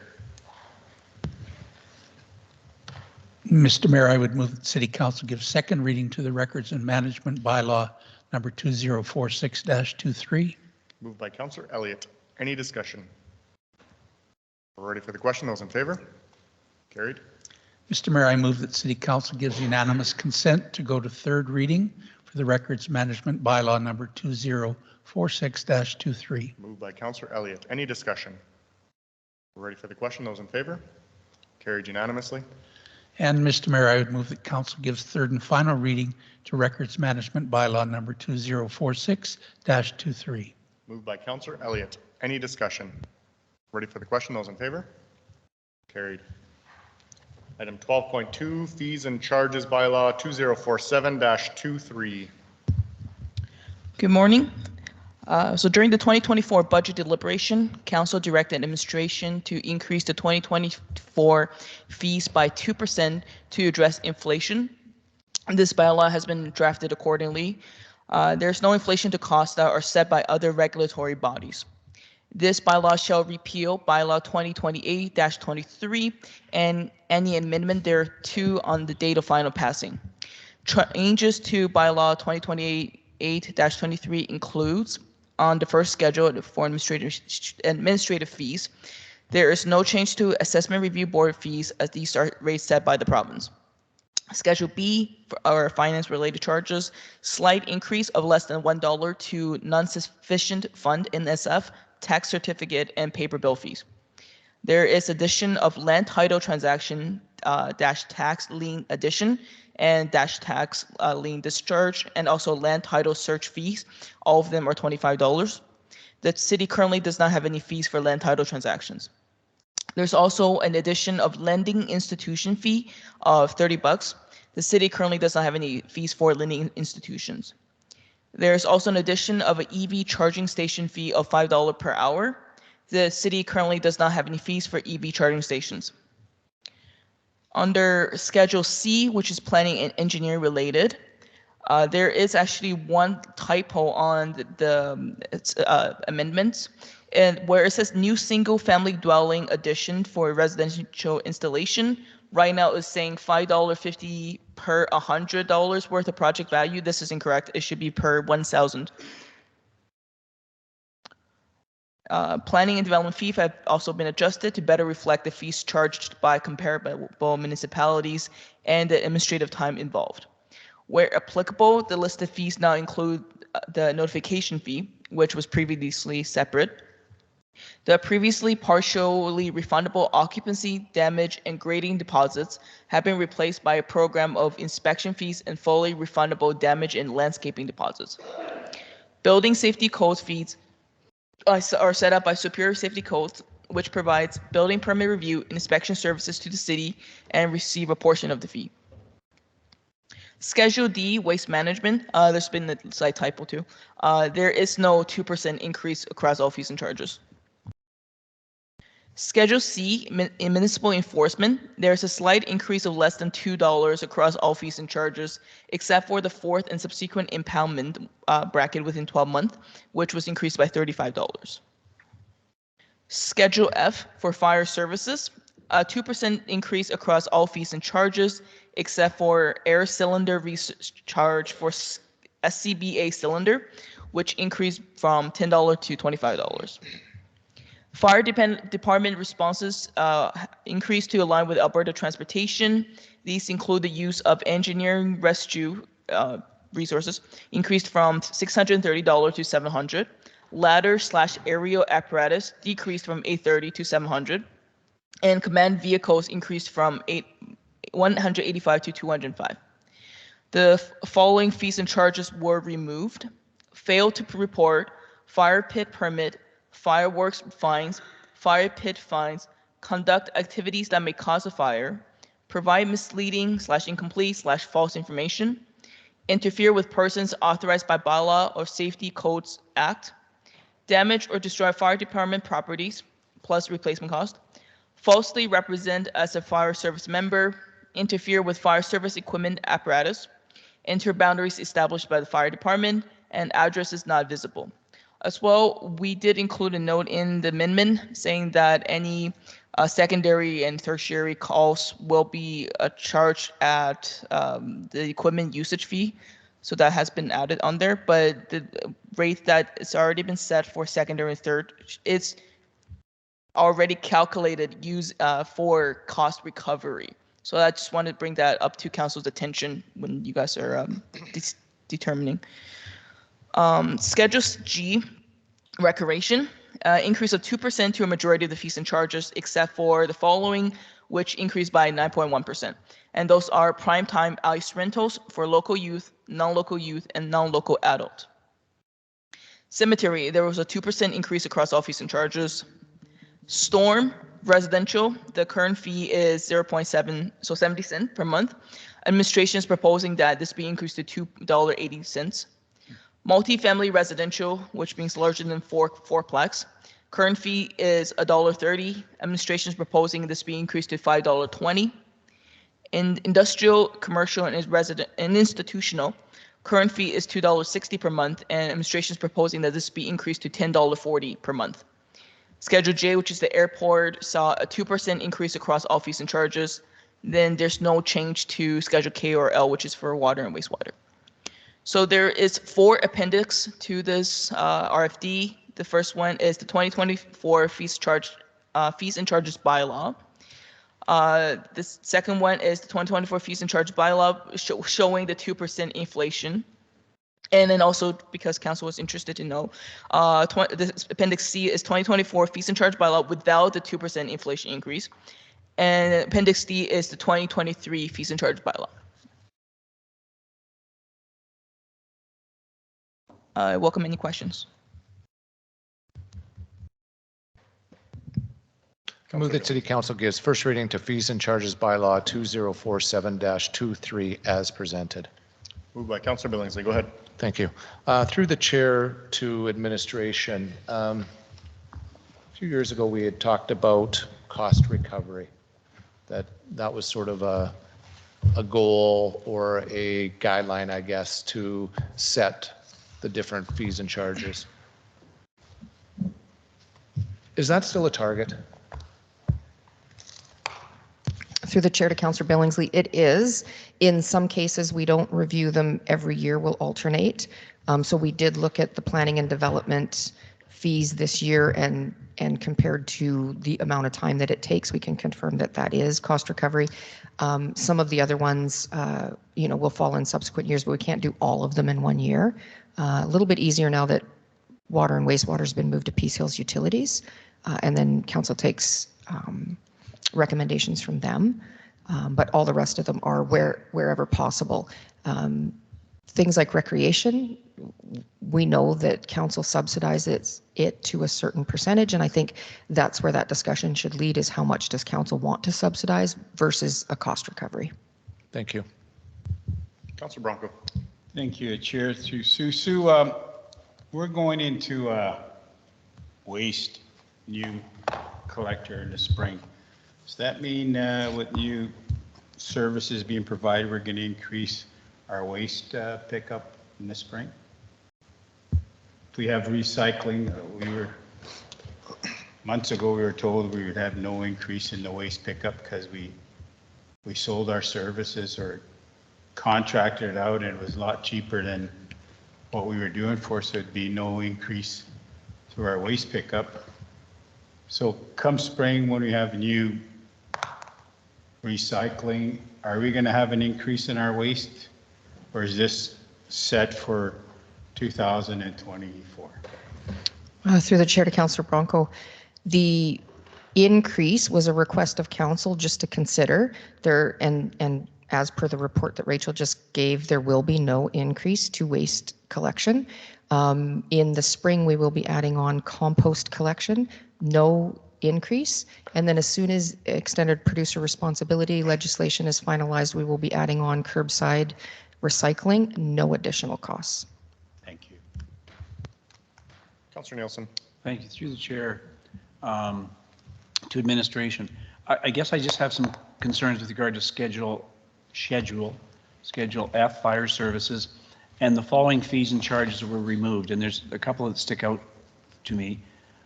Mr. Mayor, I would move that City Council give second reading to the Records and Management Bylaw number 2046-23. Moved by Councillor Elliott. Any discussion? We're ready for the question. Those in favor? Carried. Mr. Mayor, I move that City Council gives unanimous consent to go to third reading for the Records Management Bylaw number 2046-23. Moved by Councillor Elliott. Any discussion? We're ready for the question. Those in favor? Carried unanimously. And Mr. Mayor, I would move that Council gives third and final reading to Records Management Bylaw number 2046-23. Moved by Councillor Elliott. Any discussion? Ready for the question. Those in favor? Carried. Item 12.2, Fees and Charges Bylaw 2047-23. Good morning. So during the 2024 budget deliberation, Council directed administration to increase the 2024 fees by 2% to address inflation. This bylaw has been drafted accordingly. There's no inflation to costs that are set by other regulatory bodies. This bylaw shall repeal bylaw 2028-23 and any amendment thereto on the date of final passing. Changes to bylaw 2028-23 includes on the first schedule for administrative fees. There is no change to assessment review board fees as these are rates set by the province. Schedule B for our finance related charges, slight increase of less than $1 to non-sufficient fund NSF, tax certificate, and paper bill fees. There is addition of land title transaction dash tax lien addition and dash tax lien discharge, and also land title search fees. All of them are $25. The city currently does not have any fees for land title transactions. There's also an addition of lending institution fee of $30. The city currently does not have any fees for lending institutions. There's also an addition of an EV charging station fee of $5 per hour. The city currently does not have any fees for EV charging stations. Under Schedule C, which is planning and engineering related, there is actually one typo on the amendments, and where it says new single family dwelling addition for residential installation. Right now it's saying $5.50 per $100 worth of project value. This is incorrect. It should be per 1,000. Planning and development fees have also been adjusted to better reflect the fees charged by comparable municipalities and the administrative time involved. Where applicable, the listed fees now include the notification fee, which was previously separate. The previously partially refundable occupancy, damage, and grading deposits have been replaced by a program of inspection fees and fully refundable damage and landscaping deposits. Building safety code fees are set up by Superior Safety Codes, which provides building permit review and inspection services to the city and receive a portion of the fee. Schedule D, waste management, there's been a slight typo too. There is no 2% increase across all fees and charges. Schedule C, in municipal enforcement, there's a slight increase of less than $2 across all fees and charges, except for the fourth and subsequent impoundment bracket within 12 months, which was increased by $35. Schedule F for fire services, a 2% increase across all fees and charges, except for air cylinder recharge for SCBA cylinder, which increased from $10 to $25. Fire department responses increased to align with Alberta Transportation. These include the use of engineering rescue resources, increased from $630 to $700. Ladder/aerial apparatus decreased from $830 to $700. And command vehicles increased from $185 to $205. The following fees and charges were removed: failed to report, fire pit permit, fireworks fines, fire pit fines, conduct activities that may cause a fire, provide misleading/incomplete/false information, interfere with persons authorized by bylaw or Safety Codes Act, damage or destroy fire department properties plus replacement cost, falsely represent as a fire service member, interfere with fire service equipment apparatus, enter boundaries established by the fire department, and address is not visible. As well, we did include a note in the amendment saying that any secondary and tertiary calls will be charged at the equipment usage fee. So that has been added on there, but the rate that it's already been set for secondary and third, it's already calculated for cost recovery. So I just wanted to bring that up to council's attention when you guys are determining. Schedule G, recreation, increase of 2% to a majority of the fees and charges, except for the following, which increased by 9.1%. And those are prime time ice rentals for local youth, non-local youth, and non-local adult. Cemetery, there was a 2% increase across all fees and charges. Storm, residential, the current fee is 0.7, so 70 cents per month. Administration is proposing that this be increased to $2.80. Multifamily residential, which means larger than fourplex, current fee is $1.30. Administration is proposing this be increased to $5.20. In industrial, commercial, and institutional, current fee is $2.60 per month, and administration is proposing that this be increased to $10.40 per month. Schedule J, which is the airport, saw a 2% increase across all fees and charges. Then there's no change to Schedule K or L, which is for water and wastewater. So there is 4 appendix to this RFD. The first one is the 2024 fees and charges bylaw. The second one is the 2024 fees and charges bylaw showing the 2% inflation. And then also, because council was interested to know, this Appendix C is 2024 fees and charge bylaw without the 2% inflation increase. And Appendix D is the 2023 fees and charge bylaw. I welcome any questions. I move that City Council gives first reading to fees and charges bylaw 2047-23 as presented. Moved by Councillor Billingsley. Go ahead. Thank you. Through the chair to administration, a few years ago we had talked about cost recovery. That was sort of a goal or a guideline, I guess, to set the different fees and charges. Is that still a target? Through the chair to Councillor Billingsley, it is. In some cases, we don't review them every year, we'll alternate. So we did look at the planning and development fees this year, and compared to the amount of time that it takes, we can confirm that that is cost recovery. Some of the other ones, will fall in subsequent years, but we can't do all of them in one year. A little bit easier now that water and wastewater has been moved to Peace Hills Utilities, and then council takes recommendations from them, but all the rest of them are wherever possible. Things like recreation, we know that council subsidizes it to a certain percentage, and I think that's where that discussion should lead, is how much does council want to subsidize versus a cost recovery. Thank you. Councillor Bronco. Thank you, Chair. Through Sue, we're going into a waste new collector in the spring. Does that mean with new services being provided, we're going to increase our waste pickup in the spring? If we have recycling, months ago we were told we would have no increase in the waste pickup because we sold our services or contracted it out, and it was a lot cheaper than what we were doing for, so it'd be no increase to our waste pickup. So come spring, when we have new recycling, are we going to have an increase in our waste, or is this set for 2024? Through the chair to Councillor Bronco, the increase was a request of council just to consider there, and as per the report that Rachel just gave, there will be no increase to waste collection. In the spring, we will be adding on compost collection, no increase. And then as soon as extended producer responsibility legislation is finalized, we will be adding on curbside recycling, no additional costs. Thank you. Councillor Nielsen. Thank you. Through the chair to administration. I guess I just have some concerns with regard to Schedule F, fire services, and the following fees and charges were removed, and there's a couple that stick out to me.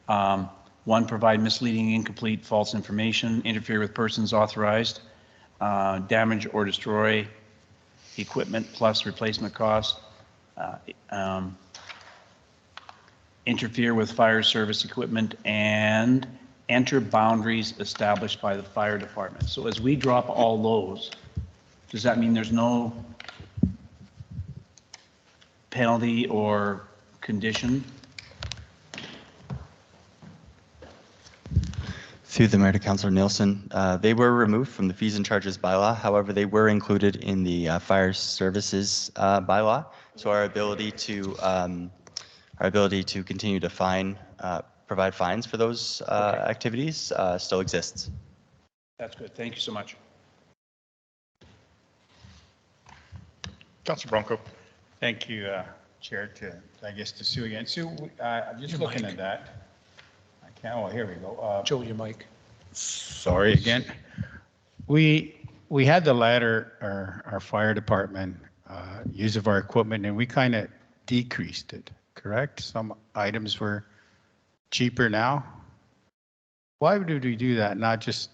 One, provide misleading, incomplete, false information, interfere with persons authorized, damage or destroy equipment plus replacement cost, interfere with fire service equipment, and enter boundaries established by the fire department. So as we drop all those, does that mean there's no penalty or condition? Through the Mayor to Councillor Nielsen, they were removed from the fees and charges bylaw. However, they were included in the fire services bylaw. So our ability to continue to provide fines for those activities still exists. That's good. Thank you so much. Councillor Bronco. Thank you, Chair, to Sue again. Sue, I'm just looking at that. I can't, oh, here we go. Joe, your mic. Sorry again. We had the ladder, our fire department, use of our equipment, and we kind of decreased it, correct? Some items were cheaper now. Why would we do that, not just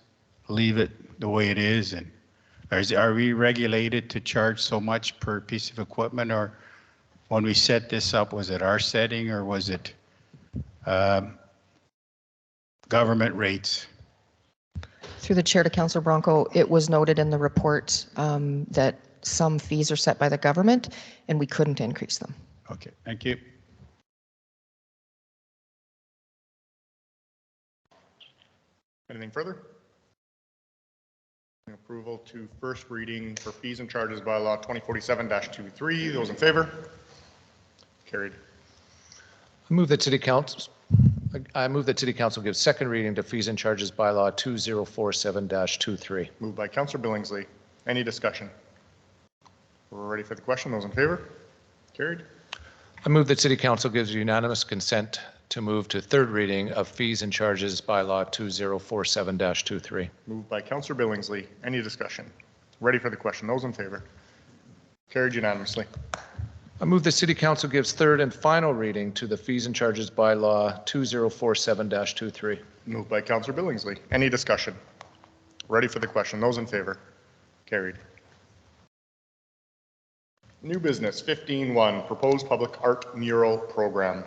leave it the way it is? And are we regulated to charge so much per piece of equipment? Or when we set this up, was it our setting or was it government rates? Through the chair to Councillor Bronco, it was noted in the report that some fees are set by the government and we couldn't increase them. Okay, thank you. Anything further? Approval to first reading for fees and charges by law 2047-23. Those in favor? Carried. I move that City Council gives second reading to fees and charges by law 2047-23. Moved by Councillor Billingsley. Any discussion? We're ready for the question. Those in favor? Carried. I move that City Council gives unanimous consent to move to third reading of fees and charges by law 2047-23. Moved by Councillor Billingsley. Any discussion? Ready for the question. Those in favor? Carried unanimously. I move that City Council gives third and final reading to the fees and charges by law 2047-23. Moved by Councillor Billingsley. Any discussion? Ready for the question. Those in favor? Carried. New business 15.1, proposed public art mural program.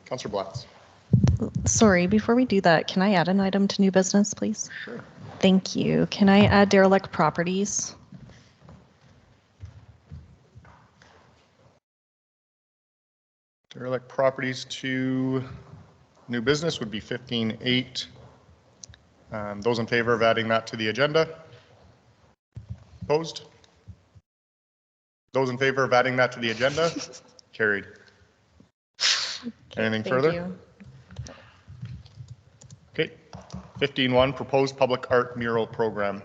Councillor Blatz. Sorry, before we do that, can I add an item to new business, please? Sure. Thank you. Can I add derelict properties? Derelict properties to new business would be 15.8. Those in favor of adding that to the agenda? Opposed? Those in favor of adding that to the agenda? Carried. Anything further? Okay. 15.1, proposed public art mural program.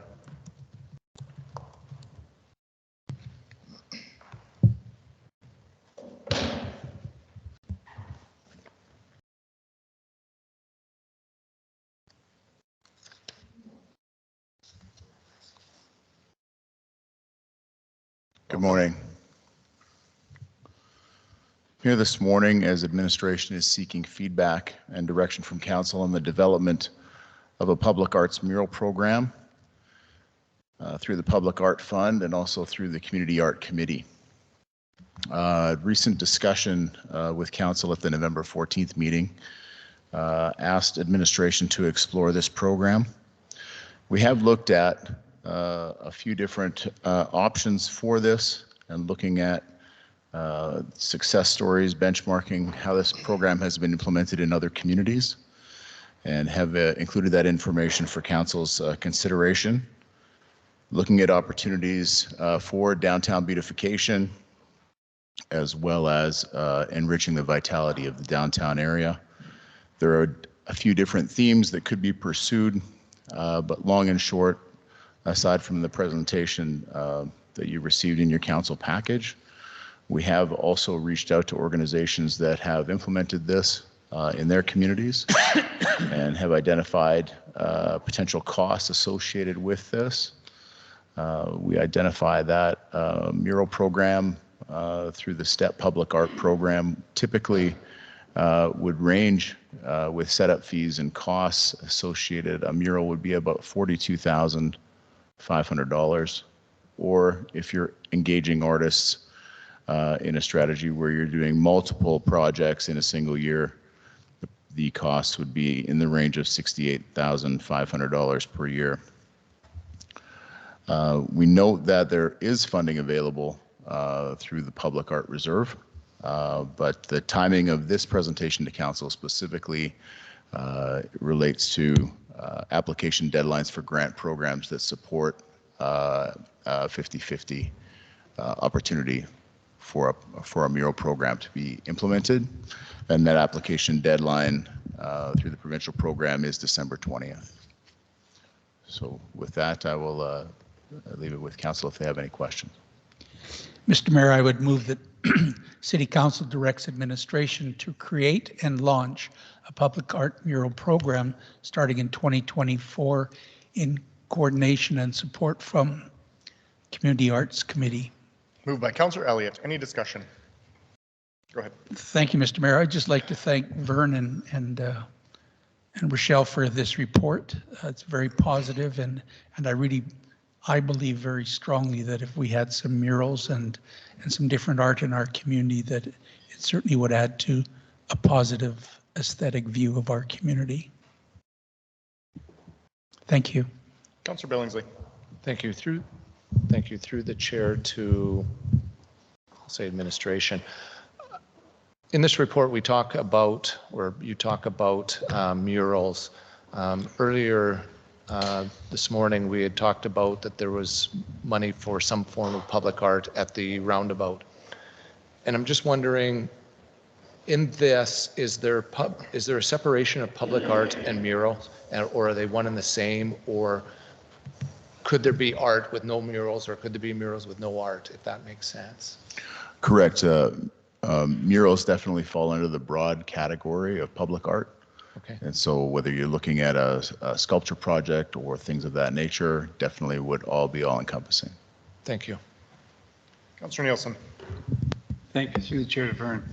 Good morning. Here this morning as administration is seeking feedback and direction from council on the development of a public arts mural program through the Public Art Fund and also through the Community Art Committee. Recent discussion with council at the November 14th meeting asked administration to explore this program. We have looked at a few different options for this and looking at success stories, benchmarking how this program has been implemented in other communities, and have included that information for council's consideration. Looking at opportunities for downtown beautification, as well as enriching the vitality of the downtown area. There are a few different themes that could be pursued, but long and short, aside from the presentation that you received in your council package, we have also reached out to organizations that have implemented this in their communities and have identified potential costs associated with this. We identify that mural program through the STEP Public Art Program typically would range with setup fees and costs associated. A mural would be about $42,500. Or if you're engaging artists in a strategy where you're doing multiple projects in a single year, the cost would be in the range of $68,500 per year. We note that there is funding available through the Public Art Reserve, but the timing of this presentation to council specifically relates to application deadlines for grant programs that support 50-50 opportunity for a mural program to be implemented. And that application deadline through the provincial program is December 20th. So with that, I will leave it with council if they have any questions. Mr. Mayor, I would move that City Council directs administration to create and launch a public art mural program starting in 2024 in coordination and support from Community Arts Committee. Moved by Councillor Elliott. Any discussion? Go ahead. Thank you, Mr. Mayor. I'd just like to thank Vern and Rochelle for this report. It's very positive, and I believe very strongly that if we had some murals and some different art in our community, that it certainly would add to a positive aesthetic view of our community. Thank you. Councillor Billingsley. Thank you. Through the chair to, I'll say, administration. In this report, we talk about, or you talk about murals. Earlier this morning, we had talked about that there was money for some form of public art at the roundabout. And I'm just wondering, in this, is there a separation of public art and murals, or are they one and the same, or could there be art with no murals, or could there be murals with no art, if that makes sense? Correct. Murals definitely fall under the broad category of public art. Okay. And so whether you're looking at a sculpture project or things of that nature, definitely would all be all-encompassing. Thank you. Councillor Nielsen. Thank you, through the chair to Vern.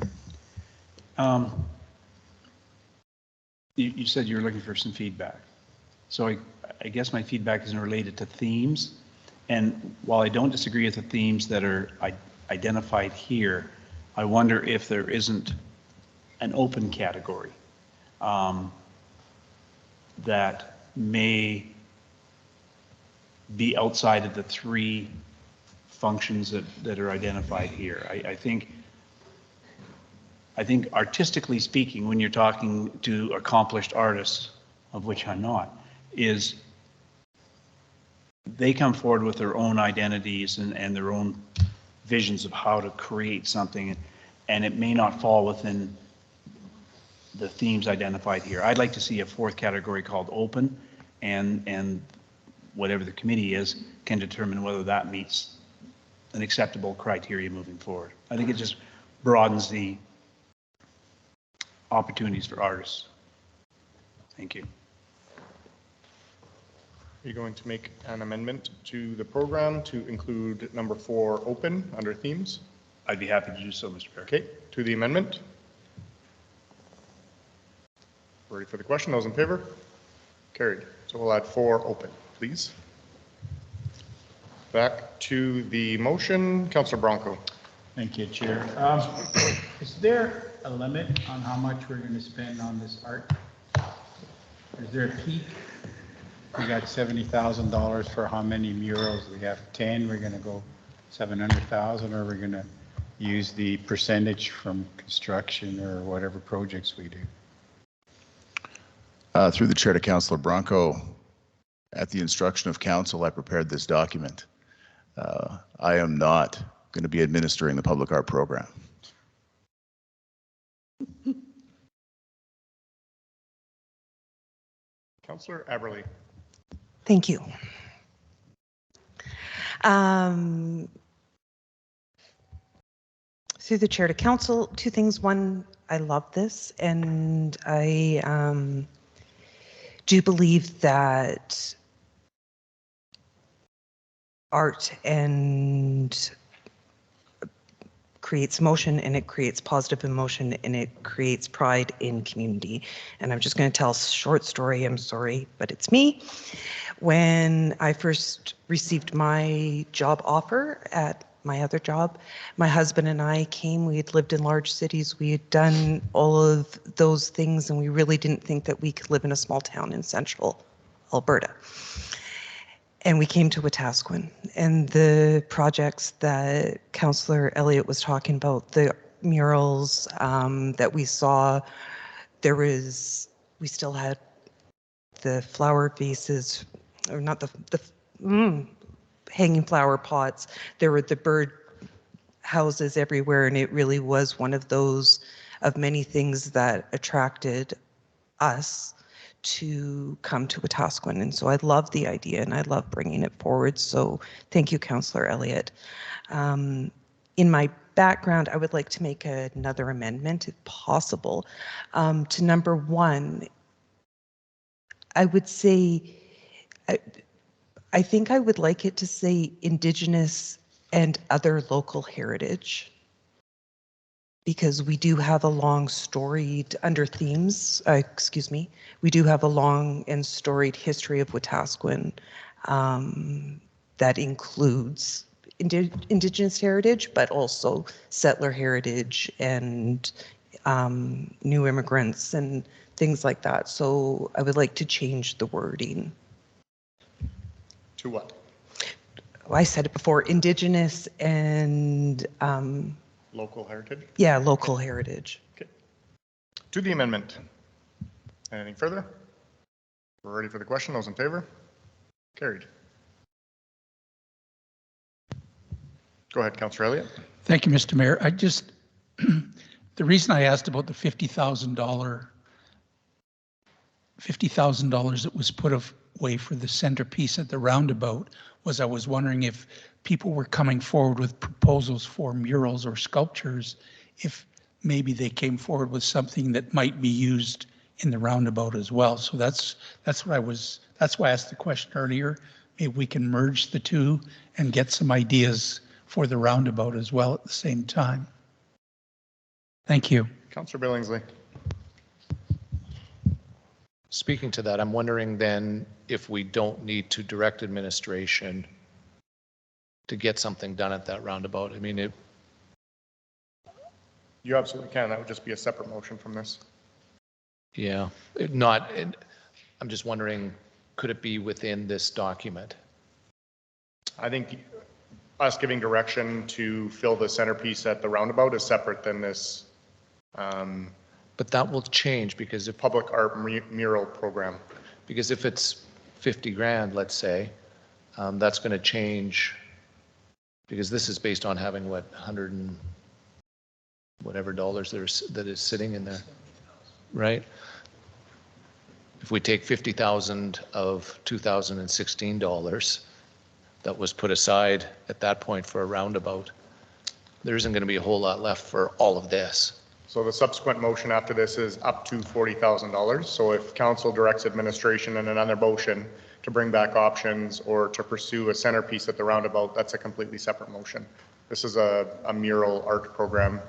You said you were looking for some feedback. So I guess my feedback isn't related to themes. And while I don't disagree with the themes that are identified here, I wonder if there isn't an open category that may be outside of the three functions that are identified here. I think artistically speaking, when you're talking to accomplished artists, of which I'm not, is they come forward with their own identities and their own visions of how to create something, and it may not fall within the themes identified here. I'd like to see a fourth category called open, and whatever the committee is can determine whether that meets an acceptable criteria moving forward. I think it just broadens the opportunities for artists. Thank you. Are you going to make an amendment to the program to include number 4 open under themes? I'd be happy to do so, Mr. Mayor. Okay, to the amendment. Ready for the question? Those in favor? Carried. So we'll add 4 open, please. Back to the motion, Councillor Bronco. Thank you, Chair. Is there a limit on how much we're going to spend on this art? Is there a peak? We got $70,000 for how many murals? We have 10. We're going to go 700,000, or we're going to use the percentage from construction or whatever projects we do. Through the chair to Councillor Bronco, at the instruction of council, I prepared this document. I am not going to be administering the public art program. Councillor Aberle. Thank you. Through the chair to council, 2 things. One, I love this, and I do believe that art and creates motion, and it creates positive emotion, and it creates pride in community. And I'm just going to tell a short story. I'm sorry, but it's me. When I first received my job offer at my other job, my husband and I came. We had lived in large cities. We had done all of those things, and we really didn't think that we could live in a small town in central Alberta. And we came to Wetaskiwin, and the projects that Councillor Elliott was talking about, the murals that we saw, we still had the flower vases, or not the hanging flower pots. There were the bird houses everywhere, and it really was one of those of many things that attracted us to come to Wetaskiwin. And so I love the idea, and I love bringing it forward. So thank you, Councillor Elliott. In my background, I would like to make another amendment, if possible, to number 1. I would say, I think I would like it to say Indigenous and other local heritage, because we do have a long storied, under themes, we do have a long and storied history of Wetaskiwin that includes Indigenous heritage, but also settler heritage and new immigrants and things like that. So I would like to change the wording. To what? I said it before, Indigenous and Local heritage? yeah, local heritage. Okay. To the amendment. Anything further? We're ready for the question. Those in favor? Carried. Go ahead, Councillor Elliott. Thank you, Mr. Mayor. The reason I asked about the $50,000 that was put away for the centerpiece at the roundabout was I was wondering if people were coming forward with proposals for murals or sculptures, if maybe they came forward with something that might be used in the roundabout as well. So that's why I asked the question earlier. Maybe we can merge the two and get some ideas for the roundabout as well at the same time. Thank you. Councillor Billingsley. Speaking to that, I'm wondering then if we don't need to direct administration to get something done at that roundabout. I mean, You absolutely can. That would just be a separate motion from this. yeah, I'm just wondering, could it be within this document? I think us giving direction to fill the centerpiece at the roundabout is separate than this. But that will change because if public art mural program. Because if it's 50 grand, let's say, that's going to change, because this is based on having what, 100 and whatever dollars that is sitting in there, right? If we take 50,000 of 2016 dollars that was put aside at that point for a roundabout, there isn't going to be a whole lot left for all of this. So the subsequent motion after this is up to $40,000. So if council directs administration in another motion to bring back options or to pursue a centerpiece at the roundabout, that's a completely separate motion. This is a mural art program.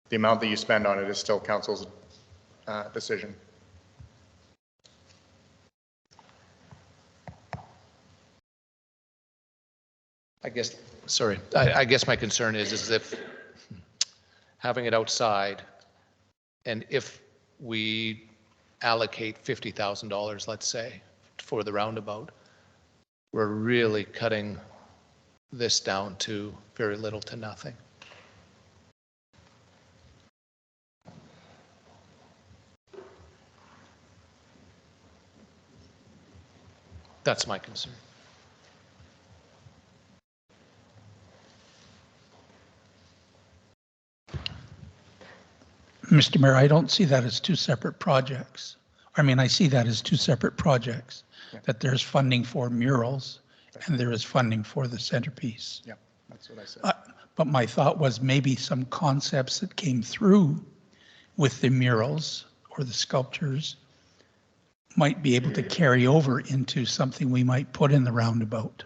The amount that you spend on it is still council's decision. I guess my concern is if having it outside, and if we allocate $50,000, let's say, for the roundabout, we're really cutting this down to very little to nothing. That's my concern. Mr. Mayor, I don't see that as two separate projects. I mean, I see that as two separate projects, that there's funding for murals and there is funding for the centerpiece. Yeah. That's what I said. But my thought was maybe some concepts that came through with the murals or the sculptures might be able to carry over into something we might put in the roundabout.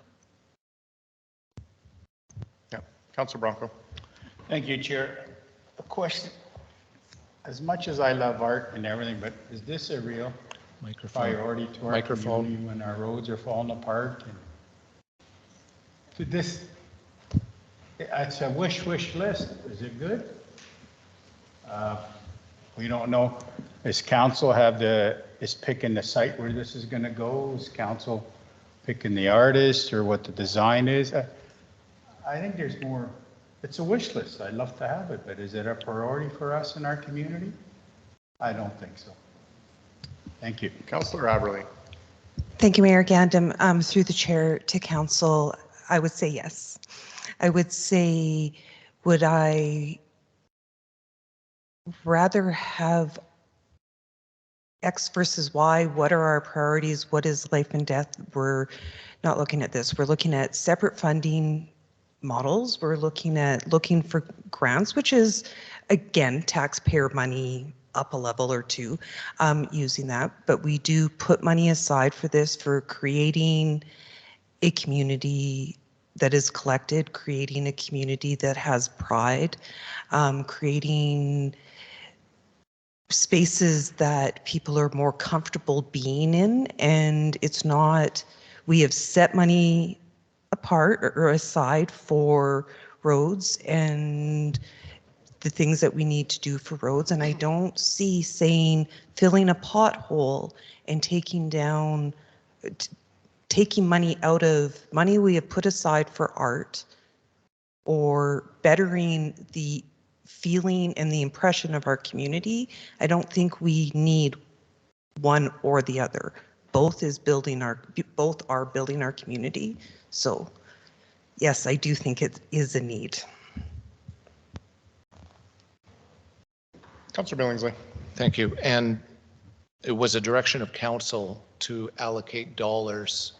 Yeah, Councilor Bronco. Thank you, Chair. A question. As much as I love art and everything, but is this a real priority to our community when our roads are falling apart? And to this, it's a wish list. Is it good? We don't know. Does council is picking the site where this is going to go? Is council picking the artist or what the design is? I think there's more. It's a wish list. I'd love to have it, but is it a priority for us in our community? I don't think so. Thank you. Councilor Aberley. Thank you, Mayor Gandam. Through the chair to council, I would say yes. I would say, would I rather have X versus Y? What are our priorities? What is life and death? We're not looking at this. We're looking at separate funding models. We're looking for grants, which is, again, taxpayer money up a level or two, using that. But we do put money aside for this, for creating a community that is collected, creating a community that has pride, creating spaces that people are more comfortable being in. And it's not, we have set money apart or aside for roads and the things that we need to do for roads. And I don't see saying filling a pothole and taking money out of money we have put aside for art or bettering the feeling and the impression of our community. I don't think we need one or the other. Both are building our community. So yes, I do think it is a need. Councilor Billingsley. Thank you. And it was a direction of council to allocate dollars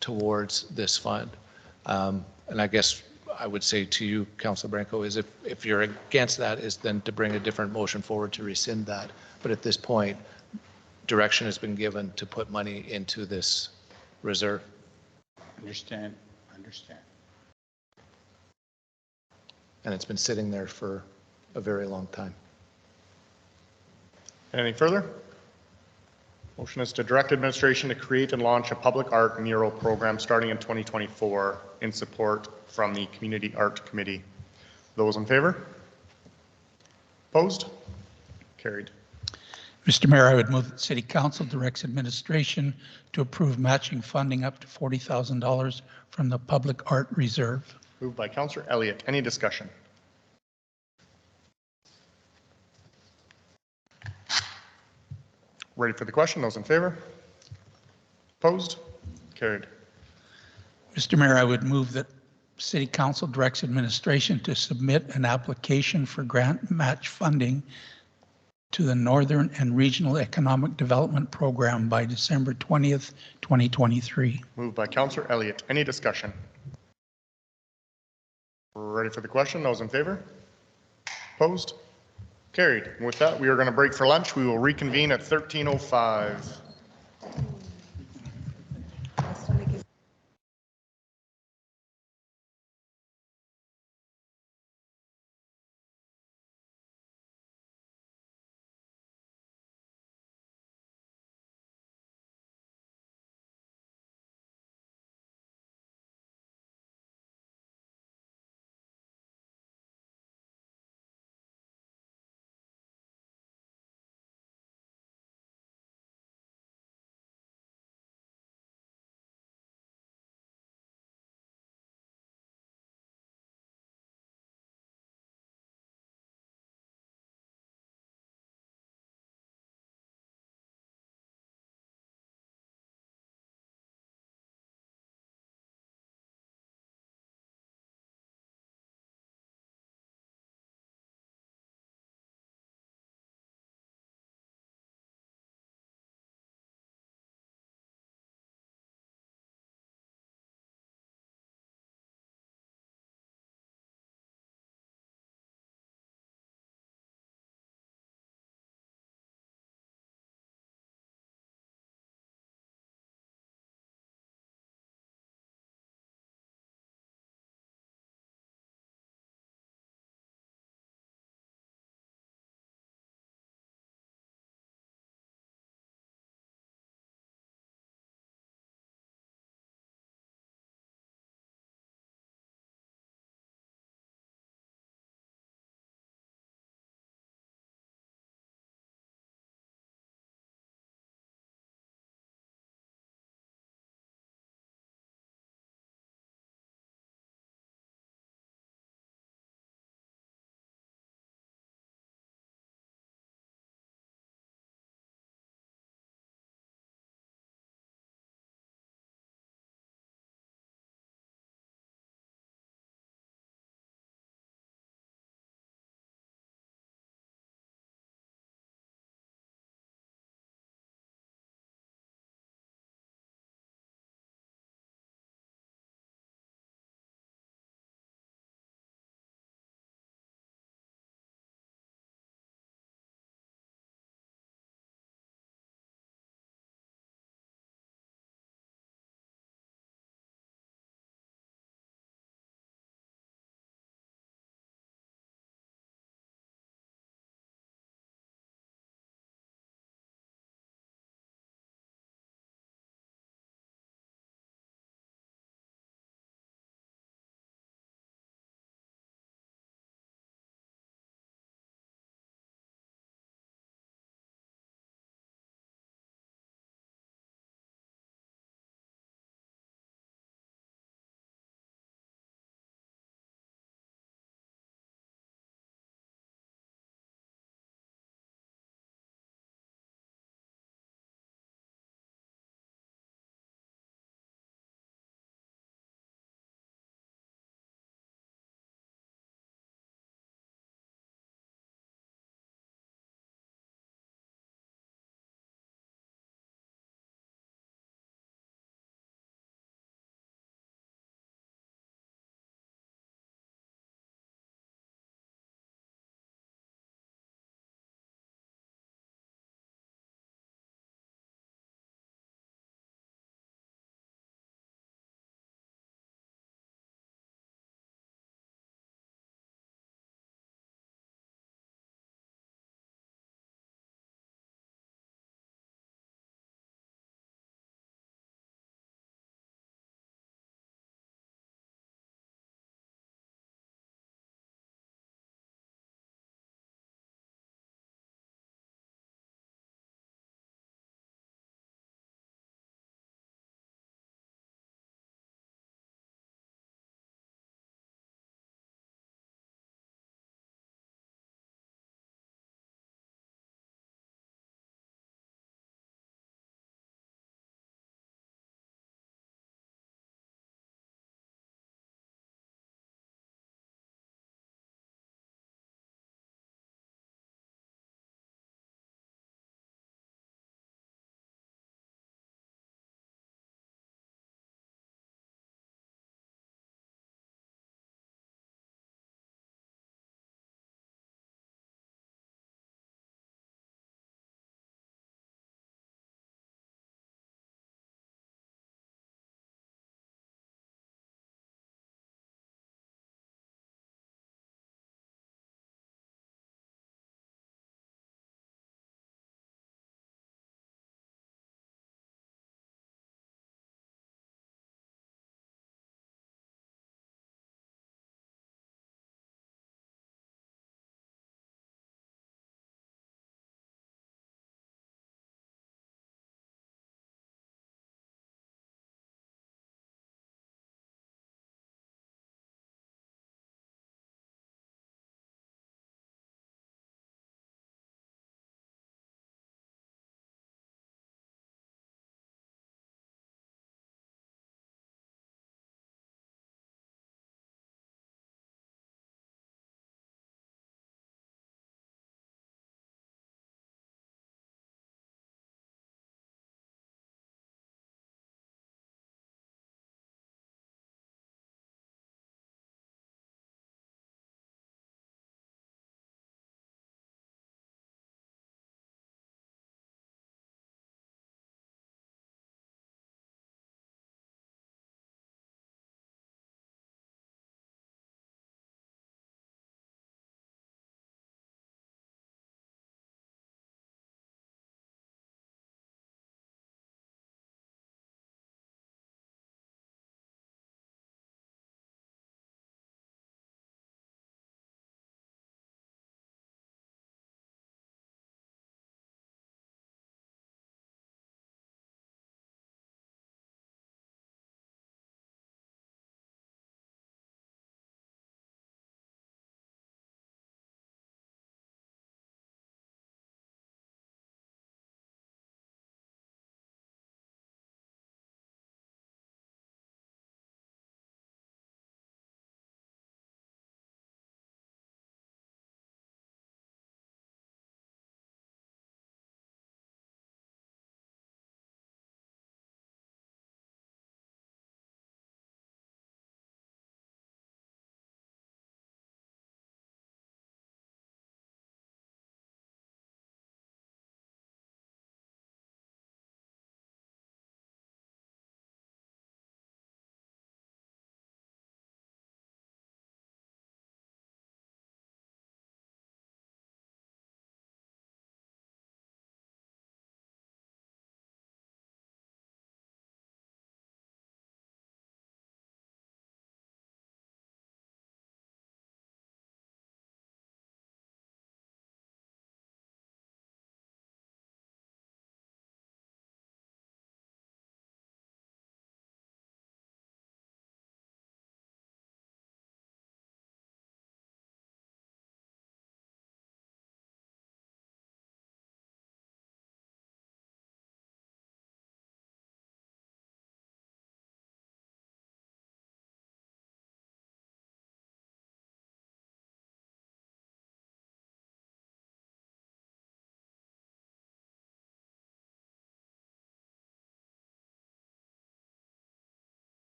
towards this fund. And I guess I would say to you, Councilor Branco, is if you're against that, is then to bring a different motion forward to rescind that. But at this point, direction has been given to put money into this reserve. Understand. And it's been sitting there for a very long time. Anything further? Motion is to direct administration to create and launch a public art mural program starting in 2024 in support from the Community Art Committee. Those in favor? Opposed? Carried. Mr. Mayor, I would move that City Council directs administration to approve matching funding up to $40,000 from the Public Art Reserve. Moved by Councillor Elliott. Any discussion? Ready for the question? Those in favor? Opposed? Carried. Mr. Mayor, I would move that City Council directs administration to submit an application for grant match funding to the Northern and Regional Economic Development Program by December 20th, 2023. Moved by Councillor Elliott. Any discussion? Ready for the question? Those in favor? Opposed? Carried. With that, we are going to break for lunch. We will reconvene at 13:05.